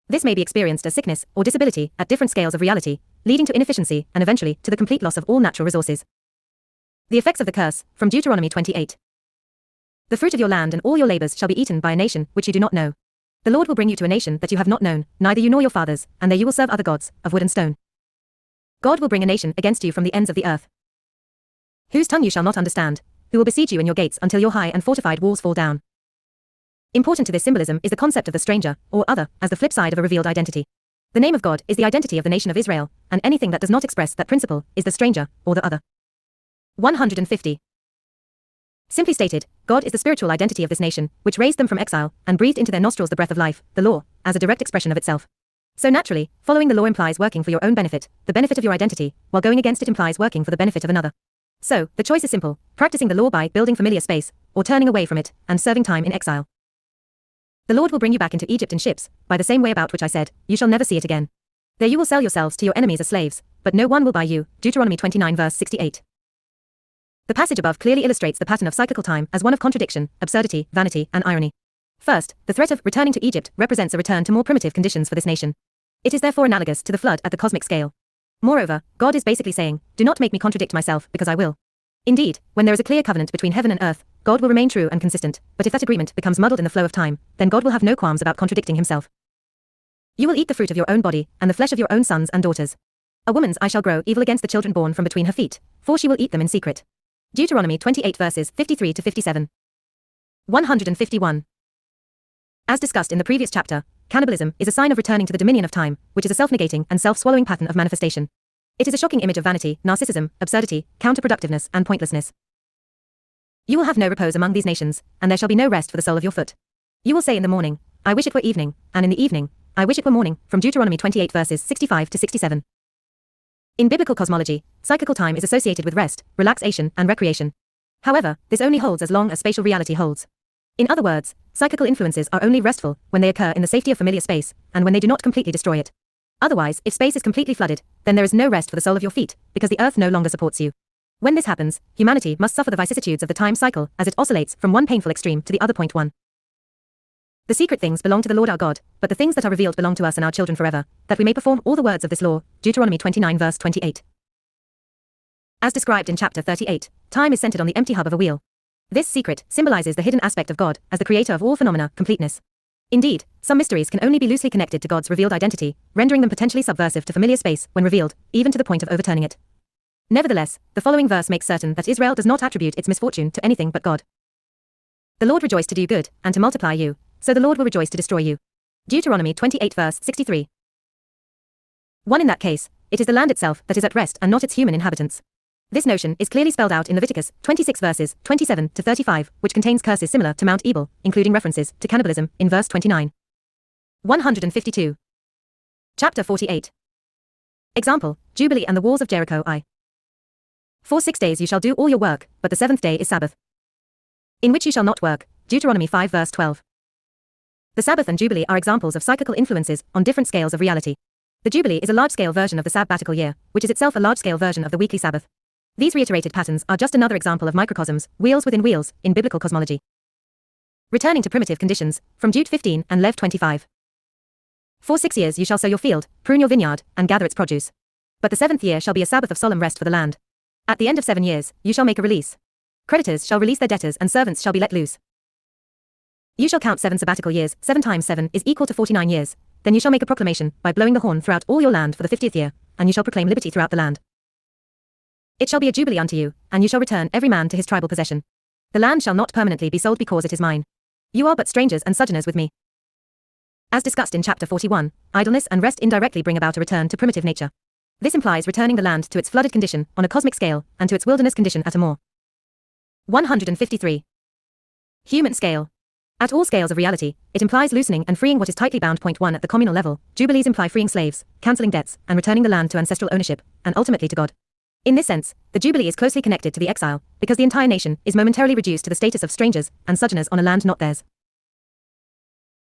This may be experienced as sickness or disability at different scales of reality, leading to inefficiency and eventually to the complete loss of all natural resources. The effects of the curse, from Deuteronomy 28. The fruit of your land and all your labors shall be eaten by a nation which you do not know. The Lord will bring you to a nation that you have not known, neither you nor your fathers, and there you will serve other gods, of wood and stone. God will bring a nation against you from the ends of the earth, whose tongue you shall not understand, who will besiege you in your gates until your high and fortified walls fall down. Important to this symbolism is the concept of the stranger, or other, as the flip side of a revealed identity. The name of God is the identity of the nation of Israel, and anything that does not express that principle is the stranger, or the other. 150. Simply stated, God is the spiritual identity of this nation, which raised them from exile, and breathed into their nostrils the breath of life, the law, as a direct expression of itself. So naturally, following the law implies working for your own benefit, the benefit of your identity, while going against it implies working for the benefit of another. So, the choice is simple, practicing the law by building familiar space, or turning away from it, and serving time in exile. The Lord will bring you back into Egypt in ships, by the same way about which I said, you shall never see it again. There you will sell yourselves to your enemies as slaves, but no one will buy you. Deuteronomy 29 verse 68. The passage above clearly illustrates the pattern of cyclical time as one of contradiction, absurdity, vanity, and irony. First, the threat of returning to Egypt represents a return to more primitive conditions for this nation. It is therefore analogous to the flood at the cosmic scale. Moreover, God is basically saying, do not make me contradict myself, because I will. Indeed, when there is a clear covenant between heaven and earth, God will remain true and consistent, but if that agreement becomes muddled in the flow of time, then God will have no qualms about contradicting himself. You will eat the fruit of your own body, and the flesh of your own sons and daughters. A woman's eye shall grow evil against the children born from between her feet, for she will eat them in secret. Deuteronomy 28 verses 53 to 57. 151. As discussed in the previous chapter, cannibalism is a sign of returning to the dominion of time, which is a self-negating and self-swallowing pattern of manifestation. It is a shocking image of vanity, narcissism, absurdity, counterproductiveness, and pointlessness. You will have no repose among these nations, and there shall be no rest for the sole of your foot. You will say in the morning, I wish it were evening, and in the evening, I wish it were morning, from Deuteronomy 28 verses 65 to 67. In biblical cosmology, cyclical time is associated with rest, relaxation, and recreation. However, this only holds as long as spatial reality holds. In other words, cyclical influences are only restful when they occur in the safety of familiar space, and when they do not completely destroy it. Otherwise, if space is completely flooded, then there is no rest for the sole of your feet, because the earth no longer supports you. When this happens, humanity must suffer the vicissitudes of the time cycle as it oscillates from one painful extreme to the other. 1. The secret things belong to the Lord our God, but the things that are revealed belong to us and our children forever, that we may perform all the words of this law. Deuteronomy 29 verse 28. As described in chapter 38, time is centered on the empty hub of a wheel. This secret symbolizes the hidden aspect of God as the creator of all phenomena, completeness. Indeed, some mysteries can only be loosely connected to God's revealed identity, rendering them potentially subversive to familiar space when revealed, even to the point of overturning it. Nevertheless, the following verse makes certain that Israel does not attribute its misfortune to anything but God. The Lord rejoiced to do good, and to multiply you, so the Lord will rejoice to destroy you. Deuteronomy 28 verse 63. 1. In that case, it is the land itself that is at rest and not its human inhabitants. This notion is clearly spelled out in Leviticus 26 verses 27 to 35, which contains curses similar to Mount Ebal, including references to cannibalism in verse 29. 152. Chapter 48. Example, Jubilee and the walls of Jericho. For 6 days you shall do all your work, but the 7th day is Sabbath, in which you shall not work. Deuteronomy 5 verse 12. The Sabbath and Jubilee are examples of cyclical influences on different scales of reality. The Jubilee is a large-scale version of the sabbatical year, which is itself a large-scale version of the weekly Sabbath. These reiterated patterns are just another example of microcosms, wheels within wheels, in biblical cosmology. Returning to primitive conditions, from Jude 15 and Lev 25. For 6 years you shall sow your field, prune your vineyard, and gather its produce. But the 7th year shall be a Sabbath of solemn rest for the land. At the end of 7 years, you shall make a release. Creditors shall release their debtors and servants shall be let loose. You shall count 7 sabbatical years, 7 times 7 is equal to 49 years. Then you shall make a proclamation by blowing the horn throughout all your land for the 50th year, and you shall proclaim liberty throughout the land. It shall be a jubilee unto you, and you shall return every man to his tribal possession. The land shall not permanently be sold because it is mine. You are but strangers and sojourners with me. As discussed in chapter 41, idleness and rest indirectly bring about a return to primitive nature. This implies returning the land to its flooded condition on a cosmic scale and to its wilderness condition at a more 153. Human scale. At all scales of reality, it implies loosening and freeing what is tightly bound. 1. At the communal level, jubilees imply freeing slaves, cancelling debts, and returning the land to ancestral ownership, and ultimately to God. In this sense, the jubilee is closely connected to the exile, because the entire nation is momentarily reduced to the status of strangers and sojourners on a land not theirs.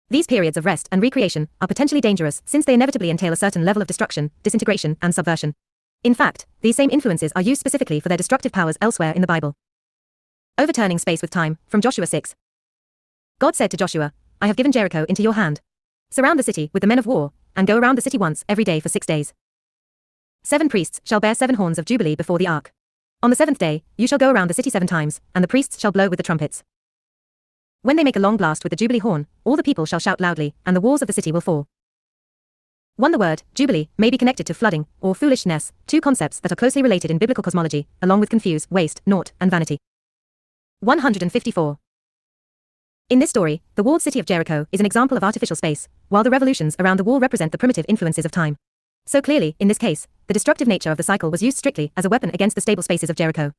These periods of rest and recreation are potentially dangerous since they inevitably entail a certain level of destruction, disintegration, and subversion. In fact, these same influences are used specifically for their destructive powers elsewhere in the Bible. Overturning space with time, from Joshua 6. God said to Joshua, I have given Jericho into your hand. Surround the city with the men of war, and go around the city once every day for 6 days. 7 priests shall bear 7 horns of Jubilee before the ark. On the 7th day, you shall go around the city 7 times, and the priests shall blow with the trumpets. When they make a long blast with the Jubilee horn, all the people shall shout loudly, and the walls of the city will fall. 1. The word, Jubilee, may be connected to flooding, or foolishness, 2 concepts that are closely related in biblical cosmology, along with confuse, waste, naught, and vanity. 154. In this story, the walled city of Jericho is an example of artificial space, while the revolutions around the wall represent the primitive influences of time. So clearly, in this case, the destructive nature of the cycle was used strictly as a weapon against the stable spaces of Jericho.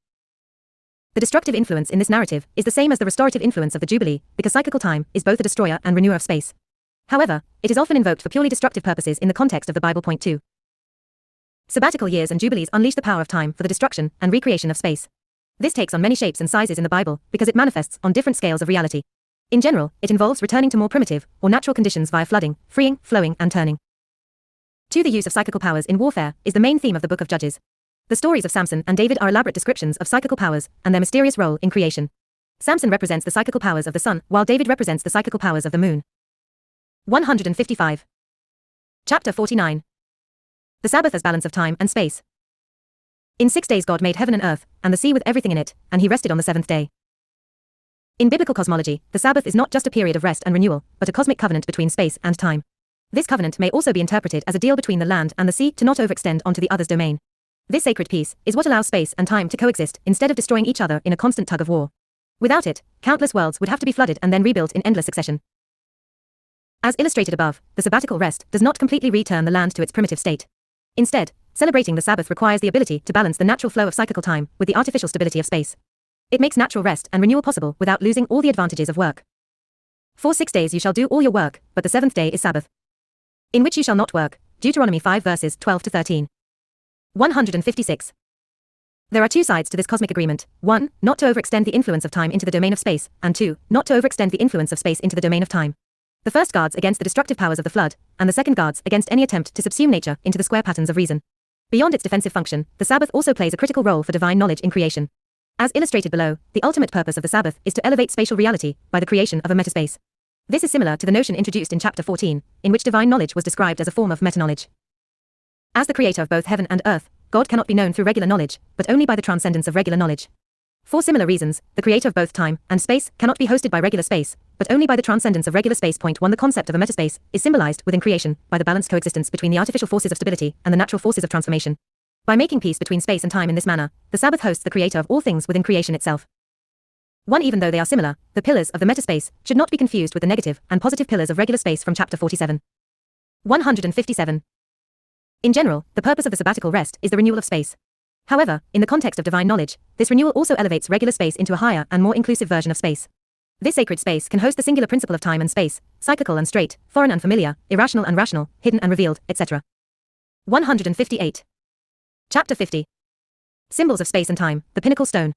The destructive influence in this narrative is the same as the restorative influence of the Jubilee, because cyclical time is both a destroyer and renewer of space. However, it is often invoked for purely destructive purposes in the context of the Bible. 2. Sabbatical years and Jubilees unleash the power of time for the destruction and recreation of space. This takes on many shapes and sizes in the Bible because it manifests on different scales of reality. In general, it involves returning to more primitive or natural conditions via flooding, freeing, flowing, and turning. The use of psychical powers in warfare is the main theme of the Book of Judges. The stories of Samson and David are elaborate descriptions of psychical powers and their mysterious role in creation. Samson represents the psychical powers of the sun, while David represents the psychical powers of the moon. 155. Chapter 49. The Sabbath as balance of time and space. In 6 days God made heaven and earth, and the sea with everything in it, and he rested on the seventh day. In biblical cosmology, the Sabbath is not just a period of rest and renewal, but a cosmic covenant between space and time. This covenant may also be interpreted as a deal between the land and the sea to not overextend onto the other's domain. This sacred peace is what allows space and time to coexist instead of destroying each other in a constant tug of war. Without it, countless worlds would have to be flooded and then rebuilt in endless succession. As illustrated above, the sabbatical rest does not completely return the land to its primitive state. Instead, celebrating the Sabbath requires the ability to balance the natural flow of cyclical time with the artificial stability of space. It makes natural rest and renewal possible without losing all the advantages of work. For 6 days you shall do all your work, but the seventh day is Sabbath, in which you shall not work. Deuteronomy 5 verses 12 to 13. 156. There are two sides to this cosmic agreement. 1. Not to overextend the influence of time into the domain of space, and 2. Not to overextend the influence of space into the domain of time. The first guards against the destructive powers of the flood, and the second guards against any attempt to subsume nature into the square patterns of reason. Beyond its defensive function, the Sabbath also plays a critical role for divine knowledge in creation. As illustrated below, the ultimate purpose of the Sabbath is to elevate spatial reality by the creation of a metaspace. This is similar to the notion introduced in chapter 14, in which divine knowledge was described as a form of metaknowledge. As the creator of both heaven and earth, God cannot be known through regular knowledge, but only by the transcendence of regular knowledge. For similar reasons, the creator of both time and space cannot be hosted by regular space, but only by the transcendence of regular space. Point 1. The concept of a metaspace is symbolized within creation by the balanced coexistence between the artificial forces of stability and the natural forces of transformation. By making peace between space and time in this manner, the Sabbath hosts the creator of all things within creation itself. 1. Even though they are similar, the pillars of the metaspace should not be confused with the negative and positive pillars of regular space from chapter 47. 157. In general, the purpose of the sabbatical rest is the renewal of space. However, in the context of divine knowledge, this renewal also elevates regular space into a higher and more inclusive version of space. This sacred space can host the singular principle of time and space, cyclical and straight, foreign and familiar, irrational and rational, hidden and revealed, etc. 158. Chapter 50. Symbols of space and time, the pinnacle stone.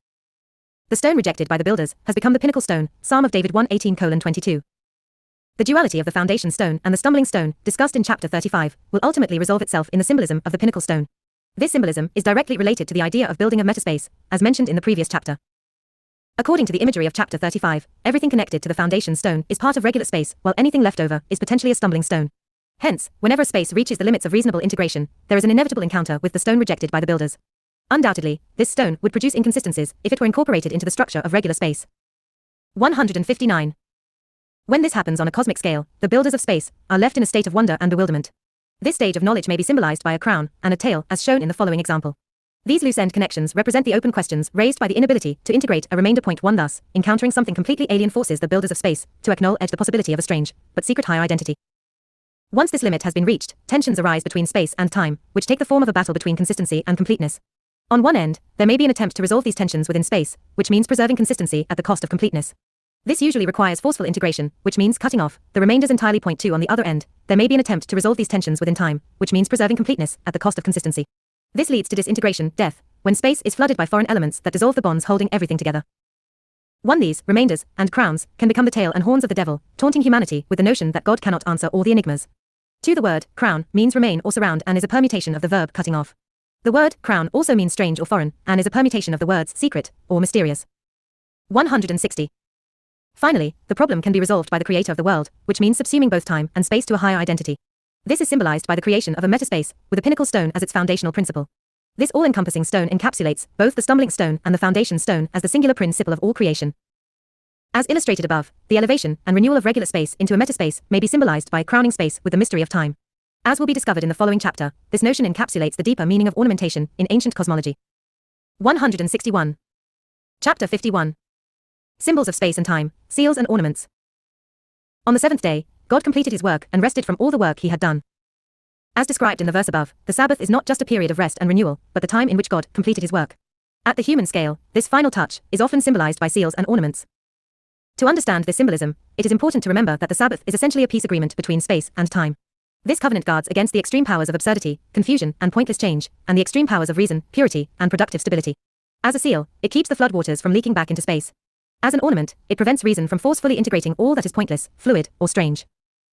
The stone rejected by the builders has become the pinnacle stone, Psalm of David 118:22. The duality of the foundation stone and the stumbling stone, discussed in chapter 35, will ultimately resolve itself in the symbolism of the pinnacle stone. This symbolism is directly related to the idea of building a metaspace, as mentioned in the previous chapter. According to the imagery of chapter 35, everything connected to the foundation stone is part of regular space, while anything left over is potentially a stumbling stone. Hence, whenever a space reaches the limits of reasonable integration, there is an inevitable encounter with the stone rejected by the builders. Undoubtedly, this stone would produce inconsistencies if it were incorporated into the structure of regular space. 159. When this happens on a cosmic scale, the builders of space are left in a state of wonder and bewilderment. This stage of knowledge may be symbolized by a crown and a tail, as shown in the following example. These loose-end connections represent the open questions raised by the inability to integrate a remainder. Point 1. Thus, encountering something completely alien forces the builders of space to acknowledge the possibility of a strange, but secret higher identity. Once this limit has been reached, tensions arise between space and time, which take the form of a battle between consistency and completeness. On one end, there may be an attempt to resolve these tensions within space, which means preserving consistency at the cost of completeness. This usually requires forceful integration, which means cutting off the remainders entirely. Point 2. On the other end, there may be an attempt to resolve these tensions within time, which means preserving completeness at the cost of consistency. This leads to disintegration, death, when space is flooded by foreign elements that dissolve the bonds holding everything together. 1. These remainders and crowns can become the tail and horns of the devil, taunting humanity with the notion that God cannot answer all the enigmas. 2. The word crown means remain or surround and is a permutation of the verb cutting off. The word crown also means strange or foreign and is a permutation of the words secret or mysterious. 160. Finally, the problem can be resolved by the creator of the world, which means subsuming both time and space to a higher identity. This is symbolized by the creation of a metaspace, with a pinnacle stone as its foundational principle. This all-encompassing stone encapsulates both the stumbling stone and the foundation stone as the singular principle of all creation. As illustrated above, the elevation and renewal of regular space into a metaspace may be symbolized by crowning space with the mystery of time. As will be discovered in the following chapter, this notion encapsulates the deeper meaning of ornamentation in ancient cosmology. 161. Chapter 51. Symbols of space and time, seals and ornaments. On the seventh day, God completed his work and rested from all the work he had done. As described in the verse above, the Sabbath is not just a period of rest and renewal, but the time in which God completed his work. At the human scale, this final touch is often symbolized by seals and ornaments. To understand this symbolism, it is important to remember that the Sabbath is essentially a peace agreement between space and time. This covenant guards against the extreme powers of absurdity, confusion, and pointless change, and the extreme powers of reason, purity, and productive stability. As a seal, it keeps the floodwaters from leaking back into space. As an ornament, it prevents reason from forcefully integrating all that is pointless, fluid, or strange.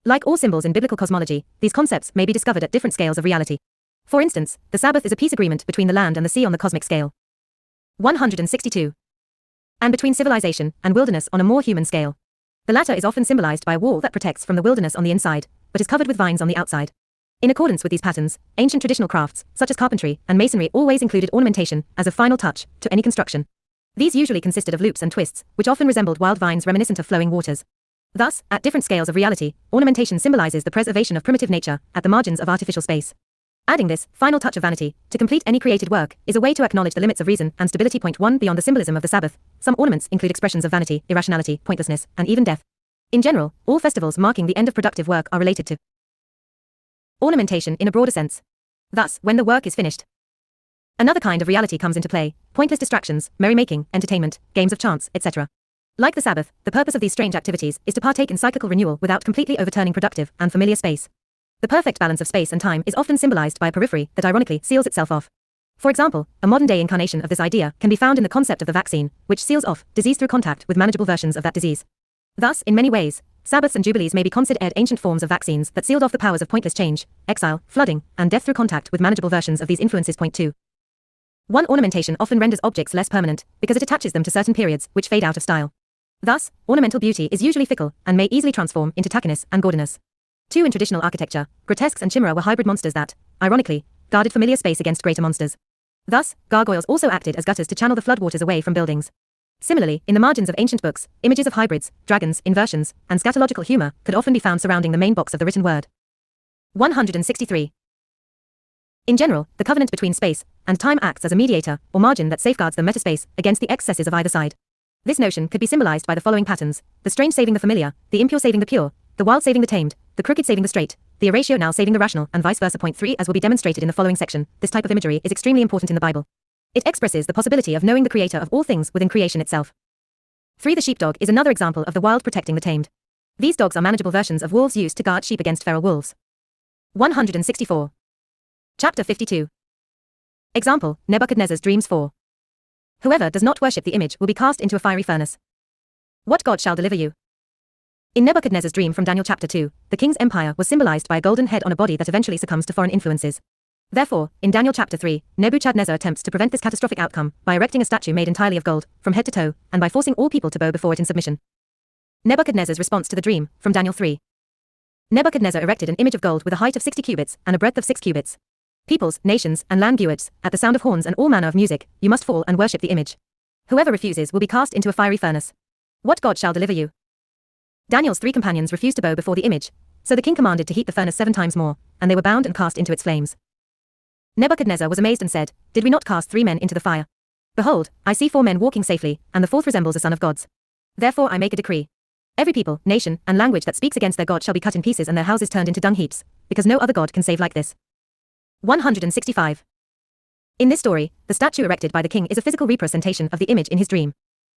Like all symbols in biblical cosmology, these concepts may be discovered at different scales of reality. For instance, the Sabbath is a peace agreement between the land and the sea on the cosmic scale. 162. And between civilization and wilderness on a more human scale. The latter is often symbolized by a wall that protects from the wilderness on the inside, but is covered with vines on the outside. In accordance with these patterns, ancient traditional crafts, such as carpentry and masonry, always included ornamentation as a final touch to any construction. These usually consisted of loops and twists, which often resembled wild vines reminiscent of flowing waters. Thus, at different scales of reality, ornamentation symbolizes the preservation of primitive nature at the margins of artificial space. Adding this final touch of vanity to complete any created work is a way to acknowledge the limits of reason and stability. Point 1. Beyond the symbolism of the Sabbath, some ornaments include expressions of vanity, irrationality, pointlessness, and even death. In general, all festivals marking the end of productive work are related to ornamentation in a broader sense. Thus, when the work is finished, another kind of reality comes into play: pointless distractions, merrymaking, entertainment, games of chance, etc. Like the Sabbath, the purpose of these strange activities is to partake in cyclical renewal without completely overturning productive and familiar space. The perfect balance of space and time is often symbolized by a periphery that ironically seals itself off. For example, a modern-day incarnation of this idea can be found in the concept of the vaccine, which seals off disease through contact with manageable versions of that disease. Thus, in many ways, Sabbaths and Jubilees may be considered ancient forms of vaccines that sealed off the powers of pointless change, exile, flooding, and death through contact with manageable versions of these influences. Point 2. One ornamentation often renders objects less permanent because it attaches them to certain periods which fade out of style. Thus, ornamental beauty is usually fickle and may easily transform into tackiness and gaudiness. 2. In traditional architecture, grotesques and chimera were hybrid monsters that, ironically, guarded familiar space against greater monsters. Thus, gargoyles also acted as gutters to channel the floodwaters away from buildings. Similarly, in the margins of ancient books, images of hybrids, dragons, inversions, and scatological humor could often be found surrounding the main box of the written word. 163. In general, the covenant between space and time acts as a mediator or margin that safeguards the metaspace against the excesses of either side. This notion could be symbolized by the following patterns: the strange saving the familiar, the impure saving the pure, the wild saving the tamed, the crooked saving the straight, the irrational saving the rational, and vice versa. Point 3. As will be demonstrated in the following section, this type of imagery is extremely important in the Bible. It expresses the possibility of knowing the creator of all things within creation itself. 3. The sheepdog is another example of the wild protecting the tamed. These dogs are manageable versions of wolves used to guard sheep against feral wolves. 164. Chapter 52. Example, Nebuchadnezzar's dreams 4. Whoever does not worship the image will be cast into a fiery furnace. What God shall deliver you? In Nebuchadnezzar's dream from Daniel chapter 2, the king's empire was symbolized by a golden head on a body that eventually succumbs to foreign influences. Therefore, in Daniel chapter 3, Nebuchadnezzar attempts to prevent this catastrophic outcome by erecting a statue made entirely of gold, from head to toe, and by forcing all people to bow before it in submission. Nebuchadnezzar's response to the dream, from Daniel 3. Nebuchadnezzar erected an image of gold with a height of 60 cubits and a breadth of 6 cubits. Peoples, nations, and languages, at the sound of horns and all manner of music, you must fall and worship the image. Whoever refuses will be cast into a fiery furnace. What God shall deliver you? Daniel's 3 companions refused to bow before the image, so the king commanded to heat the furnace 7 times more, and they were bound and cast into its flames. Nebuchadnezzar was amazed and said, Did we not cast 3 men into the fire? Behold, I see 4 men walking safely, and the 4th resembles a son of God's. Therefore I make a decree. Every people, nation, and language that speaks against their God shall be cut in pieces and their houses turned into dung heaps, because no other God can save like this. 165. In this story, the statue erected by the king is a physical representation of the image in his dream.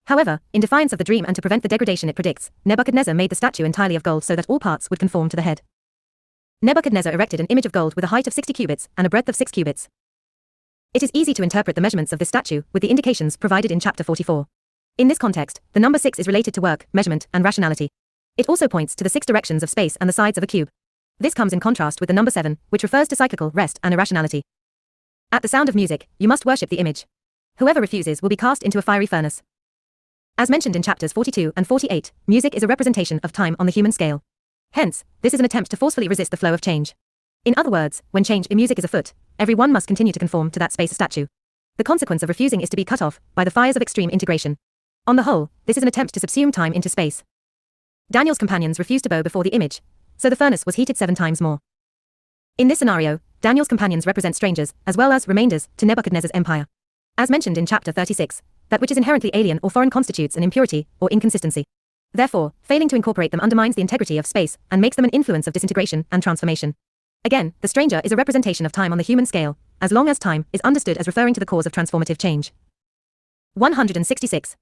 However, in defiance of the dream and to prevent the degradation it predicts, Nebuchadnezzar made the statue entirely of gold so that all parts would conform to the head. Nebuchadnezzar erected an image of gold with a height of 60 cubits and a breadth of 6 cubits. It is easy to interpret the measurements of this statue with the indications provided in chapter 44. In this context, the number 6 is related to work, measurement, and rationality. It also points to the 6 directions of space and the sides of a cube. This comes in contrast with the number 7, which refers to cyclical rest and irrationality. At the sound of music, you must worship the image. Whoever refuses will be cast into a fiery furnace. As mentioned in chapters 42 and 48, music is a representation of time on the human scale. Hence, this is an attempt to forcefully resist the flow of change. In other words, when change in music is afoot, everyone must continue to conform to that space statue. The consequence of refusing is to be cut off by the fires of extreme integration. On the whole, this is an attempt to subsume time into space. Daniel's companions refused to bow before the image, so the furnace was heated 7 times more. In this scenario, Daniel's companions represent strangers, as well as remainders, to Nebuchadnezzar's empire. As mentioned in chapter 36, that which is inherently alien or foreign constitutes an impurity or inconsistency. Therefore, failing to incorporate them undermines the integrity of space and makes them an influence of disintegration and transformation. Again, the stranger is a representation of time on the human scale, as long as time is understood as referring to the cause of transformative change. 166.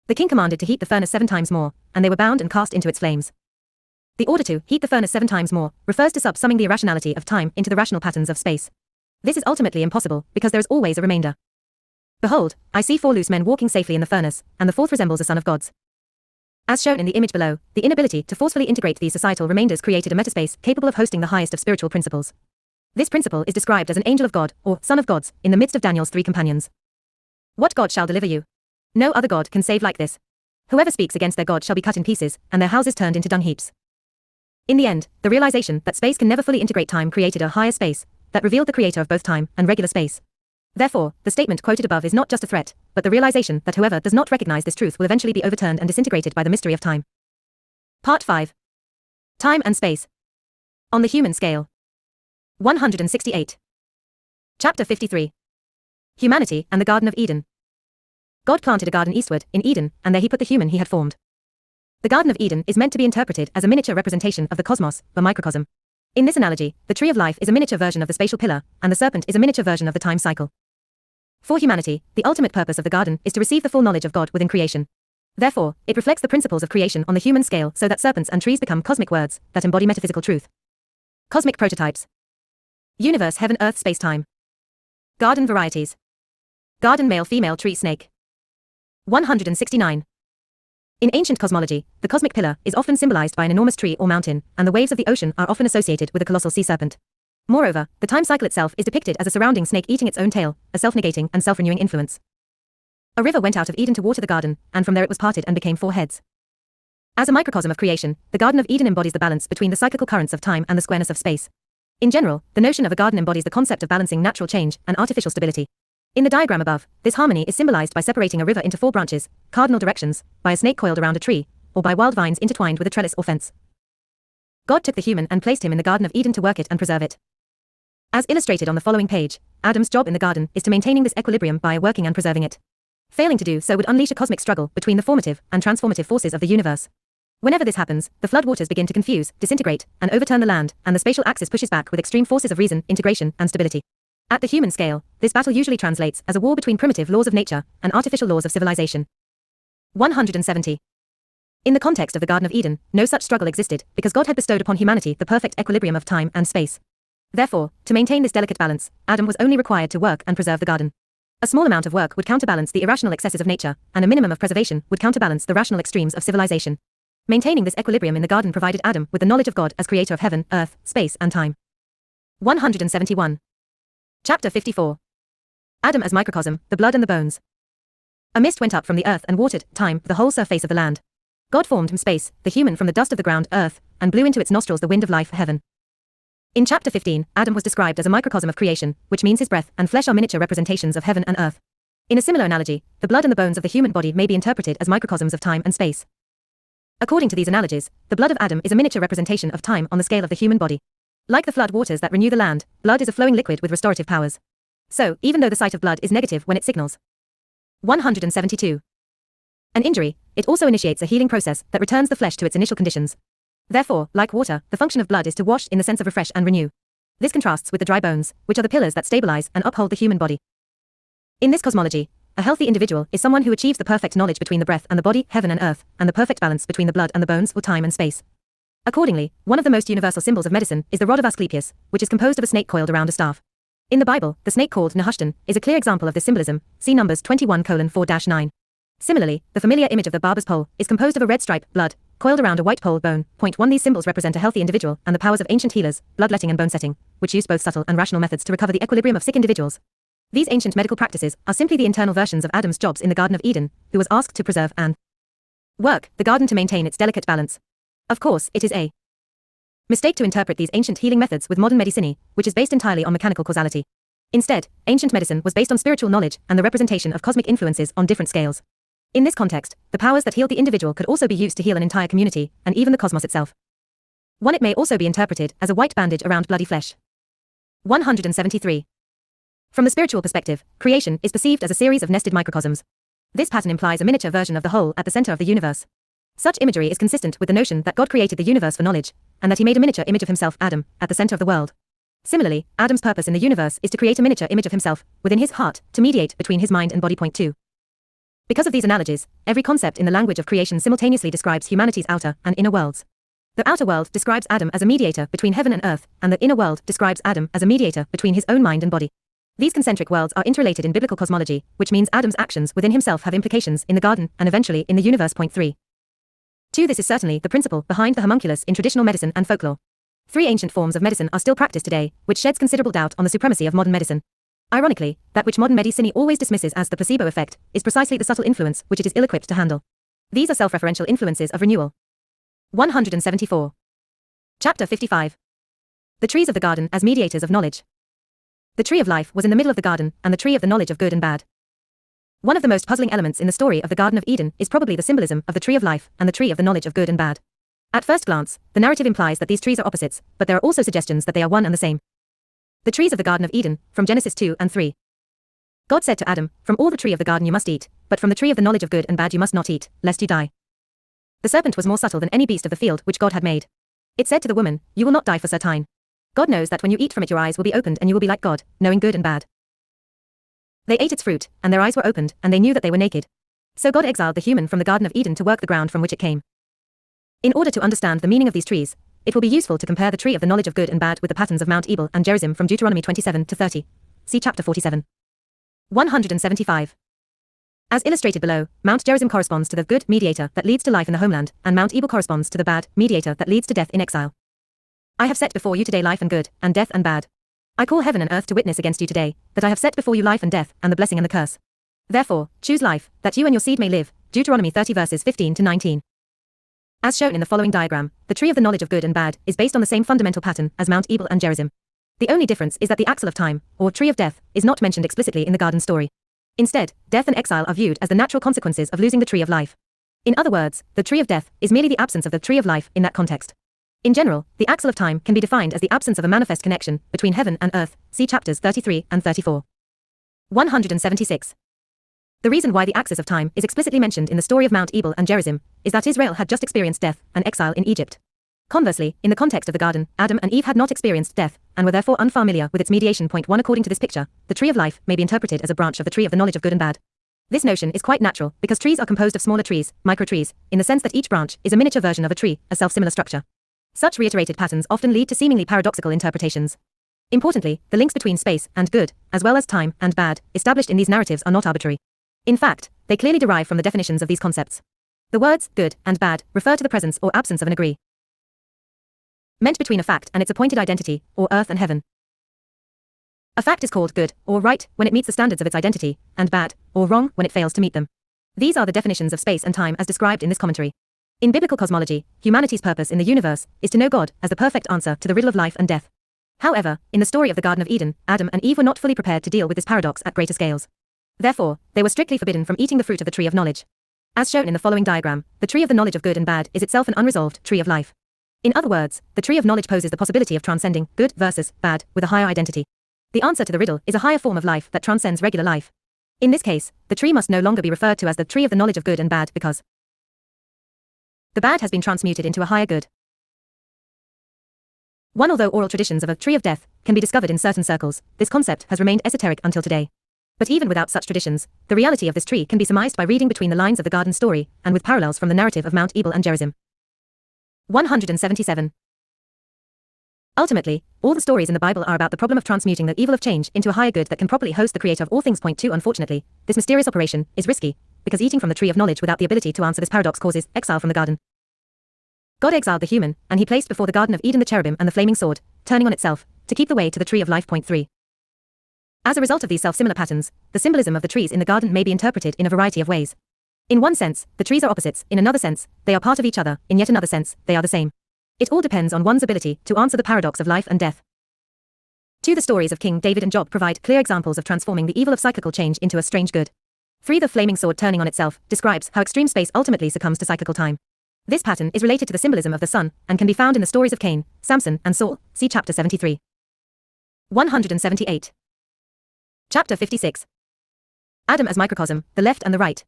The king commanded to heat the furnace 7 times more, and they were bound and cast into its flames. The order to heat the furnace 7 times more refers to subsuming the irrationality of time into the rational patterns of space. This is ultimately impossible because there is always a remainder. Behold, I see 4 loose men walking safely in the furnace, and the 4th resembles a son of God's. As shown in the image below, the inability to forcefully integrate these societal remainders created a metaspace capable of hosting the highest of spiritual principles. This principle is described as an angel of God, or son of gods, in the midst of Daniel's 3 companions. What God shall deliver you? No other God can save like this. Whoever speaks against their God shall be cut in pieces, and their houses turned into dung heaps. In the end, the realization that space can never fully integrate time created a higher space, that revealed the creator of both time and regular space. Therefore, the statement quoted above is not just a threat, but the realization that whoever does not recognize this truth will eventually be overturned and disintegrated by the mystery of time. Part 5. Time and Space. On the Human Scale. 168. Chapter 53. Humanity and the Garden of Eden. God planted a garden eastward, in Eden, and there he put the human he had formed. The Garden of Eden is meant to be interpreted as a miniature representation of the cosmos, the microcosm. In this analogy, the tree of life is a miniature version of the spatial pillar, and the serpent is a miniature version of the time cycle. For humanity, the ultimate purpose of the garden is to receive the full knowledge of God within creation. Therefore, it reflects the principles of creation on the human scale so that serpents and trees become cosmic words that embody metaphysical truth. Cosmic prototypes. Universe, heaven, earth, space-time. Garden varieties. Garden, male, female, tree, snake. 169. In ancient cosmology, the cosmic pillar is often symbolized by an enormous tree or mountain, and the waves of the ocean are often associated with a colossal sea serpent. Moreover, the time cycle itself is depicted as a surrounding snake eating its own tail, a self-negating and self-renewing influence. A river went out of Eden to water the garden, and from there it was parted and became 4 heads. As a microcosm of creation, the Garden of Eden embodies the balance between the cyclical currents of time and the squareness of space. In general, the notion of a garden embodies the concept of balancing natural change and artificial stability. In the diagram above, this harmony is symbolized by separating a river into 4 branches, cardinal directions, by a snake coiled around a tree, or by wild vines intertwined with a trellis or fence. God took the human and placed him in the Garden of Eden to work it and preserve it. As illustrated on the following page, Adam's job in the garden is to maintaining this equilibrium by working and preserving it. Failing to do so would unleash a cosmic struggle between the formative and transformative forces of the universe. Whenever this happens, the flood waters begin to confuse, disintegrate, and overturn the land, and the spatial axis pushes back with extreme forces of reason, integration, and stability. At the human scale, this battle usually translates as a war between primitive laws of nature and artificial laws of civilization. 170. In the context of the Garden of Eden, no such struggle existed because God had bestowed upon humanity the perfect equilibrium of time and space. Therefore, to maintain this delicate balance, Adam was only required to work and preserve the garden. A small amount of work would counterbalance the irrational excesses of nature, and a minimum of preservation would counterbalance the rational extremes of civilization. Maintaining this equilibrium in the garden provided Adam with the knowledge of God as creator of heaven, earth, space, and time. 171. Chapter 54. Adam as microcosm, the blood and the bones. A mist went up from the earth and watered, time, the whole surface of the land. God formed from space, the human from the dust of the ground, earth, and blew into its nostrils the wind of life, heaven. In chapter 15, Adam was described as a microcosm of creation, which means his breath and flesh are miniature representations of heaven and earth. In a similar analogy, the blood and the bones of the human body may be interpreted as microcosms of time and space. According to these analogies, the blood of Adam is a miniature representation of time on the scale of the human body. Like the flood waters that renew the land, blood is a flowing liquid with restorative powers. So, even though the sight of blood is negative when it signals. 172. An injury, it also initiates a healing process that returns the flesh to its initial conditions. Therefore, like water, the function of blood is to wash in the sense of refresh and renew. This contrasts with the dry bones, which are the pillars that stabilize and uphold the human body. In this cosmology, a healthy individual is someone who achieves the perfect knowledge between the breath and the body, heaven and earth, and the perfect balance between the blood and the bones, or time and space. Accordingly, one of the most universal symbols of medicine is the rod of Asclepius, which is composed of a snake coiled around a staff. In the Bible, the snake called Nehushtan is a clear example of this symbolism, see Numbers 21:4-9. Similarly, the familiar image of the barber's pole is composed of a red stripe, blood, coiled around a white pole, bone. Point 1. These symbols represent a healthy individual and the powers of ancient healers, bloodletting and bone setting, which used both subtle and rational methods to recover the equilibrium of sick individuals. These ancient medical practices are simply the internal versions of Adam's jobs in the Garden of Eden, who was asked to preserve and work the garden to maintain its delicate balance. Of course, it is a mistake to interpret these ancient healing methods with modern medicine, which is based entirely on mechanical causality. Instead, ancient medicine was based on spiritual knowledge and the representation of cosmic influences on different scales. In this context, the powers that healed the individual could also be used to heal an entire community, and even the cosmos itself. 1. It may also be interpreted as a white bandage around bloody flesh. 173. From the spiritual perspective, creation is perceived as a series of nested microcosms. This pattern implies a miniature version of the whole at the center of the universe. Such imagery is consistent with the notion that God created the universe for knowledge, and that he made a miniature image of himself, Adam, at the center of the world. Similarly, Adam's purpose in the universe is to create a miniature image of himself, within his heart, to mediate between his mind and body. Point 2. Because of these analogies, every concept in the language of creation simultaneously describes humanity's outer and inner worlds. The outer world describes Adam as a mediator between heaven and earth, and the inner world describes Adam as a mediator between his own mind and body. These concentric worlds are interrelated in biblical cosmology, which means Adam's actions within himself have implications in the garden and eventually in the universe. Point 3. 2. This is certainly the principle behind the homunculus in traditional medicine and folklore. 3. Ancient forms of medicine are still practiced today, which sheds considerable doubt on the supremacy of modern medicine. Ironically, that which modern medicine always dismisses as the placebo effect is precisely the subtle influence which it is ill-equipped to handle. These are self-referential influences of renewal. 174. Chapter 55. The trees of the garden as mediators of knowledge. The tree of life was in the middle of the garden, and the tree of the knowledge of good and bad. One of the most puzzling elements in the story of the Garden of Eden is probably the symbolism of the tree of life and the tree of the knowledge of good and bad. At first glance, the narrative implies that these trees are opposites, but there are also suggestions that they are one and the same. The trees of the Garden of Eden, from Genesis 2 and 3. God said to Adam, "From all the tree of the garden you must eat, but from the tree of the knowledge of good and bad you must not eat, lest you die." The serpent was more subtle than any beast of the field which God had made. It said to the woman, "You will not die for certain. God knows that when you eat from it your eyes will be opened and you will be like God, knowing good and bad." They ate its fruit, and their eyes were opened, and they knew that they were naked. So God exiled the human from the Garden of Eden to work the ground from which it came. In order to understand the meaning of these trees, it will be useful to compare the tree of the knowledge of good and bad with the patterns of Mount Ebal and Gerizim from Deuteronomy 27 to 30. See chapter 47. 175. As illustrated below, Mount Gerizim corresponds to the good mediator that leads to life in the homeland, and Mount Ebal corresponds to the bad mediator that leads to death in exile. I have set before you today life and good, and death and bad. I call heaven and earth to witness against you today, that I have set before you life and death, and the blessing and the curse. Therefore, choose life, that you and your seed may live. Deuteronomy 30 verses 15 to 19. As shown in the following diagram, the tree of the knowledge of good and bad is based on the same fundamental pattern as Mount Ebal and Gerizim. The only difference is that the axle of time, or tree of death, is not mentioned explicitly in the garden story. Instead, death and exile are viewed as the natural consequences of losing the tree of life. In other words, the tree of death is merely the absence of the tree of life in that context. In general, the axle of time can be defined as the absence of a manifest connection between heaven and earth. See chapters 33 and 34. 176. The reason why the axis of time is explicitly mentioned in the story of Mount Ebal and Gerizim is that Israel had just experienced death and exile in Egypt. Conversely, in the context of the garden, Adam and Eve had not experienced death and were therefore unfamiliar with its mediation. Point 1. According to this picture, the tree of life may be interpreted as a branch of the tree of the knowledge of good and bad. This notion is quite natural because trees are composed of smaller trees, microtrees, in the sense that each branch is a miniature version of a tree, a self-similar structure. Such reiterated patterns often lead to seemingly paradoxical interpretations. Importantly, the links between space and good, as well as time and bad, established in these narratives are not arbitrary. In fact, they clearly derive from the definitions of these concepts. The words good and bad refer to the presence or absence of an agree meant between a fact and its appointed identity, or earth and heaven. A fact is called good, or right, when it meets the standards of its identity, and bad, or wrong, when it fails to meet them. These are the definitions of space and time as described in this commentary. In biblical cosmology, humanity's purpose in the universe is to know God as the perfect answer to the riddle of life and death. However, in the story of the Garden of Eden, Adam and Eve were not fully prepared to deal with this paradox at greater scales. Therefore, they were strictly forbidden from eating the fruit of the tree of knowledge. As shown in the following diagram, the tree of the knowledge of good and bad is itself an unresolved tree of life. In other words, the tree of knowledge poses the possibility of transcending good versus bad with a higher identity. The answer to the riddle is a higher form of life that transcends regular life. In this case, the tree must no longer be referred to as the tree of the knowledge of good and bad because the bad has been transmuted into a higher good. 1. Although oral traditions of a tree of death can be discovered in certain circles, this concept has remained esoteric until today. But even without such traditions, the reality of this tree can be surmised by reading between the lines of the garden story and with parallels from the narrative of Mount Ebal and Gerizim. 177. Ultimately, all the stories in the Bible are about the problem of transmuting the evil of change into a higher good that can properly host the creator of all things. Point 2. Unfortunately, this mysterious operation is risky, because eating from the tree of knowledge without the ability to answer this paradox causes exile from the garden. God exiled the human, and he placed before the Garden of Eden the cherubim and the flaming sword, turning on itself, to keep the way to the tree of life. Point 3. As a result of these self-similar patterns, the symbolism of the trees in the garden may be interpreted in a variety of ways. In one sense, the trees are opposites, in another sense, they are part of each other, in yet another sense, they are the same. It all depends on one's ability to answer the paradox of life and death. 2. The stories of King David and Job provide clear examples of transforming the evil of cyclical change into a strange good. 3. The flaming sword turning on itself describes how extreme space ultimately succumbs to cyclical time. This pattern is related to the symbolism of the sun, and can be found in the stories of Cain, Samson, and Saul. See chapter 73. 178. Chapter 56. Adam as microcosm, the left and the right.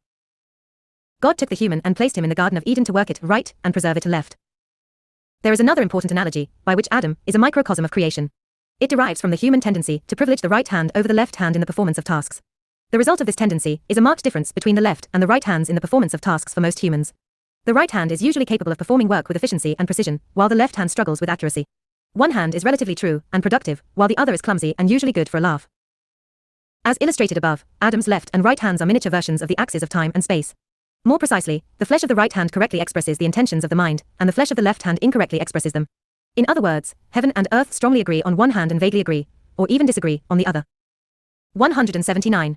God took the human and placed him in the Garden of Eden to work it right and preserve it left. There is another important analogy, by which Adam is a microcosm of creation. It derives from the human tendency to privilege the right hand over the left hand in the performance of tasks. The result of this tendency is a marked difference between the left and the right hands in the performance of tasks for most humans. The right hand is usually capable of performing work with efficiency and precision, while the left hand struggles with accuracy. One hand is relatively true and productive, while the other is clumsy and usually good for a laugh. As illustrated above, Adam's left and right hands are miniature versions of the axes of time and space. More precisely, the flesh of the right hand correctly expresses the intentions of the mind, and the flesh of the left hand incorrectly expresses them. In other words, heaven and earth strongly agree on one hand and vaguely agree, or even disagree, on the other. 179.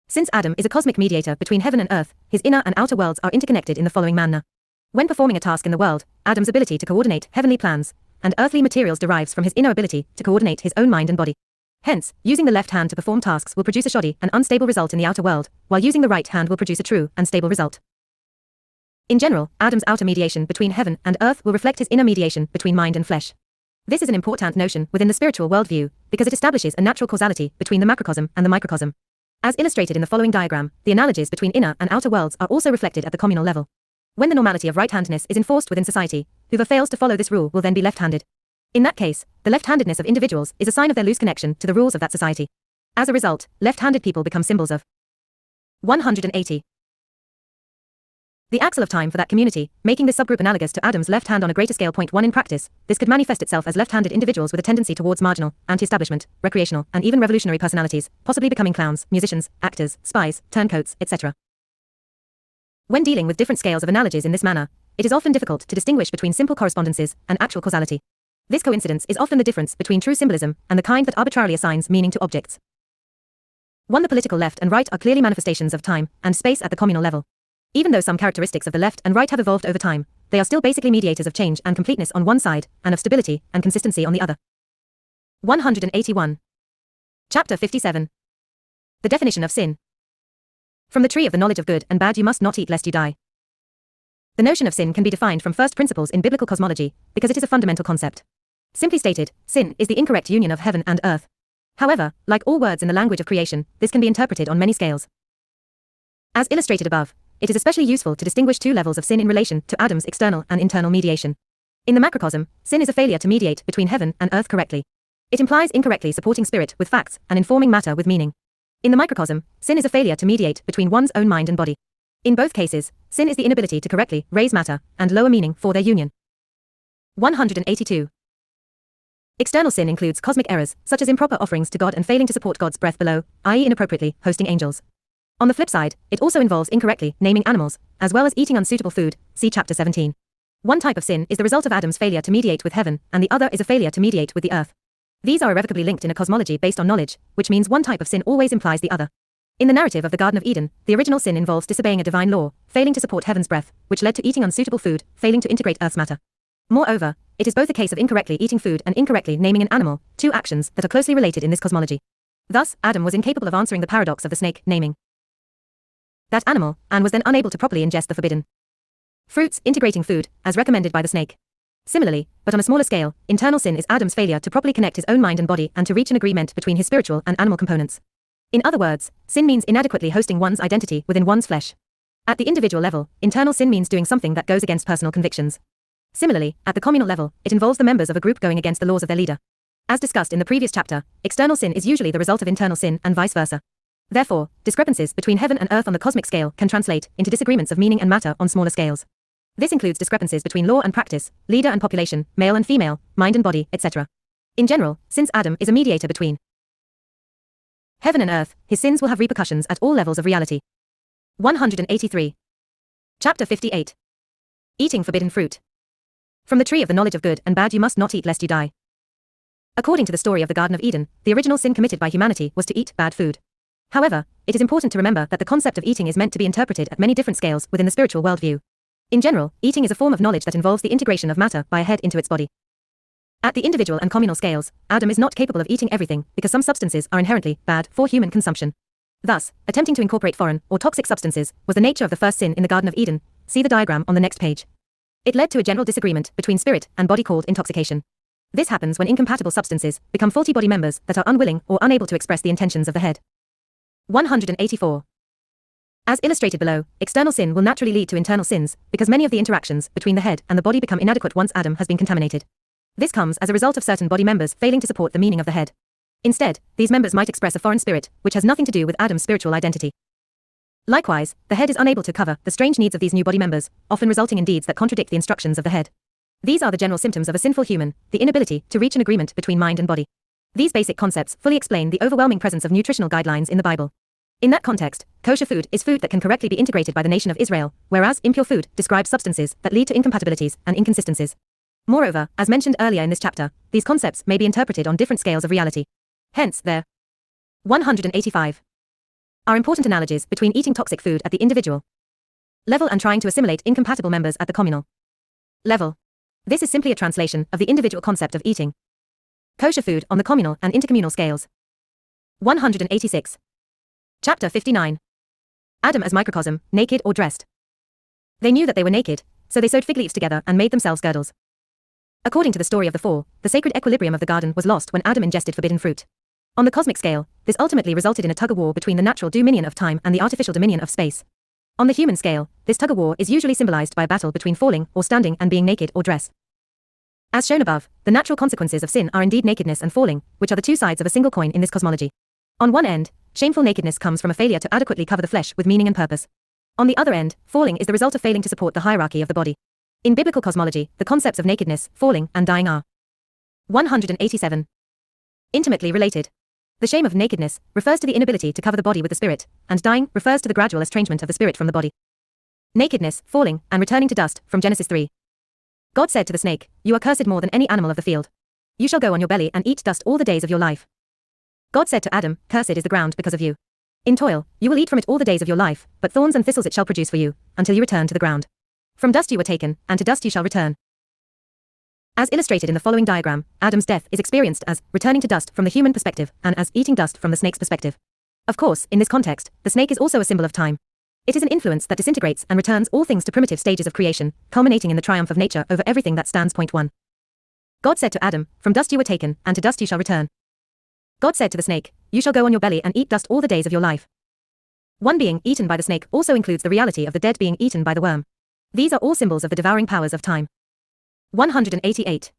Since Adam is a cosmic mediator between heaven and earth, his inner and outer worlds are interconnected in the following manner. When performing a task in the world, Adam's ability to coordinate heavenly plans and earthly materials derives from his inner ability to coordinate his own mind and body. Hence, using the left hand to perform tasks will produce a shoddy and unstable result in the outer world, while using the right hand will produce a true and stable result. In general, Adam's outer mediation between heaven and earth will reflect his inner mediation between mind and flesh. This is an important notion within the spiritual worldview, because it establishes a natural causality between the macrocosm and the microcosm. As illustrated in the following diagram, the analogies between inner and outer worlds are also reflected at the communal level. When the normality of right-handedness is enforced within society, whoever fails to follow this rule will then be left-handed. In that case, the left-handedness of individuals is a sign of their loose connection to the rules of that society. As a result, left-handed people become symbols of 180. The axle of time for that community, making this subgroup analogous to Adam's left hand on a greater scale. 1 In practice, this could manifest itself as left-handed individuals with a tendency towards marginal, anti-establishment, recreational, and even revolutionary personalities, possibly becoming clowns, musicians, actors, spies, turncoats, etc. When dealing with different scales of analogies in this manner, it is often difficult to distinguish between simple correspondences and actual causality. This coincidence is often the difference between true symbolism and the kind that arbitrarily assigns meaning to objects. 1. The political left and right are clearly manifestations of time and space at the communal level. Even though some characteristics of the left and right have evolved over time, they are still basically mediators of change and completeness on one side, and of stability and consistency on the other. 181. Chapter 57. The definition of sin. From the tree of the knowledge of good and bad you must not eat lest you die. The notion of sin can be defined from first principles in biblical cosmology, because it is a fundamental concept. Simply stated, sin is the incorrect union of heaven and earth. However, like all words in the language of creation, this can be interpreted on many scales. As illustrated above, it is especially useful to distinguish two levels of sin in relation to Adam's external and internal mediation. In the macrocosm, sin is a failure to mediate between heaven and earth correctly. It implies incorrectly supporting spirit with facts and informing matter with meaning. In the microcosm, sin is a failure to mediate between one's own mind and body. In both cases, sin is the inability to correctly raise matter and lower meaning for their union. 182. External sin includes cosmic errors, such as improper offerings to God and failing to support God's breath below, i.e. inappropriately hosting angels. On the flip side, it also involves incorrectly naming animals, as well as eating unsuitable food, see chapter 17. One type of sin is the result of Adam's failure to mediate with heaven, and the other is a failure to mediate with the earth. These are irrevocably linked in a cosmology based on knowledge, which means one type of sin always implies the other. In the narrative of the Garden of Eden, the original sin involves disobeying a divine law, failing to support heaven's breath, which led to eating unsuitable food, failing to integrate earth's matter. Moreover, it is both a case of incorrectly eating food and incorrectly naming an animal, two actions that are closely related in this cosmology. Thus, Adam was incapable of answering the paradox of the snake naming that animal, and was then unable to properly ingest the forbidden fruits, integrating food, as recommended by the snake. Similarly, but on a smaller scale, internal sin is Adam's failure to properly connect his own mind and body and to reach an agreement between his spiritual and animal components. In other words, sin means inadequately hosting one's identity within one's flesh. At the individual level, internal sin means doing something that goes against personal convictions. Similarly, at the communal level, it involves the members of a group going against the laws of their leader. As discussed in the previous chapter, external sin is usually the result of internal sin and vice versa. Therefore, discrepancies between heaven and earth on the cosmic scale can translate into disagreements of meaning and matter on smaller scales. This includes discrepancies between law and practice, leader and population, male and female, mind and body, etc. In general, since Adam is a mediator between heaven and earth, his sins will have repercussions at all levels of reality. 183. Chapter 58. Eating forbidden fruit. From the tree of the knowledge of good and bad you must not eat lest you die. According to the story of the Garden of Eden, the original sin committed by humanity was to eat bad food. However, it is important to remember that the concept of eating is meant to be interpreted at many different scales within the spiritual worldview. In general, eating is a form of knowledge that involves the integration of matter by a head into its body. At the individual and communal scales, Adam is not capable of eating everything because some substances are inherently bad for human consumption. Thus, attempting to incorporate foreign or toxic substances was the nature of the first sin in the Garden of Eden. See the diagram on the next page. It led to a general disagreement between spirit and body called intoxication. This happens when incompatible substances become faulty body members that are unwilling or unable to express the intentions of the head. 184. As illustrated below, external sin will naturally lead to internal sins, because many of the interactions between the head and the body become inadequate once Adam has been contaminated. This comes as a result of certain body members failing to support the meaning of the head. Instead, these members might express a foreign spirit, which has nothing to do with Adam's spiritual identity. Likewise, the head is unable to cover the strange needs of these new body members, often resulting in deeds that contradict the instructions of the head. These are the general symptoms of a sinful human, the inability to reach an agreement between mind and body. These basic concepts fully explain the overwhelming presence of nutritional guidelines in the Bible. In that context, kosher food is food that can correctly be integrated by the nation of Israel, whereas impure food describes substances that lead to incompatibilities and inconsistencies. Moreover, as mentioned earlier in this chapter, these concepts may be interpreted on different scales of reality. Hence, there 185 are important analogies between eating toxic food at the individual level and trying to assimilate incompatible members at the communal level. This is simply a translation of the individual concept of eating kosher food on the communal and intercommunal scales. 186. Chapter 59. Adam as microcosm, naked or dressed. They knew that they were naked, so they sewed fig leaves together and made themselves girdles. According to the story of the fall, the sacred equilibrium of the garden was lost when Adam ingested forbidden fruit. On the cosmic scale, this ultimately resulted in a tug-of-war between the natural dominion of time and the artificial dominion of space. On the human scale, this tug-of-war is usually symbolized by a battle between falling or standing and being naked or dressed. As shown above, the natural consequences of sin are indeed nakedness and falling, which are the two sides of a single coin in this cosmology. On one end, shameful nakedness comes from a failure to adequately cover the flesh with meaning and purpose. On the other end, falling is the result of failing to support the hierarchy of the body. In biblical cosmology, the concepts of nakedness, falling, and dying are 187. Intimately related. The shame of nakedness refers to the inability to cover the body with the spirit, and dying refers to the gradual estrangement of the spirit from the body. Nakedness, falling, and returning to dust, from Genesis 3. God said to the snake, "You are cursed more than any animal of the field. You shall go on your belly and eat dust all the days of your life." God said to Adam, "Cursed is the ground because of you. In toil, you will eat from it all the days of your life, but thorns and thistles it shall produce for you, until you return to the ground. From dust you were taken, and to dust you shall return." As illustrated in the following diagram, Adam's death is experienced as returning to dust from the human perspective and as eating dust from the snake's perspective. Of course, in this context, the snake is also a symbol of time. It is an influence that disintegrates and returns all things to primitive stages of creation, culminating in the triumph of nature over everything that stands. Point 1. God said to Adam, "From dust you were taken, and to dust you shall return." God said to the snake, "You shall go on your belly and eat dust all the days of your life." One being eaten by the snake also includes the reality of the dead being eaten by the worm. These are all symbols of the devouring powers of time. 188.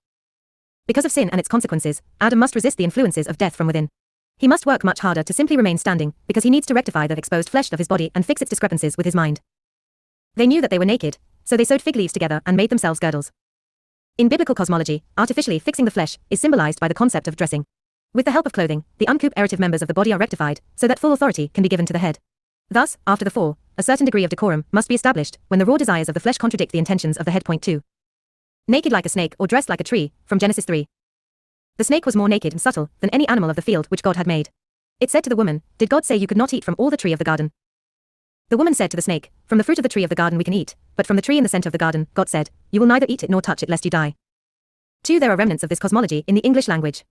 Because of sin and its consequences, Adam must resist the influences of death from within. He must work much harder to simply remain standing, because he needs to rectify the exposed flesh of his body and fix its discrepancies with his mind. They knew that they were naked, so they sewed fig leaves together and made themselves girdles. In biblical cosmology, artificially fixing the flesh is symbolized by the concept of dressing. With the help of clothing, the uncooperative members of the body are rectified, so that full authority can be given to the head. Thus, after the fall, a certain degree of decorum must be established when the raw desires of the flesh contradict the intentions of the head. Point 2. Naked like a snake or dressed like a tree, from Genesis 3. The snake was more naked and subtle than any animal of the field which God had made. It said to the woman, "Did God say you could not eat from all the tree of the garden?" The woman said to the snake, "From the fruit of the tree of the garden we can eat, but from the tree in the center of the garden, God said, you will neither eat it nor touch it lest you die." 2. There are remnants of this cosmology in the English language.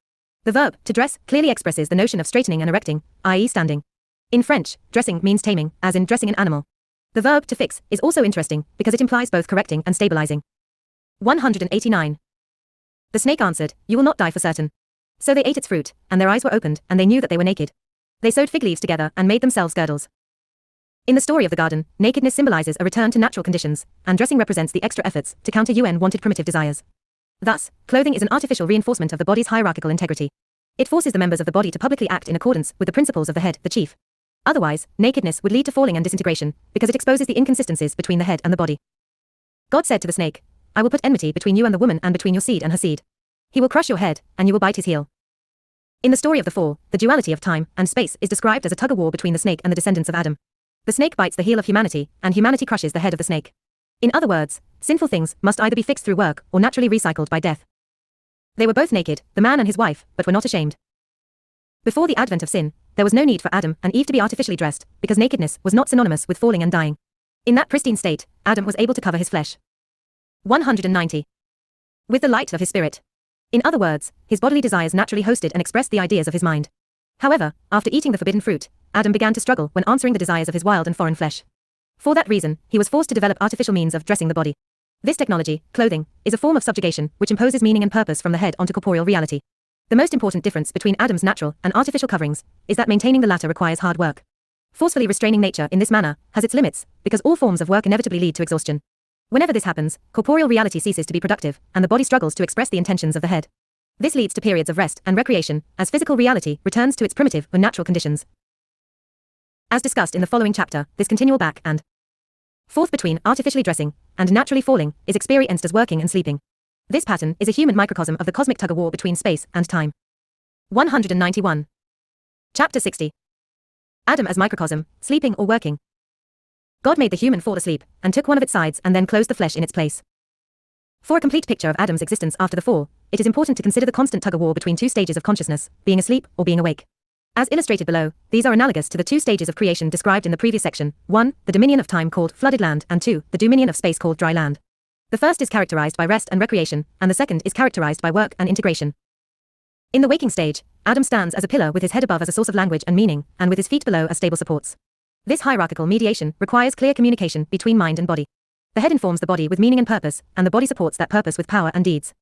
The verb, to dress, clearly expresses the notion of straightening and erecting, i.e. standing. In French, dressing means taming, as in dressing an animal. The verb, to fix, is also interesting, because it implies both correcting and stabilizing. 189. The snake answered, "You will not die for certain." So they ate its fruit, and their eyes were opened, and they knew that they were naked. They sewed fig leaves together and made themselves girdles. In the story of the garden, nakedness symbolizes a return to natural conditions, and dressing represents the extra efforts to counter unwanted primitive desires. Thus, clothing is an artificial reinforcement of the body's hierarchical integrity. It forces the members of the body to publicly act in accordance with the principles of the head, the chief. Otherwise, nakedness would lead to falling and disintegration, because it exposes the inconsistencies between the head and the body. God said to the snake, "I will put enmity between you and the woman and between your seed and her seed. He will crush your head, and you will bite his heel." In the story of the fall, the duality of time and space is described as a tug-of-war between the snake and the descendants of Adam. The snake bites the heel of humanity, and humanity crushes the head of the snake. In other words, sinful things must either be fixed through work or naturally recycled by death. They were both naked, the man and his wife, but were not ashamed. Before the advent of sin, there was no need for Adam and Eve to be artificially dressed, because nakedness was not synonymous with falling and dying. In that pristine state, Adam was able to cover his flesh. 190. With the light of his spirit. In other words, his bodily desires naturally hosted and expressed the ideas of his mind. However, after eating the forbidden fruit, Adam began to struggle when answering the desires of his wild and foreign flesh. For that reason, he was forced to develop artificial means of dressing the body. This technology, clothing, is a form of subjugation which imposes meaning and purpose from the head onto corporeal reality. The most important difference between Adam's natural and artificial coverings is that maintaining the latter requires hard work. Forcefully restraining nature in this manner has its limits, because all forms of work inevitably lead to exhaustion. Whenever this happens, corporeal reality ceases to be productive, and the body struggles to express the intentions of the head. This leads to periods of rest and recreation, as physical reality returns to its primitive or natural conditions. As discussed in the following chapter, this continual back and forth between artificially dressing and naturally falling is experienced as working and sleeping. This pattern is a human microcosm of the cosmic tug-of-war between space and time. 191. Chapter 60. Adam as microcosm, sleeping or working. God made the human fall asleep, and took one of its sides and then closed the flesh in its place. For a complete picture of Adam's existence after the fall, it is important to consider the constant tug-of-war between two stages of consciousness, being asleep or being awake. As illustrated below, these are analogous to the two stages of creation described in the previous section: 1, the dominion of time called flooded land, and 2, the dominion of space called dry land. The first is characterized by rest and recreation, and the second is characterized by work and integration. In the waking stage, Adam stands as a pillar with his head above as a source of language and meaning, and with his feet below as stable supports. This hierarchical mediation requires clear communication between mind and body. The head informs the body with meaning and purpose, and the body supports that purpose with power and deeds.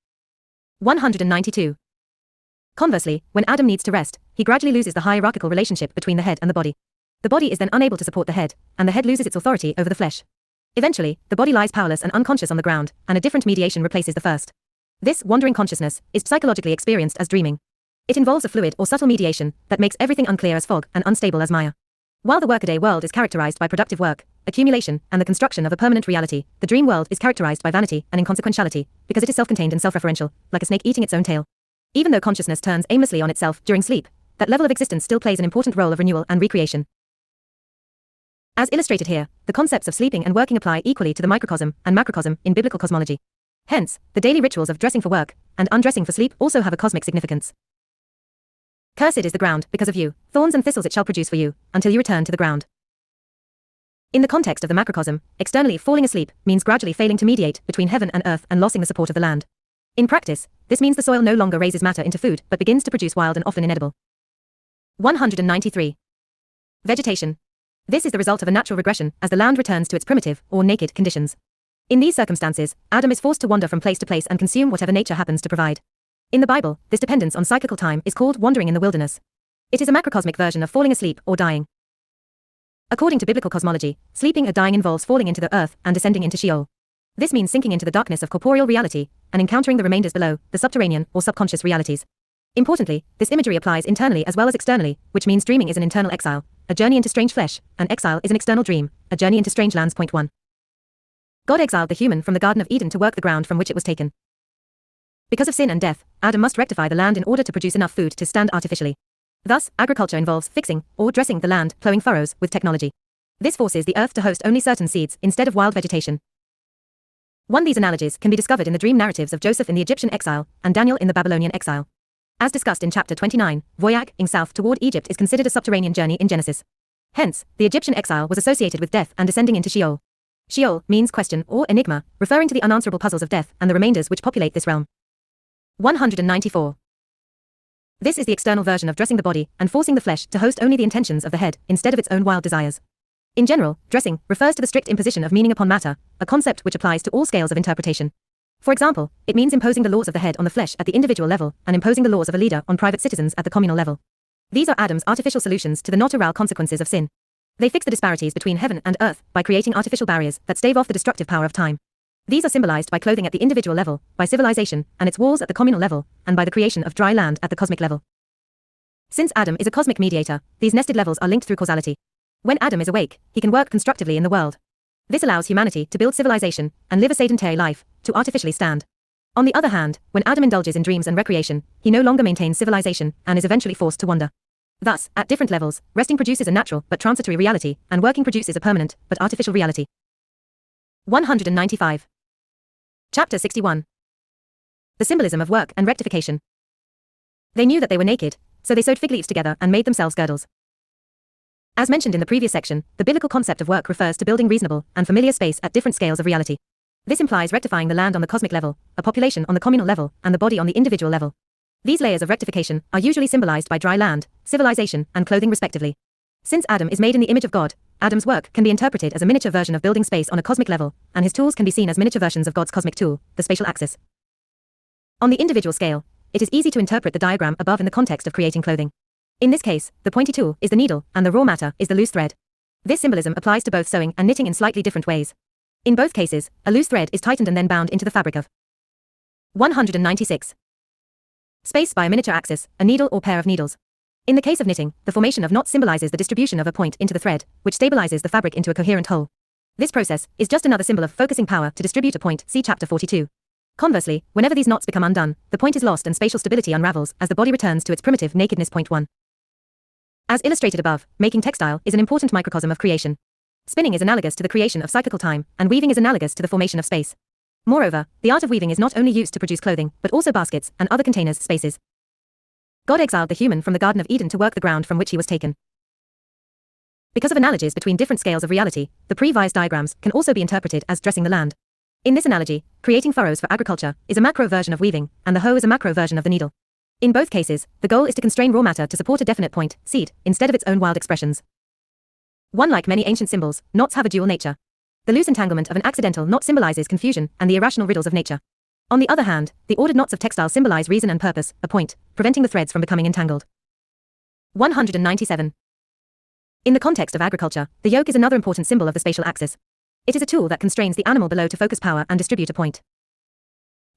192. Conversely, when Adam needs to rest, he gradually loses the hierarchical relationship between the head and the body. The body is then unable to support the head, and the head loses its authority over the flesh. Eventually, the body lies powerless and unconscious on the ground, and a different mediation replaces the first. This wandering consciousness is psychologically experienced as dreaming. It involves a fluid or subtle mediation that makes everything unclear as fog and unstable as maya. While the workaday world is characterized by productive work, accumulation, and the construction of a permanent reality, the dream world is characterized by vanity and inconsequentiality, because it is self-contained and self-referential, like a snake eating its own tail. Even though consciousness turns aimlessly on itself during sleep, that level of existence still plays an important role of renewal and recreation. As illustrated here, the concepts of sleeping and working apply equally to the microcosm and macrocosm in biblical cosmology. Hence, the daily rituals of dressing for work and undressing for sleep also have a cosmic significance. Cursed is the ground because of you, thorns and thistles it shall produce for you, until you return to the ground. In the context of the macrocosm, externally falling asleep means gradually failing to mediate between heaven and earth and losing the support of the land. In practice, this means the soil no longer raises matter into food but begins to produce wild and often inedible. 193. Vegetation. This is the result of a natural regression as the land returns to its primitive, or naked, conditions. In these circumstances, Adam is forced to wander from place to place and consume whatever nature happens to provide. In the Bible, this dependence on cyclical time is called wandering in the wilderness. It is a macrocosmic version of falling asleep or dying. According to biblical cosmology, sleeping or dying involves falling into the earth and descending into Sheol. This means sinking into the darkness of corporeal reality and encountering the remainders below, the subterranean or subconscious realities. Importantly, this imagery applies internally as well as externally, which means dreaming is an internal exile, a journey into strange flesh, and exile is an external dream, a journey into strange lands. 1. God exiled the human from the Garden of Eden to work the ground from which it was taken. Because of sin and death, Adam must rectify the land in order to produce enough food to stand artificially. Thus, agriculture involves fixing, or dressing the land, plowing furrows, with technology. This forces the earth to host only certain seeds instead of wild vegetation. These analogies can be discovered in the dream narratives of Joseph in the Egyptian exile, and Daniel in the Babylonian exile. As discussed in chapter 29, voyaging south toward Egypt is considered a subterranean journey in Genesis. Hence, the Egyptian exile was associated with death and descending into Sheol. Sheol means question or enigma, referring to the unanswerable puzzles of death and the remainders which populate this realm. 194. This is the external version of dressing the body and forcing the flesh to host only the intentions of the head instead of its own wild desires. In general, dressing refers to the strict imposition of meaning upon matter, a concept which applies to all scales of interpretation. For example, it means imposing the laws of the head on the flesh at the individual level and imposing the laws of a leader on private citizens at the communal level. These are Adam's artificial solutions to the not-oral consequences of sin. They fix the disparities between heaven and earth by creating artificial barriers that stave off the destructive power of time. These are symbolized by clothing at the individual level, by civilization and its walls at the communal level, and by the creation of dry land at the cosmic level. Since Adam is a cosmic mediator, these nested levels are linked through causality. When Adam is awake, he can work constructively in the world. This allows humanity to build civilization and live a sedentary life, to artificially stand. On the other hand, when Adam indulges in dreams and recreation, he no longer maintains civilization and is eventually forced to wander. Thus, at different levels, resting produces a natural but transitory reality, and working produces a permanent but artificial reality. 195. Chapter 61. The symbolism of work and rectification. They knew that they were naked, so they sewed fig leaves together and made themselves girdles. As mentioned in the previous section, the biblical concept of work refers to building reasonable and familiar space at different scales of reality. This implies rectifying the land on the cosmic level, a population on the communal level, and the body on the individual level. These layers of rectification are usually symbolized by dry land, civilization, and clothing respectively. Since Adam is made in the image of God, Adam's work can be interpreted as a miniature version of building space on a cosmic level, and his tools can be seen as miniature versions of God's cosmic tool, the spatial axis. On the individual scale, it is easy to interpret the diagram above in the context of creating clothing. In this case, the pointy tool is the needle, and the raw matter is the loose thread. This symbolism applies to both sewing and knitting in slightly different ways. In both cases, a loose thread is tightened and then bound into the fabric of 196. Space by a miniature axis, a needle or pair of needles. In the case of knitting, the formation of knots symbolizes the distribution of a point into the thread, which stabilizes the fabric into a coherent whole. This process is just another symbol of focusing power to distribute a point, see chapter 42. Conversely, whenever these knots become undone, the point is lost and spatial stability unravels as the body returns to its primitive nakedness. 1. As illustrated above, making textile is an important microcosm of creation. Spinning is analogous to the creation of cyclical time, and weaving is analogous to the formation of space. Moreover, the art of weaving is not only used to produce clothing, but also baskets and other containers, spaces. God exiled the human from the Garden of Eden to work the ground from which he was taken. Because of analogies between different scales of reality, the pre-Vies diagrams can also be interpreted as dressing the land. In this analogy, creating furrows for agriculture is a macro version of weaving, and the hoe is a macro version of the needle. In both cases, the goal is to constrain raw matter to support a definite point, seed, instead of its own wild expressions. Like many ancient symbols, knots have a dual nature. The loose entanglement of an accidental knot symbolizes confusion and the irrational riddles of nature. On the other hand, the ordered knots of textile symbolize reason and purpose, a point, preventing the threads from becoming entangled. 197. In the context of agriculture, the yoke is another important symbol of the spatial axis. It is a tool that constrains the animal below to focus power and distribute a point.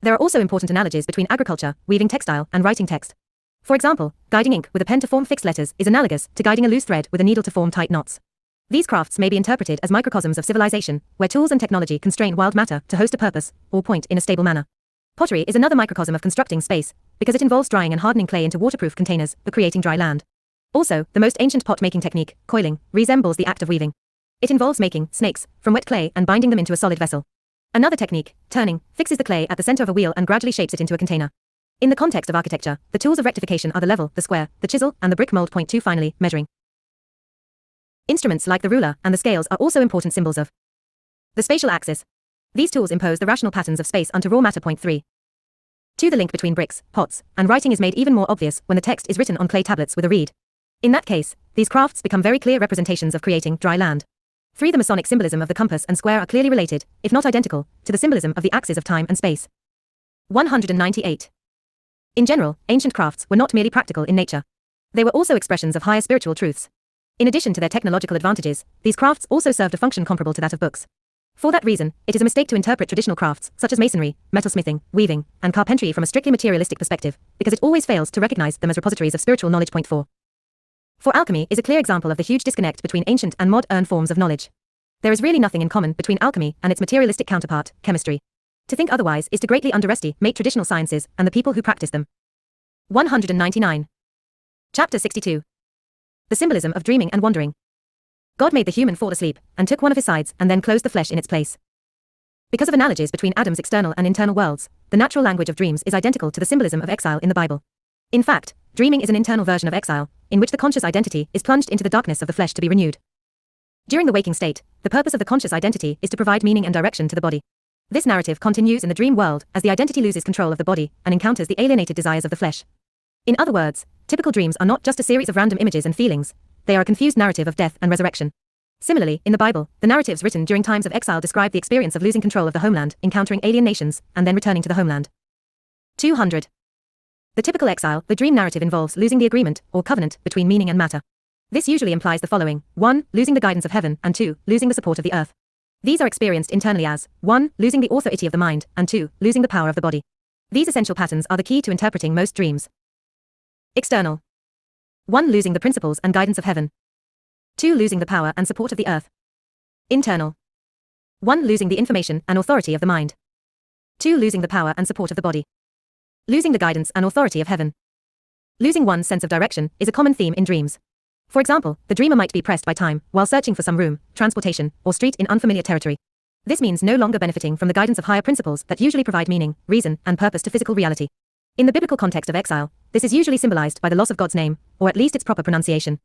There are also important analogies between agriculture, weaving textile, and writing text. For example, guiding ink with a pen to form fixed letters is analogous to guiding a loose thread with a needle to form tight knots. These crafts may be interpreted as microcosms of civilization, where tools and technology constrain wild matter to host a purpose or point in a stable manner. Pottery is another microcosm of constructing space, because it involves drying and hardening clay into waterproof containers for creating dry land. Also, the most ancient pot-making technique, coiling, resembles the act of weaving. It involves making snakes from wet clay and binding them into a solid vessel. Another technique, turning, fixes the clay at the center of a wheel and gradually shapes it into a container. In the context of architecture, the tools of rectification are the level, the square, the chisel, and the brick mold. Point 2. Finally, measuring. Instruments like the ruler and the scales are also important symbols of the spatial axis. These tools impose the rational patterns of space onto raw matter. Point 3. 2. The link between bricks, pots, and writing is made even more obvious when the text is written on clay tablets with a reed. In that case, these crafts become very clear representations of creating dry land. 3. The Masonic symbolism of the compass and square are clearly related, if not identical, to the symbolism of the axis of time and space. 198. In general, ancient crafts were not merely practical in nature. They were also expressions of higher spiritual truths. In addition to their technological advantages, these crafts also served a function comparable to that of books. For that reason, it is a mistake to interpret traditional crafts, such as masonry, metalsmithing, weaving, and carpentry from a strictly materialistic perspective, because it always fails to recognize them as repositories of spiritual knowledge. Point 4. For alchemy is a clear example of the huge disconnect between ancient and modern forms of knowledge. There is really nothing in common between alchemy and its materialistic counterpart, chemistry. To think otherwise is to greatly underestimate traditional sciences and the people who practice them. 199. Chapter 62. The symbolism of dreaming and wandering. God made the human fall asleep, and took one of his sides and then closed the flesh in its place. Because of analogies between Adam's external and internal worlds, the natural language of dreams is identical to the symbolism of exile in the Bible. In fact, dreaming is an internal version of exile, in which the conscious identity is plunged into the darkness of the flesh to be renewed. During the waking state, the purpose of the conscious identity is to provide meaning and direction to the body. This narrative continues in the dream world as the identity loses control of the body and encounters the alienated desires of the flesh. In other words, typical dreams are not just a series of random images and feelings, they are a confused narrative of death and resurrection. Similarly, in the Bible, the narratives written during times of exile describe the experience of losing control of the homeland, encountering alien nations, and then returning to the homeland. 200. The typical exile, the dream narrative involves losing the agreement, or covenant, between meaning and matter. This usually implies the following: 1. Losing the guidance of heaven, and 2. Losing the support of the earth. These are experienced internally as 1. Losing the authority of the mind, and 2. Losing the power of the body. These essential patterns are the key to interpreting most dreams. External. 1. Losing the principles and guidance of heaven. 2. Losing the power and support of the earth. Internal. 1. Losing the information and authority of the mind. 2. Losing the power and support of the body. Losing the guidance and authority of heaven. Losing one's sense of direction is a common theme in dreams. For example, the dreamer might be pressed by time while searching for some room, transportation, or street in unfamiliar territory. This means no longer benefiting from the guidance of higher principles that usually provide meaning, reason, and purpose to physical reality. In the biblical context of exile, this is usually symbolized by the loss of God's name, or at least its proper pronunciation.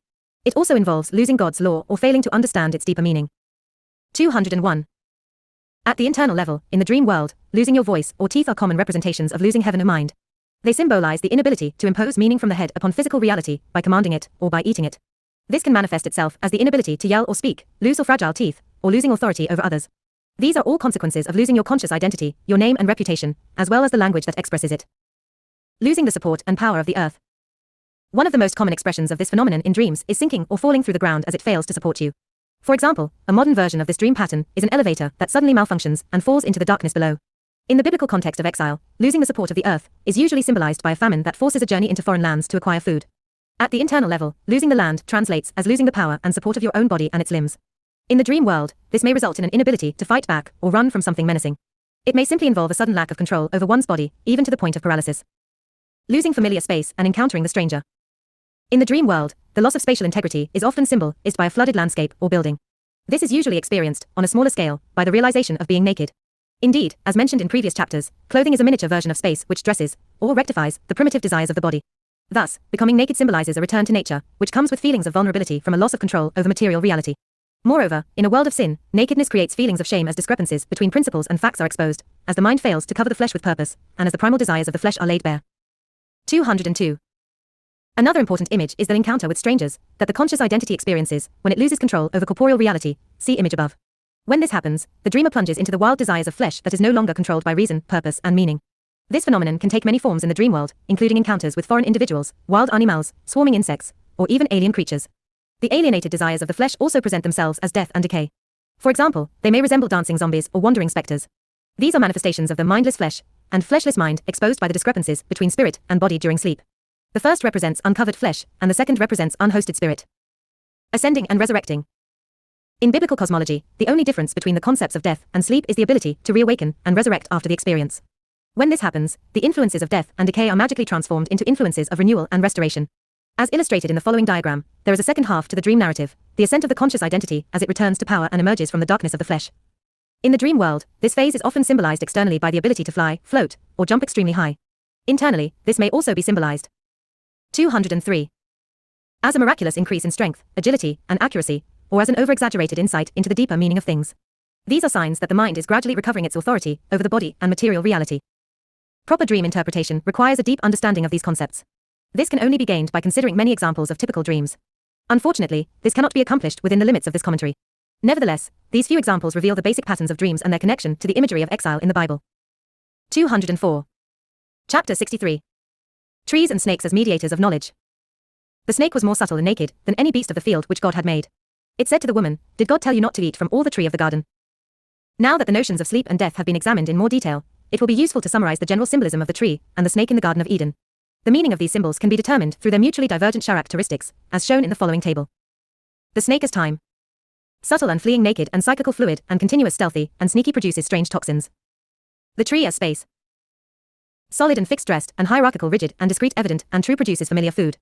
It also involves losing God's law or failing to understand its deeper meaning. 201. At the internal level, in the dream world, losing your voice or teeth are common representations of losing heaven or mind. They symbolize the inability to impose meaning from the head upon physical reality by commanding it or by eating it. This can manifest itself as the inability to yell or speak, loose or fragile teeth, or losing authority over others. These are all consequences of losing your conscious identity, your name and reputation, as well as the language that expresses it. Losing the support and power of the earth. One of the most common expressions of this phenomenon in dreams is sinking or falling through the ground as it fails to support you. For example, a modern version of this dream pattern is an elevator that suddenly malfunctions and falls into the darkness below. In the biblical context of exile, losing the support of the earth is usually symbolized by a famine that forces a journey into foreign lands to acquire food. At the internal level, losing the land translates as losing the power and support of your own body and its limbs. In the dream world, this may result in an inability to fight back or run from something menacing. It may simply involve a sudden lack of control over one's body, even to the point of paralysis. Losing familiar space and encountering the stranger. In the dream world, the loss of spatial integrity is often symbolized by a flooded landscape or building. This is usually experienced, on a smaller scale, by the realization of being naked. Indeed, as mentioned in previous chapters, clothing is a miniature version of space which dresses, or rectifies, the primitive desires of the body. Thus, becoming naked symbolizes a return to nature, which comes with feelings of vulnerability from a loss of control over material reality. Moreover, in a world of sin, nakedness creates feelings of shame as discrepancies between principles and facts are exposed, as the mind fails to cover the flesh with purpose, and as the primal desires of the flesh are laid bare. 202. Another important image is the encounter with strangers that the conscious identity experiences when it loses control over corporeal reality. See image above. When this happens, the dreamer plunges into the wild desires of flesh that is no longer controlled by reason, purpose, and meaning. This phenomenon can take many forms in the dream world, including encounters with foreign individuals, wild animals, swarming insects, or even alien creatures. The alienated desires of the flesh also present themselves as death and decay. For example, they may resemble dancing zombies or wandering specters. These are manifestations of the mindless flesh and fleshless mind exposed by the discrepancies between spirit and body during sleep. The first represents uncovered flesh, and the second represents unhosted spirit. Ascending and resurrecting. In biblical cosmology, the only difference between the concepts of death and sleep is the ability to reawaken and resurrect after the experience. When this happens, the influences of death and decay are magically transformed into influences of renewal and restoration. As illustrated in the following diagram, there is a second half to the dream narrative, the ascent of the conscious identity as it returns to power and emerges from the darkness of the flesh. In the dream world, this phase is often symbolized externally by the ability to fly, float, or jump extremely high. Internally, this may also be symbolized. 203. As a miraculous increase in strength, agility, and accuracy, or as an over-exaggerated insight into the deeper meaning of things. These are signs that the mind is gradually recovering its authority over the body and material reality. Proper dream interpretation requires a deep understanding of these concepts. This can only be gained by considering many examples of typical dreams. Unfortunately, this cannot be accomplished within the limits of this commentary. Nevertheless, these few examples reveal the basic patterns of dreams and their connection to the imagery of exile in the Bible. 204. Chapter 63. Trees and snakes as mediators of knowledge. The snake was more subtle and naked than any beast of the field which God had made. It said to the woman, "Did God tell you not to eat from all the tree of the garden?" Now that the notions of sleep and death have been examined in more detail, it will be useful to summarize the general symbolism of the tree and the snake in the Garden of Eden. The meaning of these symbols can be determined through their mutually divergent characteristics, as shown in the following table. The snake as time. Subtle and fleeing, naked and cyclical, fluid and continuous, stealthy and sneaky, produces strange toxins. The tree as space. Solid and fixed, dressed and hierarchical, rigid and discrete, evident and true, produces familiar food.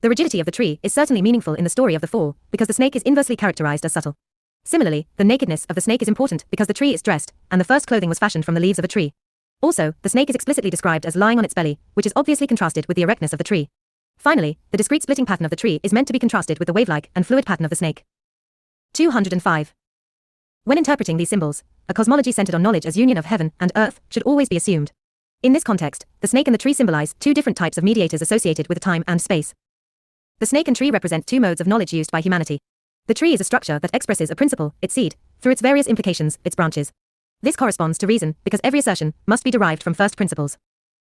The rigidity of the tree is certainly meaningful in the story of the fall, because the snake is inversely characterized as subtle. Similarly, the nakedness of the snake is important because the tree is dressed, and the first clothing was fashioned from the leaves of a tree. Also, the snake is explicitly described as lying on its belly, which is obviously contrasted with the erectness of the tree. Finally, the discrete splitting pattern of the tree is meant to be contrasted with the wave-like and fluid pattern of the snake. 205. When interpreting these symbols, a cosmology centered on knowledge as union of heaven and earth should always be assumed. In this context, the snake and the tree symbolize two different types of mediators associated with time and space. The snake and tree represent two modes of knowledge used by humanity. The tree is a structure that expresses a principle, its seed, through its various implications, its branches. This corresponds to reason, because every assertion must be derived from first principles.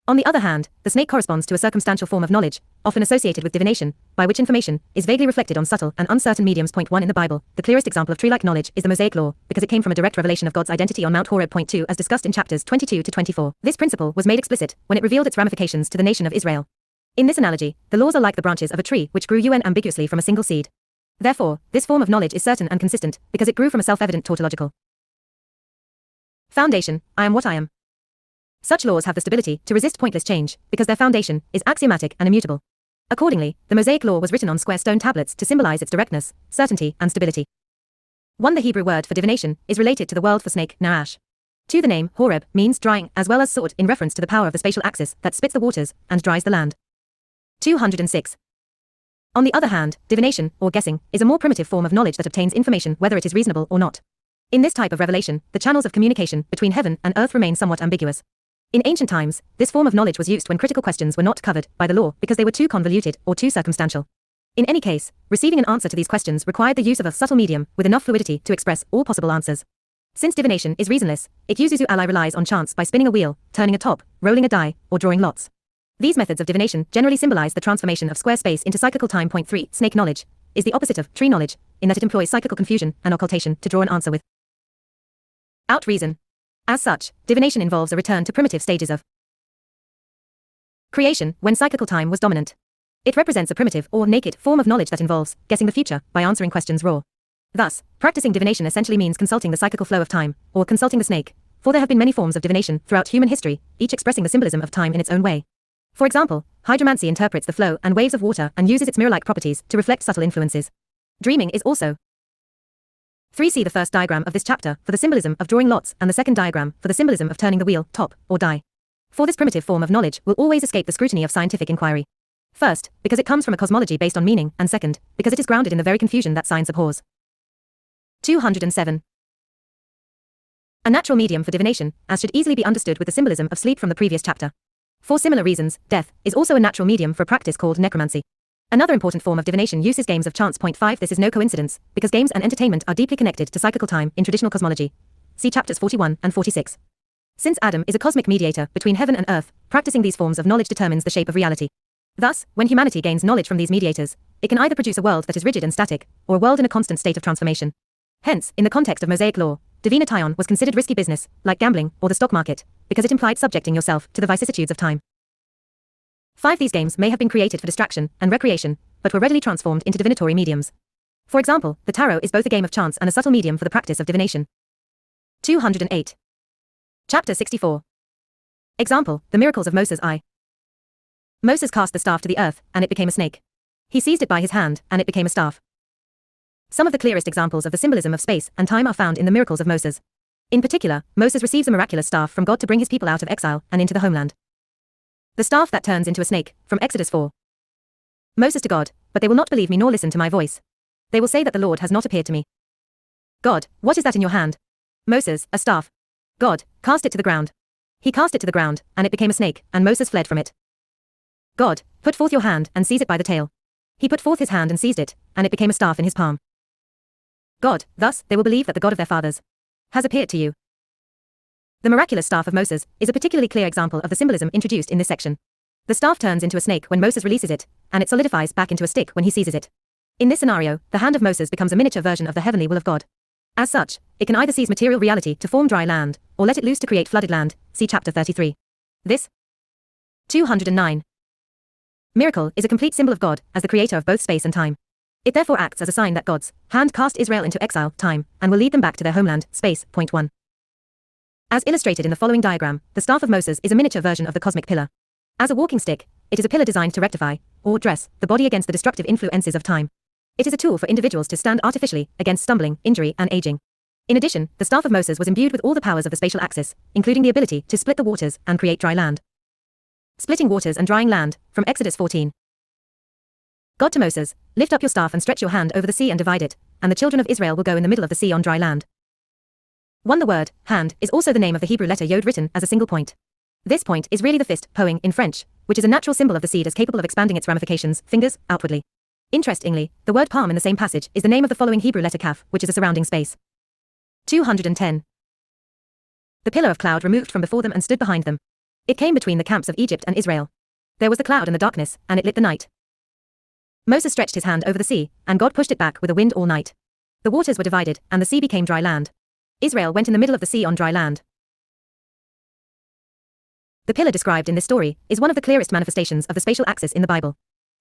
On the other hand, the snake corresponds to a circumstantial form of knowledge, often associated with divination, by which information is vaguely reflected on subtle and uncertain mediums. Point 1 in the Bible, the clearest example of tree-like knowledge is the Mosaic Law, because it came from a direct revelation of God's identity on Mount Horeb. Point 2, as discussed in chapters 22 to 24. This principle was made explicit when it revealed its ramifications to the nation of Israel. In this analogy, the laws are like the branches of a tree which grew unambiguously from a single seed. Therefore, this form of knowledge is certain and consistent, because it grew from a self-evident tautological foundation. I am what I am. Such laws have the stability to resist pointless change, because their foundation is axiomatic and immutable. Accordingly, the Mosaic Law was written on square stone tablets to symbolize its directness, certainty, and stability. 1. The Hebrew word for divination is related to the word for snake, naash. 2. The name Horeb means drying, as well as sword, in reference to the power of the spatial axis that splits the waters and dries the land. 206. On the other hand, divination, or guessing, is a more primitive form of knowledge that obtains information whether it is reasonable or not. In this type of revelation, the channels of communication between heaven and earth remain somewhat ambiguous. In ancient times, this form of knowledge was used when critical questions were not covered by the law because they were too convoluted or too circumstantial. In any case, receiving an answer to these questions required the use of a subtle medium with enough fluidity to express all possible answers. Since divination is reasonless, its usuzu ally relies on chance by spinning a wheel, turning a top, rolling a die, or drawing lots. These methods of divination generally symbolize the transformation of square space into cyclical time. Point 3, snake knowledge is the opposite of tree knowledge, in that it employs cyclical confusion and occultation to draw an answer with out reason. As such, divination involves a return to primitive stages of creation, when cyclical time was dominant. It represents a primitive or naked form of knowledge that involves guessing the future by answering questions raw. Thus, practicing divination essentially means consulting the cyclical flow of time, or consulting the snake, for there have been many forms of divination throughout human history, each expressing the symbolism of time in its own way. For example, hydromancy interprets the flow and waves of water and uses its mirror-like properties to reflect subtle influences. Dreaming is also 3. See the first diagram of this chapter for the symbolism of drawing lots and the second diagram for the symbolism of turning the wheel, top, or die. For this primitive form of knowledge will always escape the scrutiny of scientific inquiry. First, because it comes from a cosmology based on meaning, and second, because it is grounded in the very confusion that science abhors. 207. A natural medium for divination, as should easily be understood with the symbolism of sleep from the previous chapter. For similar reasons, death is also a natural medium for a practice called necromancy. Another important form of divination uses games of chance. 5. This is no coincidence, because games and entertainment are deeply connected to cyclical time in traditional cosmology. See chapters 41 and 46. Since Adam is a cosmic mediator between heaven and earth, practicing these forms of knowledge determines the shape of reality. Thus, when humanity gains knowledge from these mediators, it can either produce a world that is rigid and static, or a world in a constant state of transformation. Hence, in the context of Mosaic law, divination was considered risky business, like gambling or the stock market, because it implied subjecting yourself to the vicissitudes of time. 5. These games may have been created for distraction and recreation, but were readily transformed into divinatory mediums. For example, the tarot is both a game of chance and a subtle medium for the practice of divination. 208. Chapter 64. Example, the miracles of Moses' eye. Moses cast the staff to the earth, and it became a snake. He seized it by his hand, and it became a staff. Some of the clearest examples of the symbolism of space and time are found in the miracles of Moses. In particular, Moses receives a miraculous staff from God to bring his people out of exile and into the homeland. The staff that turns into a snake, from Exodus 4. Moses to God, but they will not believe me nor listen to my voice. They will say that the Lord has not appeared to me. God, what is that in your hand? Moses, a staff. God, cast it to the ground. He cast it to the ground, and it became a snake, and Moses fled from it. God, put forth your hand and seize it by the tail. He put forth his hand and seized it, and it became a staff in his palm. God, thus, they will believe that the God of their fathers has appeared to you. The miraculous staff of Moses is a particularly clear example of the symbolism introduced in this section. The staff turns into a snake when Moses releases it, and it solidifies back into a stick when he seizes it. In this scenario, the hand of Moses becomes a miniature version of the heavenly will of God. As such, it can either seize material reality to form dry land, or let it loose to create flooded land, see chapter 33. This 209. Miracle is a complete symbol of God as the creator of both space and time. It therefore acts as a sign that God's hand cast Israel into exile, time, and will lead them back to their homeland, space. 1. As illustrated in the following diagram, the staff of Moses is a miniature version of the cosmic pillar. As a walking stick, it is a pillar designed to rectify, or dress, the body against the destructive influences of time. It is a tool for individuals to stand artificially against stumbling, injury, and aging. In addition, the staff of Moses was imbued with all the powers of the spatial axis, including the ability to split the waters and create dry land. Splitting waters and drying land, from Exodus 14. God to Moses, lift up your staff and stretch your hand over the sea and divide it, and the children of Israel will go in the middle of the sea on dry land. 1. The word, hand, is also the name of the Hebrew letter yod written as a single point. This point is really the fist, poing, in French, which is a natural symbol of the seed as capable of expanding its ramifications, fingers, outwardly. Interestingly, the word palm in the same passage is the name of the following Hebrew letter kaf, which is a surrounding space. 210. The pillar of cloud removed from before them and stood behind them. It came between the camps of Egypt and Israel. There was the cloud and the darkness, and it lit the night. Moses stretched his hand over the sea, and God pushed it back with a wind all night. The waters were divided, and the sea became dry land. Israel went in the middle of the sea on dry land. The pillar described in this story is one of the clearest manifestations of the spatial axis in the Bible.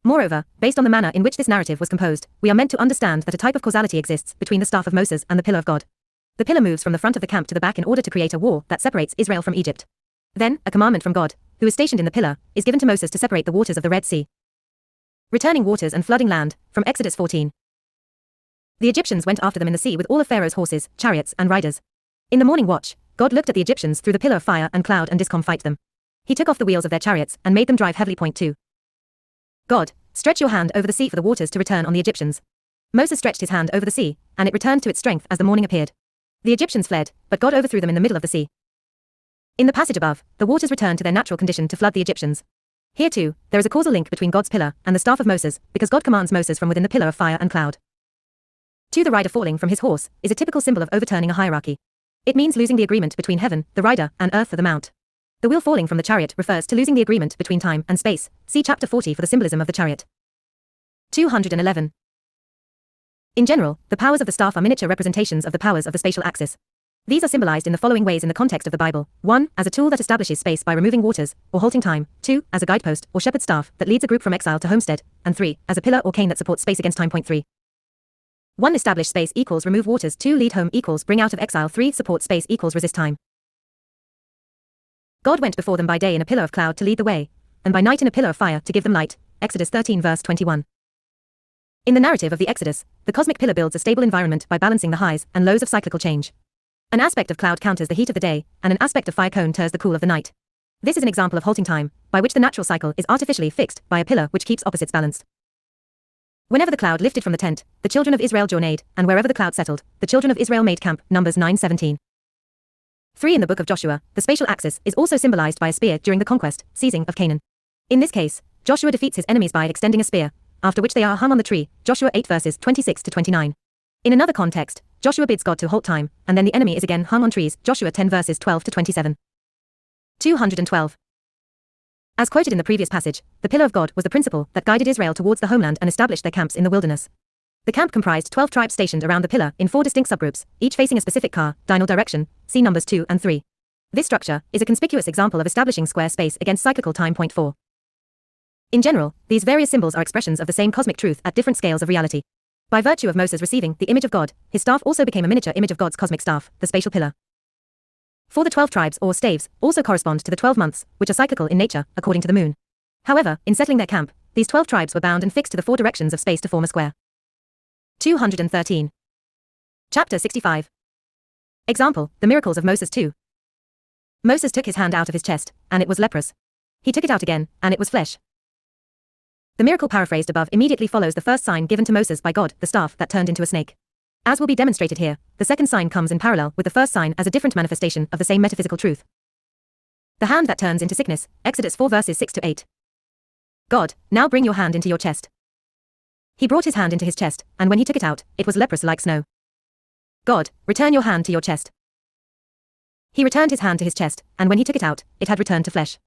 Moreover, based on the manner in which this narrative was composed, we are meant to understand that a type of causality exists between the staff of Moses and the pillar of God. The pillar moves from the front of the camp to the back in order to create a wall that separates Israel from Egypt. Then, a commandment from God, who is stationed in the pillar, is given to Moses to separate the waters of the Red Sea. Returning waters and flooding land, from Exodus 14. The Egyptians went after them in the sea with all of Pharaoh's horses, chariots, and riders. In the morning watch, God looked at the Egyptians through the pillar of fire and cloud and discomfited them. He took off the wheels of their chariots and made them drive heavily. 2. God, stretch your hand over the sea for the waters to return on the Egyptians. Moses stretched his hand over the sea, and it returned to its strength as the morning appeared. The Egyptians fled, but God overthrew them in the middle of the sea. In the passage above, the waters returned to their natural condition to flood the Egyptians. Here too, there is a causal link between God's pillar and the staff of Moses, because God commands Moses from within the pillar of fire and cloud. 2. The rider falling from his horse is a typical symbol of overturning a hierarchy. It means losing the agreement between heaven, the rider, and earth, the mount. The wheel falling from the chariot refers to losing the agreement between time and space. See chapter 40 for the symbolism of the chariot. 211. In general, the powers of the staff are miniature representations of the powers of the spatial axis. These are symbolized in the following ways in the context of the Bible. 1. As a tool that establishes space by removing waters, or halting time. 2. As a guidepost, or shepherd staff, that leads a group from exile to homestead. And 3. As a pillar or cane that supports space against time. 3. 1. Establish space equals remove waters. 2. Lead home equals bring out of exile. 3. Support space equals resist time. God went before them by day in a pillar of cloud to lead the way. and by night in a pillar of fire to give them light. Exodus 13 verse 21. In the narrative of the Exodus, the cosmic pillar builds a stable environment by balancing the highs and lows of cyclical change. An aspect of cloud counters the heat of the day, and an aspect of fire cone tears the cool of the night. This is an example of halting time, by which the natural cycle is artificially fixed by a pillar which keeps opposites balanced. Whenever the cloud lifted from the tent, the children of Israel journeyed, and wherever the cloud settled, the children of Israel made camp. Numbers 9:17. 3. In the book of Joshua, the spatial axis is also symbolized by a spear during the conquest, seizing of Canaan. In this case, Joshua defeats his enemies by extending a spear, after which they are hung on the tree. Joshua 8 verses 26 to 29. In another context, Joshua bids God to halt time, and then the enemy is again hung on trees. Joshua 10 verses 12 to 27. 212. As quoted in the previous passage, the pillar of God was the principle that guided Israel towards the homeland and established their camps in the wilderness. The camp comprised 12 tribes stationed around the pillar in 4 distinct subgroups, each facing a specific cardinal direction. See Numbers 2 and 3. This structure is a conspicuous example of establishing square space against cyclical time. Point 4. In general, these various symbols are expressions of the same cosmic truth at different scales of reality. By virtue of Moses receiving the image of God, his staff also became a miniature image of God's cosmic staff, the spatial pillar. For the 12 tribes or staves also correspond to the 12 months, which are cyclical in nature, according to the moon. However, in settling their camp, these 12 tribes were bound and fixed to the 4 directions of space to form a square. 213. Chapter 65. Example, the miracles of Moses 2. Moses took his hand out of his chest, and it was leprous. He took it out again, and it was flesh. The miracle paraphrased above immediately follows the first sign given to Moses by God, the staff that turned into a snake. As will be demonstrated here, the second sign comes in parallel with the first sign as a different manifestation of the same metaphysical truth. The hand that turns into sickness, Exodus 4 verses 6 to 8. God, now bring your hand into your chest. He brought his hand into his chest, and when he took it out, it was leprous like snow. God, return your hand to your chest. He returned his hand to his chest, and when he took it out, it had returned to flesh.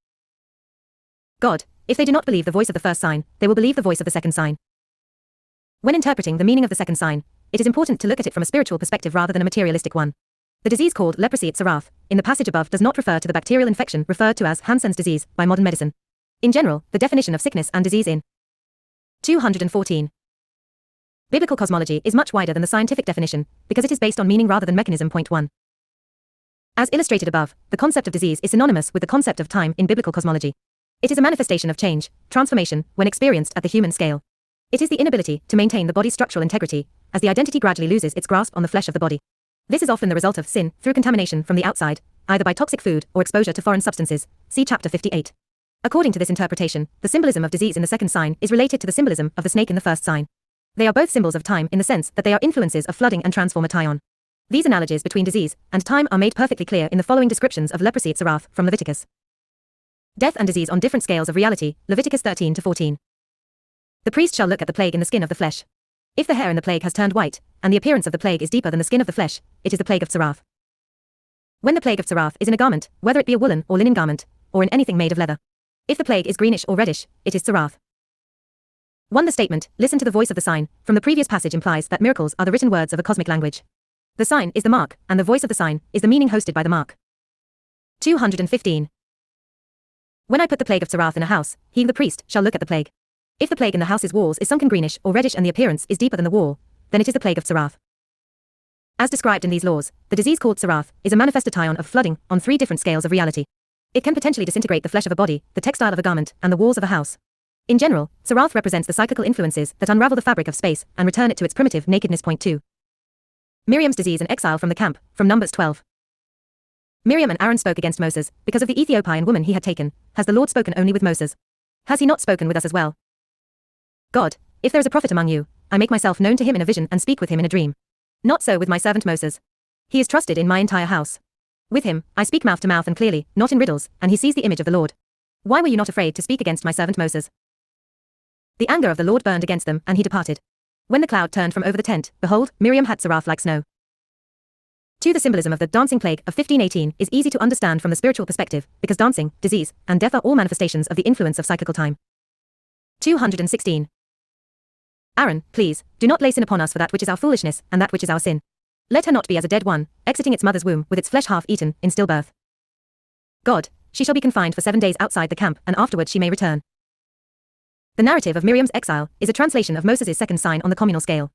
God, if they do not believe the voice of the first sign, they will believe the voice of the second sign. When interpreting the meaning of the second sign, it is important to look at it from a spiritual perspective rather than a materialistic one. The disease called leprosy at Sarath, in the passage above, does not refer to the bacterial infection referred to as Hansen's disease by modern medicine. In general, the definition of sickness and disease in 214. Biblical cosmology is much wider than the scientific definition, because it is based on meaning rather than mechanism. Point 1. As illustrated above, the concept of disease is synonymous with the concept of time in biblical cosmology. It is a manifestation of change, transformation, when experienced at the human scale. It is the inability to maintain the body's structural integrity, as the identity gradually loses its grasp on the flesh of the body. This is often the result of sin, through contamination from the outside, either by toxic food or exposure to foreign substances. See chapter 58. According to this interpretation, the symbolism of disease in the second sign is related to the symbolism of the snake in the first sign. They are both symbols of time in the sense that they are influences of flooding and transformation. These analogies between disease and time are made perfectly clear in the following descriptions of leprosy at Sarath from Leviticus. Death and disease on different scales of reality, Leviticus 13 to 14. The priest shall look at the plague in the skin of the flesh. If the hair in the plague has turned white, and the appearance of the plague is deeper than the skin of the flesh, it is the plague of Sarath. When the plague of Sarath is in a garment, whether it be a woolen or linen garment, or in anything made of leather. If the plague is greenish or reddish, it is Sarath. 1. The statement, listen to the voice of the sign, from the previous passage implies that miracles are the written words of a cosmic language. The sign is the mark, and the voice of the sign is the meaning hosted by the mark. 215. When I put the plague of Sarath in a house, he the priest shall look at the plague. If the plague in the house's walls is sunken greenish or reddish and the appearance is deeper than the wall, then it is the plague of Sarath. As described in these laws, the disease called Sarath is a manifestation of flooding on 3 different scales of reality. It can potentially disintegrate the flesh of a body, the textile of a garment, and the walls of a house. In general, Sarath represents the cyclical influences that unravel the fabric of space and return it to its primitive nakedness. Point 2. Miriam's disease and exile from the camp, from Numbers 12. Miriam and Aaron spoke against Moses, because of the Ethiopian woman he had taken. Has the Lord spoken only with Moses? Has he not spoken with us as well? God, if there is a prophet among you, I make myself known to him in a vision and speak with him in a dream. Not so with my servant Moses. He is trusted in my entire house. With him, I speak mouth to mouth and clearly, not in riddles, and he sees the image of the Lord. Why were you not afraid to speak against my servant Moses? The anger of the Lord burned against them, and he departed. When the cloud turned from over the tent, behold, Miriam had Sarath like snow. 2. The symbolism of the dancing plague of 1518 is easy to understand from the spiritual perspective, because dancing, disease, and death are all manifestations of the influence of cyclical time. 216. Aaron, please, do not lay sin upon us for that which is our foolishness, and that which is our sin. Let her not be as a dead one, exiting its mother's womb with its flesh half eaten, in stillbirth. God, she shall be confined for 7 days outside the camp, and afterwards she may return. The narrative of Miriam's exile is a translation of Moses' second sign on the communal scale.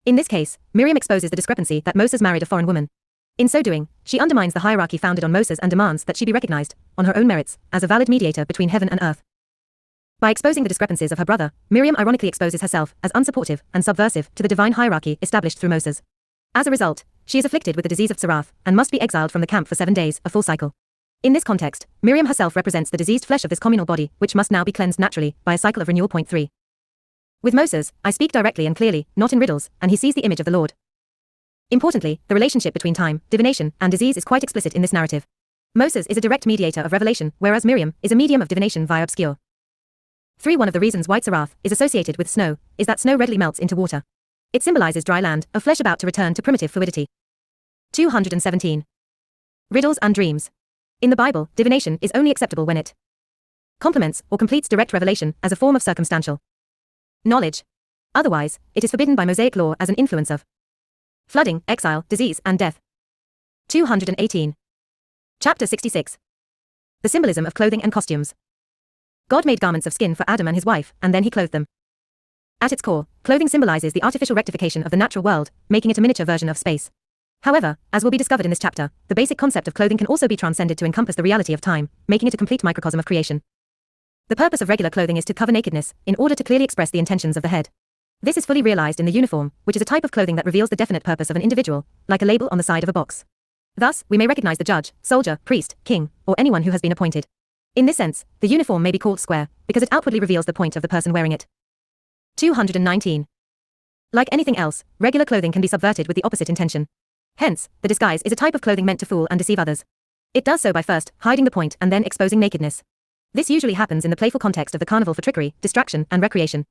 In this case, Miriam exposes the discrepancy that Moses married a foreign woman. In so doing, she undermines the hierarchy founded on Moses and demands that she be recognized, on her own merits, as a valid mediator between heaven and earth. By exposing the discrepancies of her brother, Miriam ironically exposes herself as unsupportive and subversive to the divine hierarchy established through Moses. As a result, she is afflicted with the disease of Sarath and must be exiled from the camp for 7 days, a full cycle. In this context, Miriam herself represents the diseased flesh of this communal body, which must now be cleansed naturally by a cycle of renewal. Point 3. With Moses, I speak directly and clearly, not in riddles, and he sees the image of the Lord. Importantly, the relationship between time, divination, and disease is quite explicit in this narrative. Moses is a direct mediator of revelation, whereas Miriam is a medium of divination via obscure. 3. One of the reasons white Sarath is associated with snow is that snow readily melts into water. It symbolizes dry land, of flesh about to return to primitive fluidity. 217. Riddles and dreams. In the Bible, divination is only acceptable when it complements or completes direct revelation as a form of circumstantial knowledge. Otherwise, it is forbidden by Mosaic law as an influence of flooding, exile, disease, and death. 218. Chapter 66. The symbolism of clothing and costumes. God made garments of skin for Adam and his wife, and then he clothed them. At its core, clothing symbolizes the artificial rectification of the natural world, making it a miniature version of space. However, as will be discovered in this chapter, the basic concept of clothing can also be transcended to encompass the reality of time, making it a complete microcosm of creation. The purpose of regular clothing is to cover nakedness, in order to clearly express the intentions of the head. This is fully realized in the uniform, which is a type of clothing that reveals the definite purpose of an individual, like a label on the side of a box. Thus, we may recognize the judge, soldier, priest, king, or anyone who has been appointed. In this sense, the uniform may be called square, because it outwardly reveals the point of the person wearing it. 219. Like anything else, regular clothing can be subverted with the opposite intention. Hence, the disguise is a type of clothing meant to fool and deceive others. It does so by first hiding the point and then exposing nakedness. This usually happens in the playful context of the carnival for trickery, distraction, and recreation.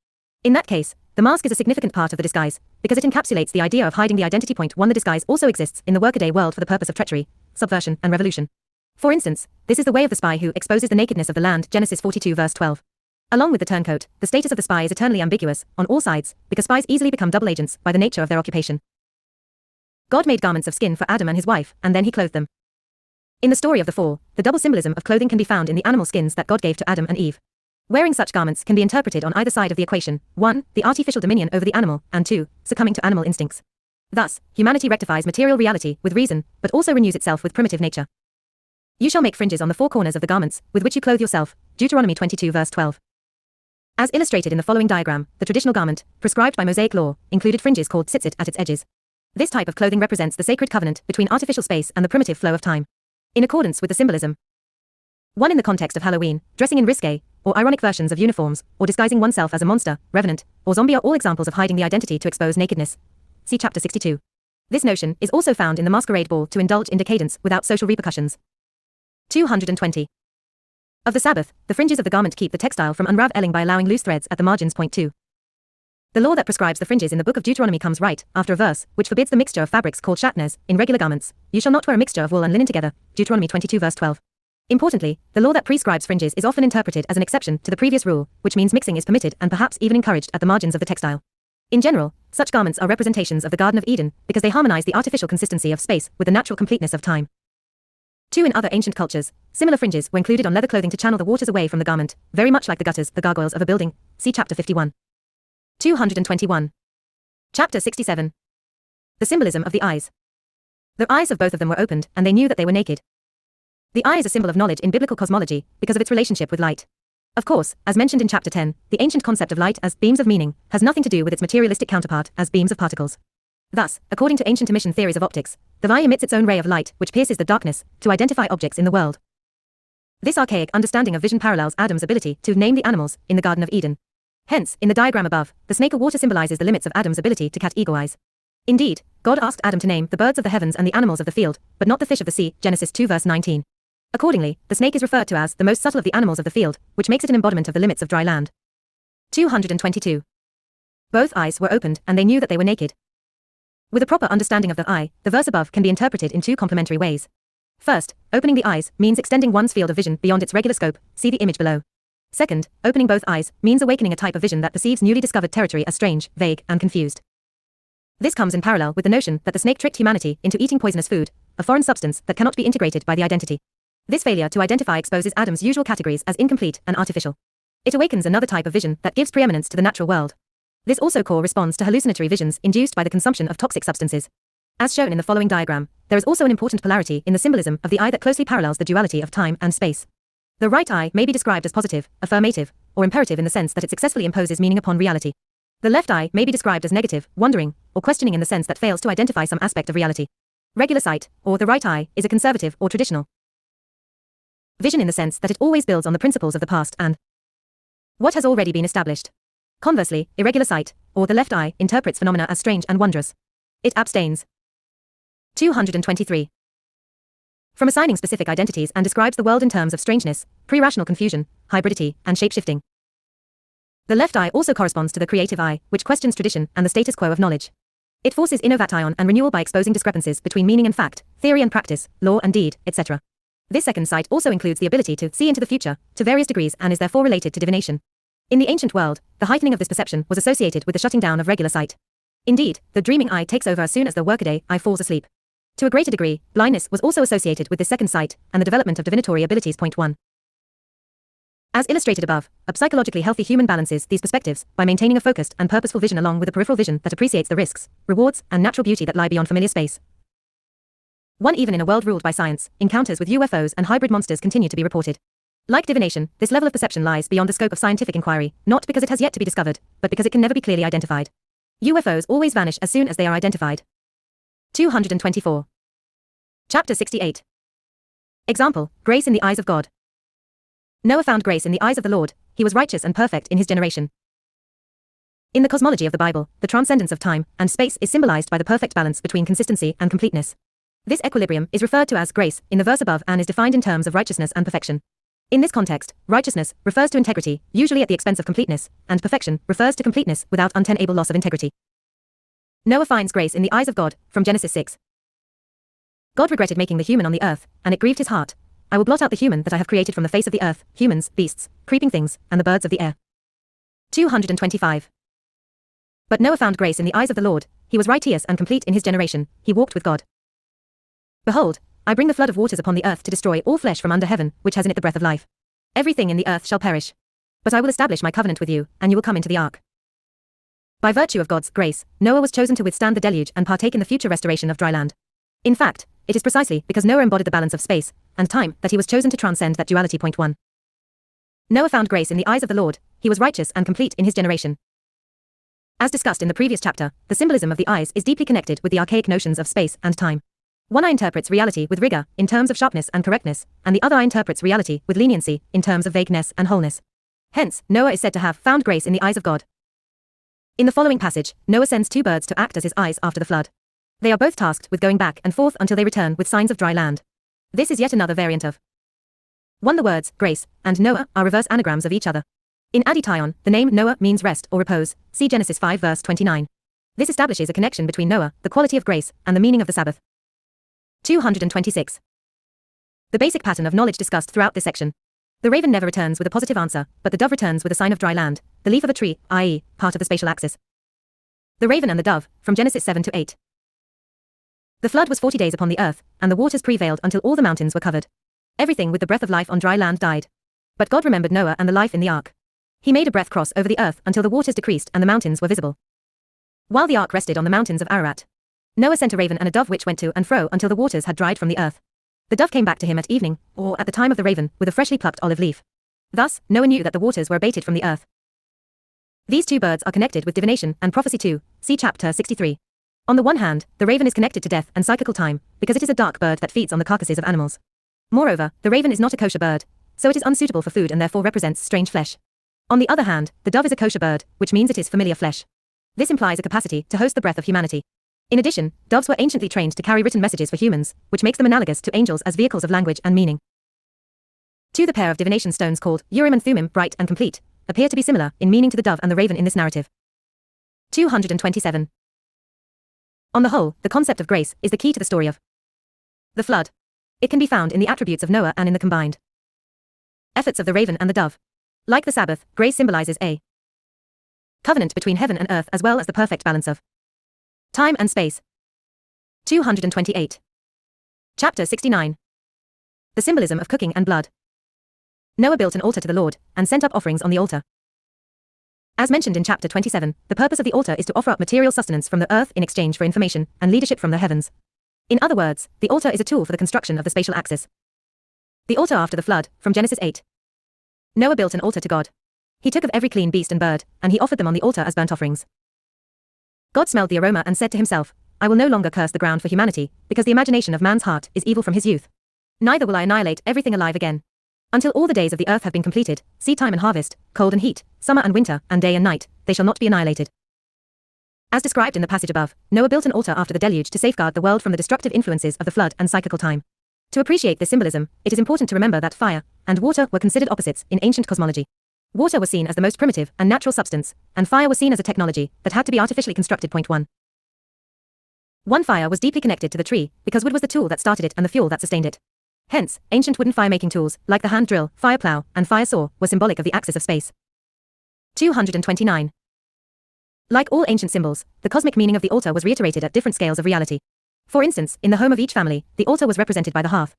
In that case, the mask is a significant part of the disguise, because it encapsulates the idea of hiding the identity. Point 1. The disguise also exists in the workaday world for the purpose of treachery, subversion, and revolution. For instance, this is the way of the spy who exposes the nakedness of the land, Genesis 42 verse 12. Along with the turncoat, the status of the spy is eternally ambiguous, on all sides, because spies easily become double agents by the nature of their occupation. God made garments of skin for Adam and his wife, and then he clothed them. In the story of the fall, the double symbolism of clothing can be found in the animal skins that God gave to Adam and Eve. Wearing such garments can be interpreted on either side of the equation: 1. The artificial dominion over the animal, and 2. Succumbing to animal instincts. Thus, humanity rectifies material reality with reason, but also renews itself with primitive nature. You shall make fringes on the 4 corners of the garments, with which you clothe yourself, Deuteronomy 22 verse 12. As illustrated in the following diagram, the traditional garment, prescribed by Mosaic law, included fringes called tzitzit at its edges. This type of clothing represents the sacred covenant between artificial space and the primitive flow of time. In accordance with the symbolism. 1. In the context of Halloween, dressing in risque, or ironic versions of uniforms, or disguising oneself as a monster, revenant, or zombie are all examples of hiding the identity to expose nakedness. See chapter 62. This notion is also found in the masquerade ball to indulge in decadence without social repercussions. 220. Of the Sabbath, the fringes of the garment keep the textile from unraveling by allowing loose threads at the margins. Point 2. The law that prescribes the fringes in the book of Deuteronomy comes right after a verse which forbids the mixture of fabrics called shatnez in regular garments. You shall not wear a mixture of wool and linen together. Deuteronomy 22 verse 12. Importantly, the law that prescribes fringes is often interpreted as an exception to the previous rule, which means mixing is permitted and perhaps even encouraged at the margins of the textile. In general, such garments are representations of the Garden of Eden because they harmonize the artificial consistency of space with the natural completeness of time. 2. In other ancient cultures, similar fringes were included on leather clothing to channel the waters away from the garment, very much like the gutters, the gargoyles of a building. See chapter 51. 221. Chapter 67. The symbolism of the eyes. The eyes of both of them were opened, and they knew that they were naked. The eye is a symbol of knowledge in biblical cosmology because of its relationship with light. Of course, as mentioned in chapter 10, the ancient concept of light as beams of meaning has nothing to do with its materialistic counterpart as beams of particles. Thus, according to ancient emission theories of optics, the eye emits its own ray of light which pierces the darkness to identify objects in the world. This archaic understanding of vision parallels Adam's ability to name the animals in the Garden of Eden. Hence, in the diagram above, the snake of water symbolizes the limits of Adam's ability to catch eagle eyes. Indeed, God asked Adam to name the birds of the heavens and the animals of the field, but not the fish of the sea, Genesis 2 verse 19. Accordingly, the snake is referred to as the most subtle of the animals of the field, which makes it an embodiment of the limits of dry land. 222. Both eyes were opened, and they knew that they were naked. With a proper understanding of the eye, the verse above can be interpreted in 2 complementary ways. First, opening the eyes means extending one's field of vision beyond its regular scope, see the image below. Second, opening both eyes means awakening a type of vision that perceives newly discovered territory as strange, vague, and confused. This comes in parallel with the notion that the snake tricked humanity into eating poisonous food, a foreign substance that cannot be integrated by the identity. This failure to identify exposes Adam's usual categories as incomplete and artificial. It awakens another type of vision that gives preeminence to the natural world. This also corresponds to hallucinatory visions induced by the consumption of toxic substances. As shown in the following diagram, there is also an important polarity in the symbolism of the eye that closely parallels the duality of time and space. The right eye may be described as positive, affirmative, or imperative in the sense that it successfully imposes meaning upon reality. The left eye may be described as negative, wondering, or questioning in the sense that fails to identify some aspect of reality. Regular sight, or the right eye, is a conservative or traditional vision in the sense that it always builds on the principles of the past and what has already been established. Conversely, irregular sight, or the left eye, interprets phenomena as strange and wondrous. It abstains. 223. From assigning specific identities and describes the world in terms of strangeness, pre-rational confusion, hybridity, and shape-shifting. The left eye also corresponds to the creative eye, which questions tradition and the status quo of knowledge. It forces innovation and renewal by exposing discrepancies between meaning and fact, theory and practice, law and deed, etc. This second sight also includes the ability to see into the future, to various degrees, and is therefore related to divination. In the ancient world, the heightening of this perception was associated with the shutting down of regular sight. Indeed, the dreaming eye takes over as soon as the workaday eye falls asleep. To a greater degree, blindness was also associated with this second sight, and the development of divinatory abilities. Point 1. As illustrated above, a psychologically healthy human balances these perspectives by maintaining a focused and purposeful vision along with a peripheral vision that appreciates the risks, rewards, and natural beauty that lie beyond familiar space. 1. Even in a world ruled by science, encounters with UFOs and hybrid monsters continue to be reported. Like divination, this level of perception lies beyond the scope of scientific inquiry, not because it has yet to be discovered, but because it can never be clearly identified. UFOs always vanish as soon as they are identified. 224. Chapter 68. Example, grace in the eyes of God. Noah found grace in the eyes of the Lord, he was righteous and perfect in his generation. In the cosmology of the Bible, the transcendence of time and space is symbolized by the perfect balance between consistency and completeness. This equilibrium is referred to as grace in the verse above and is defined in terms of righteousness and perfection. In this context, righteousness refers to integrity, usually at the expense of completeness, and perfection refers to completeness without untenable loss of integrity. Noah finds grace in the eyes of God, from Genesis 6. God regretted making the human on the earth, and it grieved his heart. I will blot out the human that I have created from the face of the earth, humans, beasts, creeping things, and the birds of the air. 225. But Noah found grace in the eyes of the Lord, he was righteous and complete in his generation, he walked with God. Behold, I bring the flood of waters upon the earth to destroy all flesh from under heaven, which has in it the breath of life. Everything in the earth shall perish. But I will establish my covenant with you, and you will come into the ark. By virtue of God's grace, Noah was chosen to withstand the deluge and partake in the future restoration of dry land. In fact, it is precisely because Noah embodied the balance of space and time that he was chosen to transcend that duality. Point 1. Noah found grace in the eyes of the Lord, he was righteous and complete in his generation. As discussed in the previous chapter, the symbolism of the eyes is deeply connected with the archaic notions of space and time. One eye interprets reality with rigor, in terms of sharpness and correctness, and the other eye interprets reality with leniency, in terms of vagueness and wholeness. Hence, Noah is said to have found grace in the eyes of God. In the following passage, Noah sends 2 birds to act as his eyes after the flood. They are both tasked with going back and forth until they return with signs of dry land. This is yet another variant of 1. The words, grace, and Noah are reverse anagrams of each other. In addition, the name Noah means rest or repose, see Genesis 5 verse 29. This establishes a connection between Noah, the quality of grace, and the meaning of the Sabbath. 226. The basic pattern of knowledge discussed throughout this section. The raven never returns with a positive answer, but the dove returns with a sign of dry land, the leaf of a tree, i.e., part of the spatial axis. The raven and the dove, from Genesis 7 to 8. The flood was 40 days upon the earth, and the waters prevailed until all the mountains were covered. Everything with the breath of life on dry land died. But God remembered Noah and the life in the ark. He made a breath cross over the earth until the waters decreased and the mountains were visible. While the ark rested on the mountains of Ararat, Noah sent a raven and a dove which went to and fro until the waters had dried from the earth. The dove came back to him at evening, or at the time of the raven, with a freshly plucked olive leaf. Thus, Noah knew that the waters were abated from the earth. These 2 birds are connected with divination and prophecy too, see chapter 63. On the one hand, the raven is connected to death and cyclical time, because it is a dark bird that feeds on the carcasses of animals. Moreover, the raven is not a kosher bird, so it is unsuitable for food and therefore represents strange flesh. On the other hand, the dove is a kosher bird, which means it is familiar flesh. This implies a capacity to host the breath of humanity. In addition, doves were anciently trained to carry written messages for humans, which makes them analogous to angels as vehicles of language and meaning. 2. The pair of divination stones called Urim and Thummim, bright and complete, appear to be similar in meaning to the dove and the raven in this narrative. 227. On the whole, the concept of grace is the key to the story of the flood. It can be found in the attributes of Noah and in the combined efforts of the raven and the dove. Like the Sabbath, grace symbolizes a covenant between heaven and earth as well as the perfect balance of time and space. 228. Chapter 69. The symbolism of cooking and blood. Noah built an altar to the Lord, and sent up offerings on the altar. As mentioned in chapter 27, the purpose of the altar is to offer up material sustenance from the earth in exchange for information and leadership from the heavens. In other words, the altar is a tool for the construction of the spatial axis. The altar after the flood, from Genesis 8. Noah built an altar to God. He took of every clean beast and bird, and he offered them on the altar as burnt offerings. God smelled the aroma and said to himself, I will no longer curse the ground for humanity, because the imagination of man's heart is evil from his youth. Neither will I annihilate everything alive again. Until all the days of the earth have been completed, seed time and harvest, cold and heat, summer and winter, and day and night, they shall not be annihilated. As described in the passage above, Noah built an altar after the deluge to safeguard the world from the destructive influences of the flood and cyclical time. To appreciate this symbolism, it is important to remember that fire and water were considered opposites in ancient cosmology. Water was seen as the most primitive and natural substance, and fire was seen as a technology that had to be artificially constructed. Point 1. One fire was deeply connected to the tree, because wood was the tool that started it and the fuel that sustained it. Hence, ancient wooden fire-making tools, like the hand drill, fire plow, and fire saw, were symbolic of the axis of space. 229. Like all ancient symbols, the cosmic meaning of the altar was reiterated at different scales of reality. For instance, in the home of each family, the altar was represented by the hearth.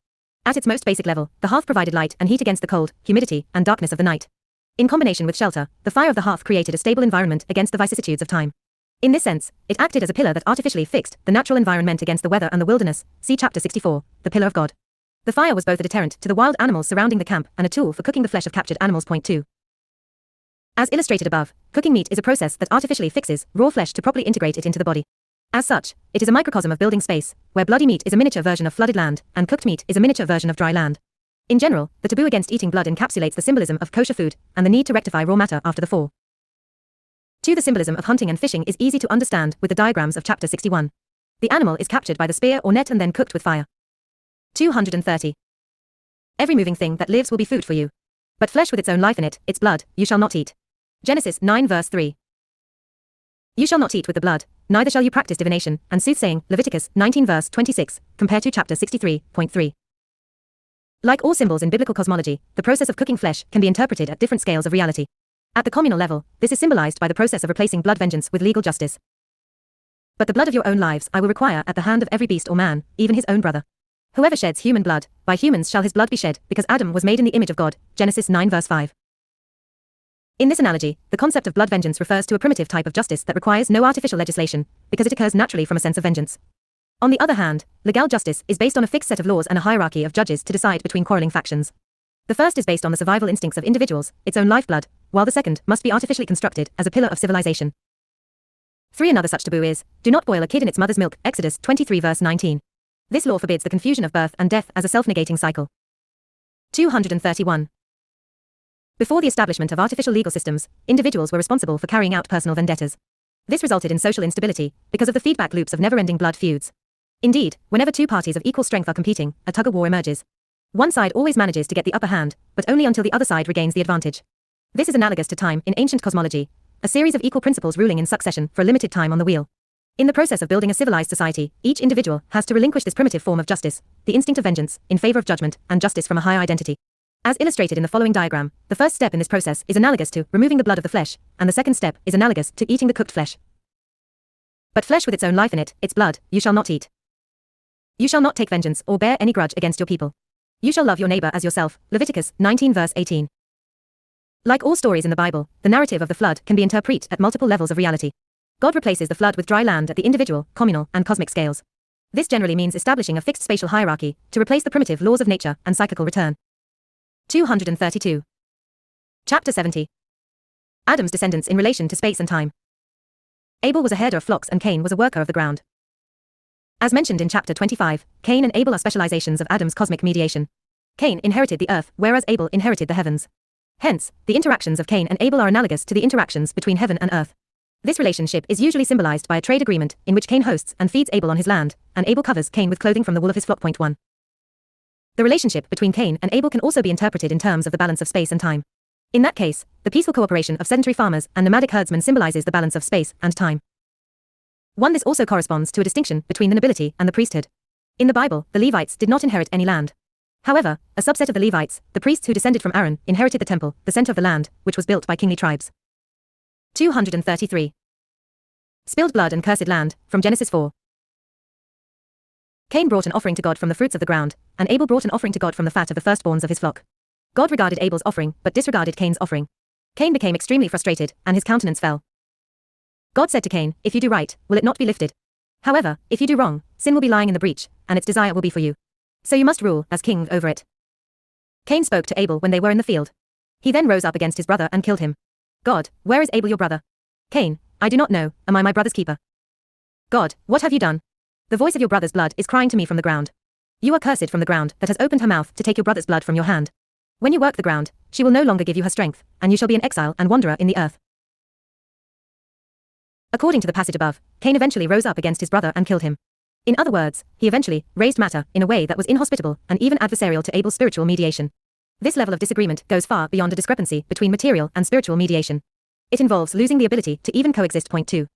At its most basic level, the hearth provided light and heat against the cold, humidity, and darkness of the night. In combination with shelter, the fire of the hearth created a stable environment against the vicissitudes of time. In this sense, it acted as a pillar that artificially fixed the natural environment against the weather and the wilderness. See chapter 64, the pillar of God. The fire was both a deterrent to the wild animals surrounding the camp and a tool for cooking the flesh of captured animals. Point 2. As illustrated above, cooking meat is a process that artificially fixes raw flesh to properly integrate it into the body. As such, it is a microcosm of building space, where bloody meat is a miniature version of flooded land, and cooked meat is a miniature version of dry land. In general, the taboo against eating blood encapsulates the symbolism of kosher food, and the need to rectify raw matter after the fall. 2. The symbolism of hunting and fishing is easy to understand with the diagrams of chapter 61. The animal is captured by the spear or net and then cooked with fire. 230. Every moving thing that lives will be food for you. But flesh with its own life in it, its blood, you shall not eat. Genesis 9 verse 3. You shall not eat with the blood, neither shall you practice divination, and soothsaying, Leviticus 19 verse 26, compared to chapter 63.3. Like all symbols in biblical cosmology, the process of cooking flesh can be interpreted at different scales of reality. At the communal level, this is symbolized by the process of replacing blood vengeance with legal justice. But the blood of your own lives I will require at the hand of every beast or man, even his own brother. Whoever sheds human blood, by humans shall his blood be shed, because Adam was made in the image of God. Genesis 9 verse 5. In this analogy, the concept of blood vengeance refers to a primitive type of justice that requires no artificial legislation, because it occurs naturally from a sense of vengeance. On the other hand, legal justice is based on a fixed set of laws and a hierarchy of judges to decide between quarreling factions. The first is based on the survival instincts of individuals, its own lifeblood, while the second must be artificially constructed as a pillar of civilization. 3. Another such taboo is, do not boil a kid in its mother's milk. Exodus 23 verse 19. This law forbids the confusion of birth and death as a self-negating cycle. 231. Before the establishment of artificial legal systems, individuals were responsible for carrying out personal vendettas. This resulted in social instability, because of the feedback loops of never-ending blood feuds. Indeed, whenever two parties of equal strength are competing, a tug-of-war emerges. One side always manages to get the upper hand, but only until the other side regains the advantage. This is analogous to time in ancient cosmology, a series of equal principles ruling in succession for a limited time on the wheel. In the process of building a civilized society, each individual has to relinquish this primitive form of justice, the instinct of vengeance, in favor of judgment and justice from a higher identity. As illustrated in the following diagram, the first step in this process is analogous to removing the blood of the flesh, and the second step is analogous to eating the cooked flesh. But flesh with its own life in it, its blood, you shall not eat. You shall not take vengeance or bear any grudge against your people. You shall love your neighbor as yourself. Leviticus 19 verse 18. Like all stories in the Bible, the narrative of the flood can be interpreted at multiple levels of reality. God replaces the flood with dry land at the individual, communal, and cosmic scales. This generally means establishing a fixed spatial hierarchy to replace the primitive laws of nature and cyclical return. 232. Chapter 70. Adam's descendants in relation to space and time. Abel was a herder of flocks and Cain was a worker of the ground. As mentioned in chapter 25, Cain and Abel are specializations of Adam's cosmic mediation. Cain inherited the earth, whereas Abel inherited the heavens. Hence, the interactions of Cain and Abel are analogous to the interactions between heaven and earth. This relationship is usually symbolized by a trade agreement in which Cain hosts and feeds Abel on his land, and Abel covers Cain with clothing from the wool of his flock. 1. The relationship between Cain and Abel can also be interpreted in terms of the balance of space and time. In that case, the peaceful cooperation of sedentary farmers and nomadic herdsmen symbolizes the balance of space and time. 1. This also corresponds to a distinction between the nobility and the priesthood. In the Bible, the Levites did not inherit any land. However, a subset of the Levites, the priests who descended from Aaron, inherited the temple, the center of the land, which was built by kingly tribes. 233. Spilled blood and cursed land, from Genesis 4. Cain brought an offering to God from the fruits of the ground, and Abel brought an offering to God from the fat of the firstborns of his flock. God regarded Abel's offering, but disregarded Cain's offering. Cain became extremely frustrated, and his countenance fell. God said to Cain, if you do right, will it not be lifted? However, if you do wrong, sin will be lying in the breach, and its desire will be for you. So you must rule as king over it. Cain spoke to Abel when they were in the field. He then rose up against his brother and killed him. God, where is Abel your brother? Cain, I do not know, am I my brother's keeper? God, what have you done? The voice of your brother's blood is crying to me from the ground. You are cursed from the ground that has opened her mouth to take your brother's blood from your hand. When you work the ground, she will no longer give you her strength, and you shall be an exile and wanderer in the earth. According to the passage above, Cain eventually rose up against his brother and killed him. In other words, he eventually raised matter in a way that was inhospitable and even adversarial to Abel's spiritual mediation. This level of disagreement goes far beyond a discrepancy between material and spiritual mediation. It involves losing the ability to even coexist. Point 2.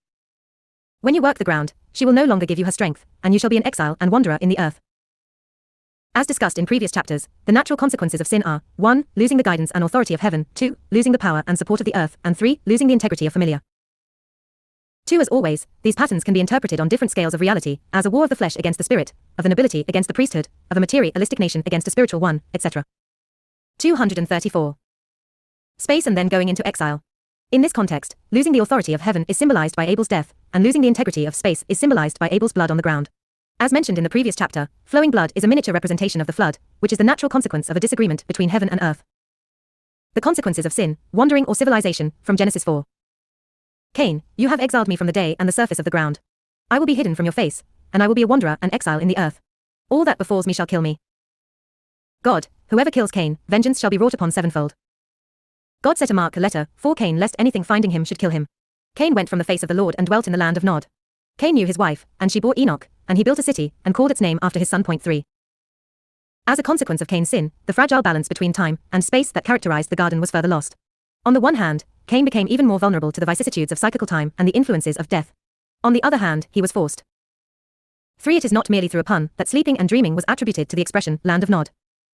When you work the ground, she will no longer give you her strength, and you shall be an exile and wanderer in the earth. As discussed in previous chapters, the natural consequences of sin are 1. Losing the guidance and authority of heaven, 2. Losing the power and support of the earth, and 3. Losing the integrity of familiar. 2. As always, these patterns can be interpreted on different scales of reality, as a war of the flesh against the spirit, of the nobility against the priesthood, of a materialistic nation against a spiritual one, etc. 234. Space and then going into exile. In this context, losing the authority of heaven is symbolized by Abel's death, and losing the integrity of space is symbolized by Abel's blood on the ground. As mentioned in the previous chapter, flowing blood is a miniature representation of the flood, which is the natural consequence of a disagreement between heaven and earth. The consequences of sin, wandering or civilization, from Genesis 4. Cain, you have exiled me from the day and the surface of the ground. I will be hidden from your face, and I will be a wanderer and exile in the earth. All that befalls me shall kill me. God, whoever kills Cain, vengeance shall be wrought upon sevenfold. God set a mark, a letter, for Cain, lest anything finding him should kill him. Cain went from the face of the Lord and dwelt in the land of Nod. Cain knew his wife, and she bore Enoch, and he built a city, and called its name after his son. 3. As a consequence of Cain's sin, the fragile balance between time and space that characterized the garden was further lost. On the one hand, Cain became even more vulnerable to the vicissitudes of cyclical time and the influences of death. On the other hand, he was forced. 3. It is not merely through a pun that sleeping and dreaming was attributed to the expression, land of Nod.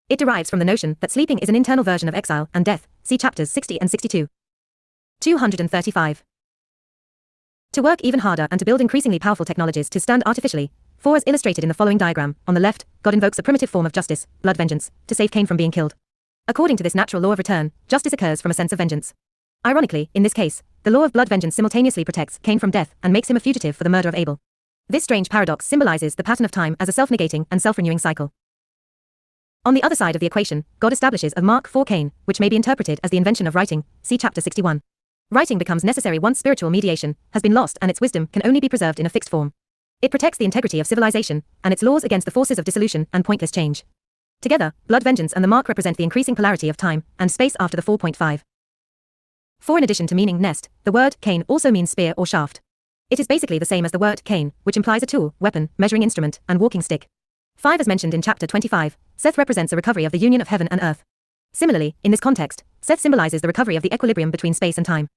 It derives from the notion that sleeping is an internal version of exile and death, see chapters 60 and 62. 235. To work even harder and to build increasingly powerful technologies to stand artificially, for as illustrated in the following diagram, on the left, God invokes a primitive form of justice, blood vengeance, to save Cain from being killed. According to this natural law of return, justice occurs from a sense of vengeance. Ironically, in this case, the law of blood vengeance simultaneously protects Cain from death and makes him a fugitive for the murder of Abel. This strange paradox symbolizes the pattern of time as a self-negating and self-renewing cycle. On the other side of the equation, God establishes a mark for Cain, which may be interpreted as the invention of writing, see chapter 61. Writing becomes necessary once spiritual mediation has been lost and its wisdom can only be preserved in a fixed form. It protects the integrity of civilization and its laws against the forces of dissolution and pointless change. Together, blood vengeance and the mark represent the increasing polarity of time and space after the 4.5. 4. In addition to meaning nest, the word Cain also means spear or shaft. It is basically the same as the word cane, which implies a tool, weapon, measuring instrument, and walking stick. 5. As mentioned in chapter 25, Seth represents a recovery of the union of heaven and earth. Similarly, in this context, Seth symbolizes the recovery of the equilibrium between space and time.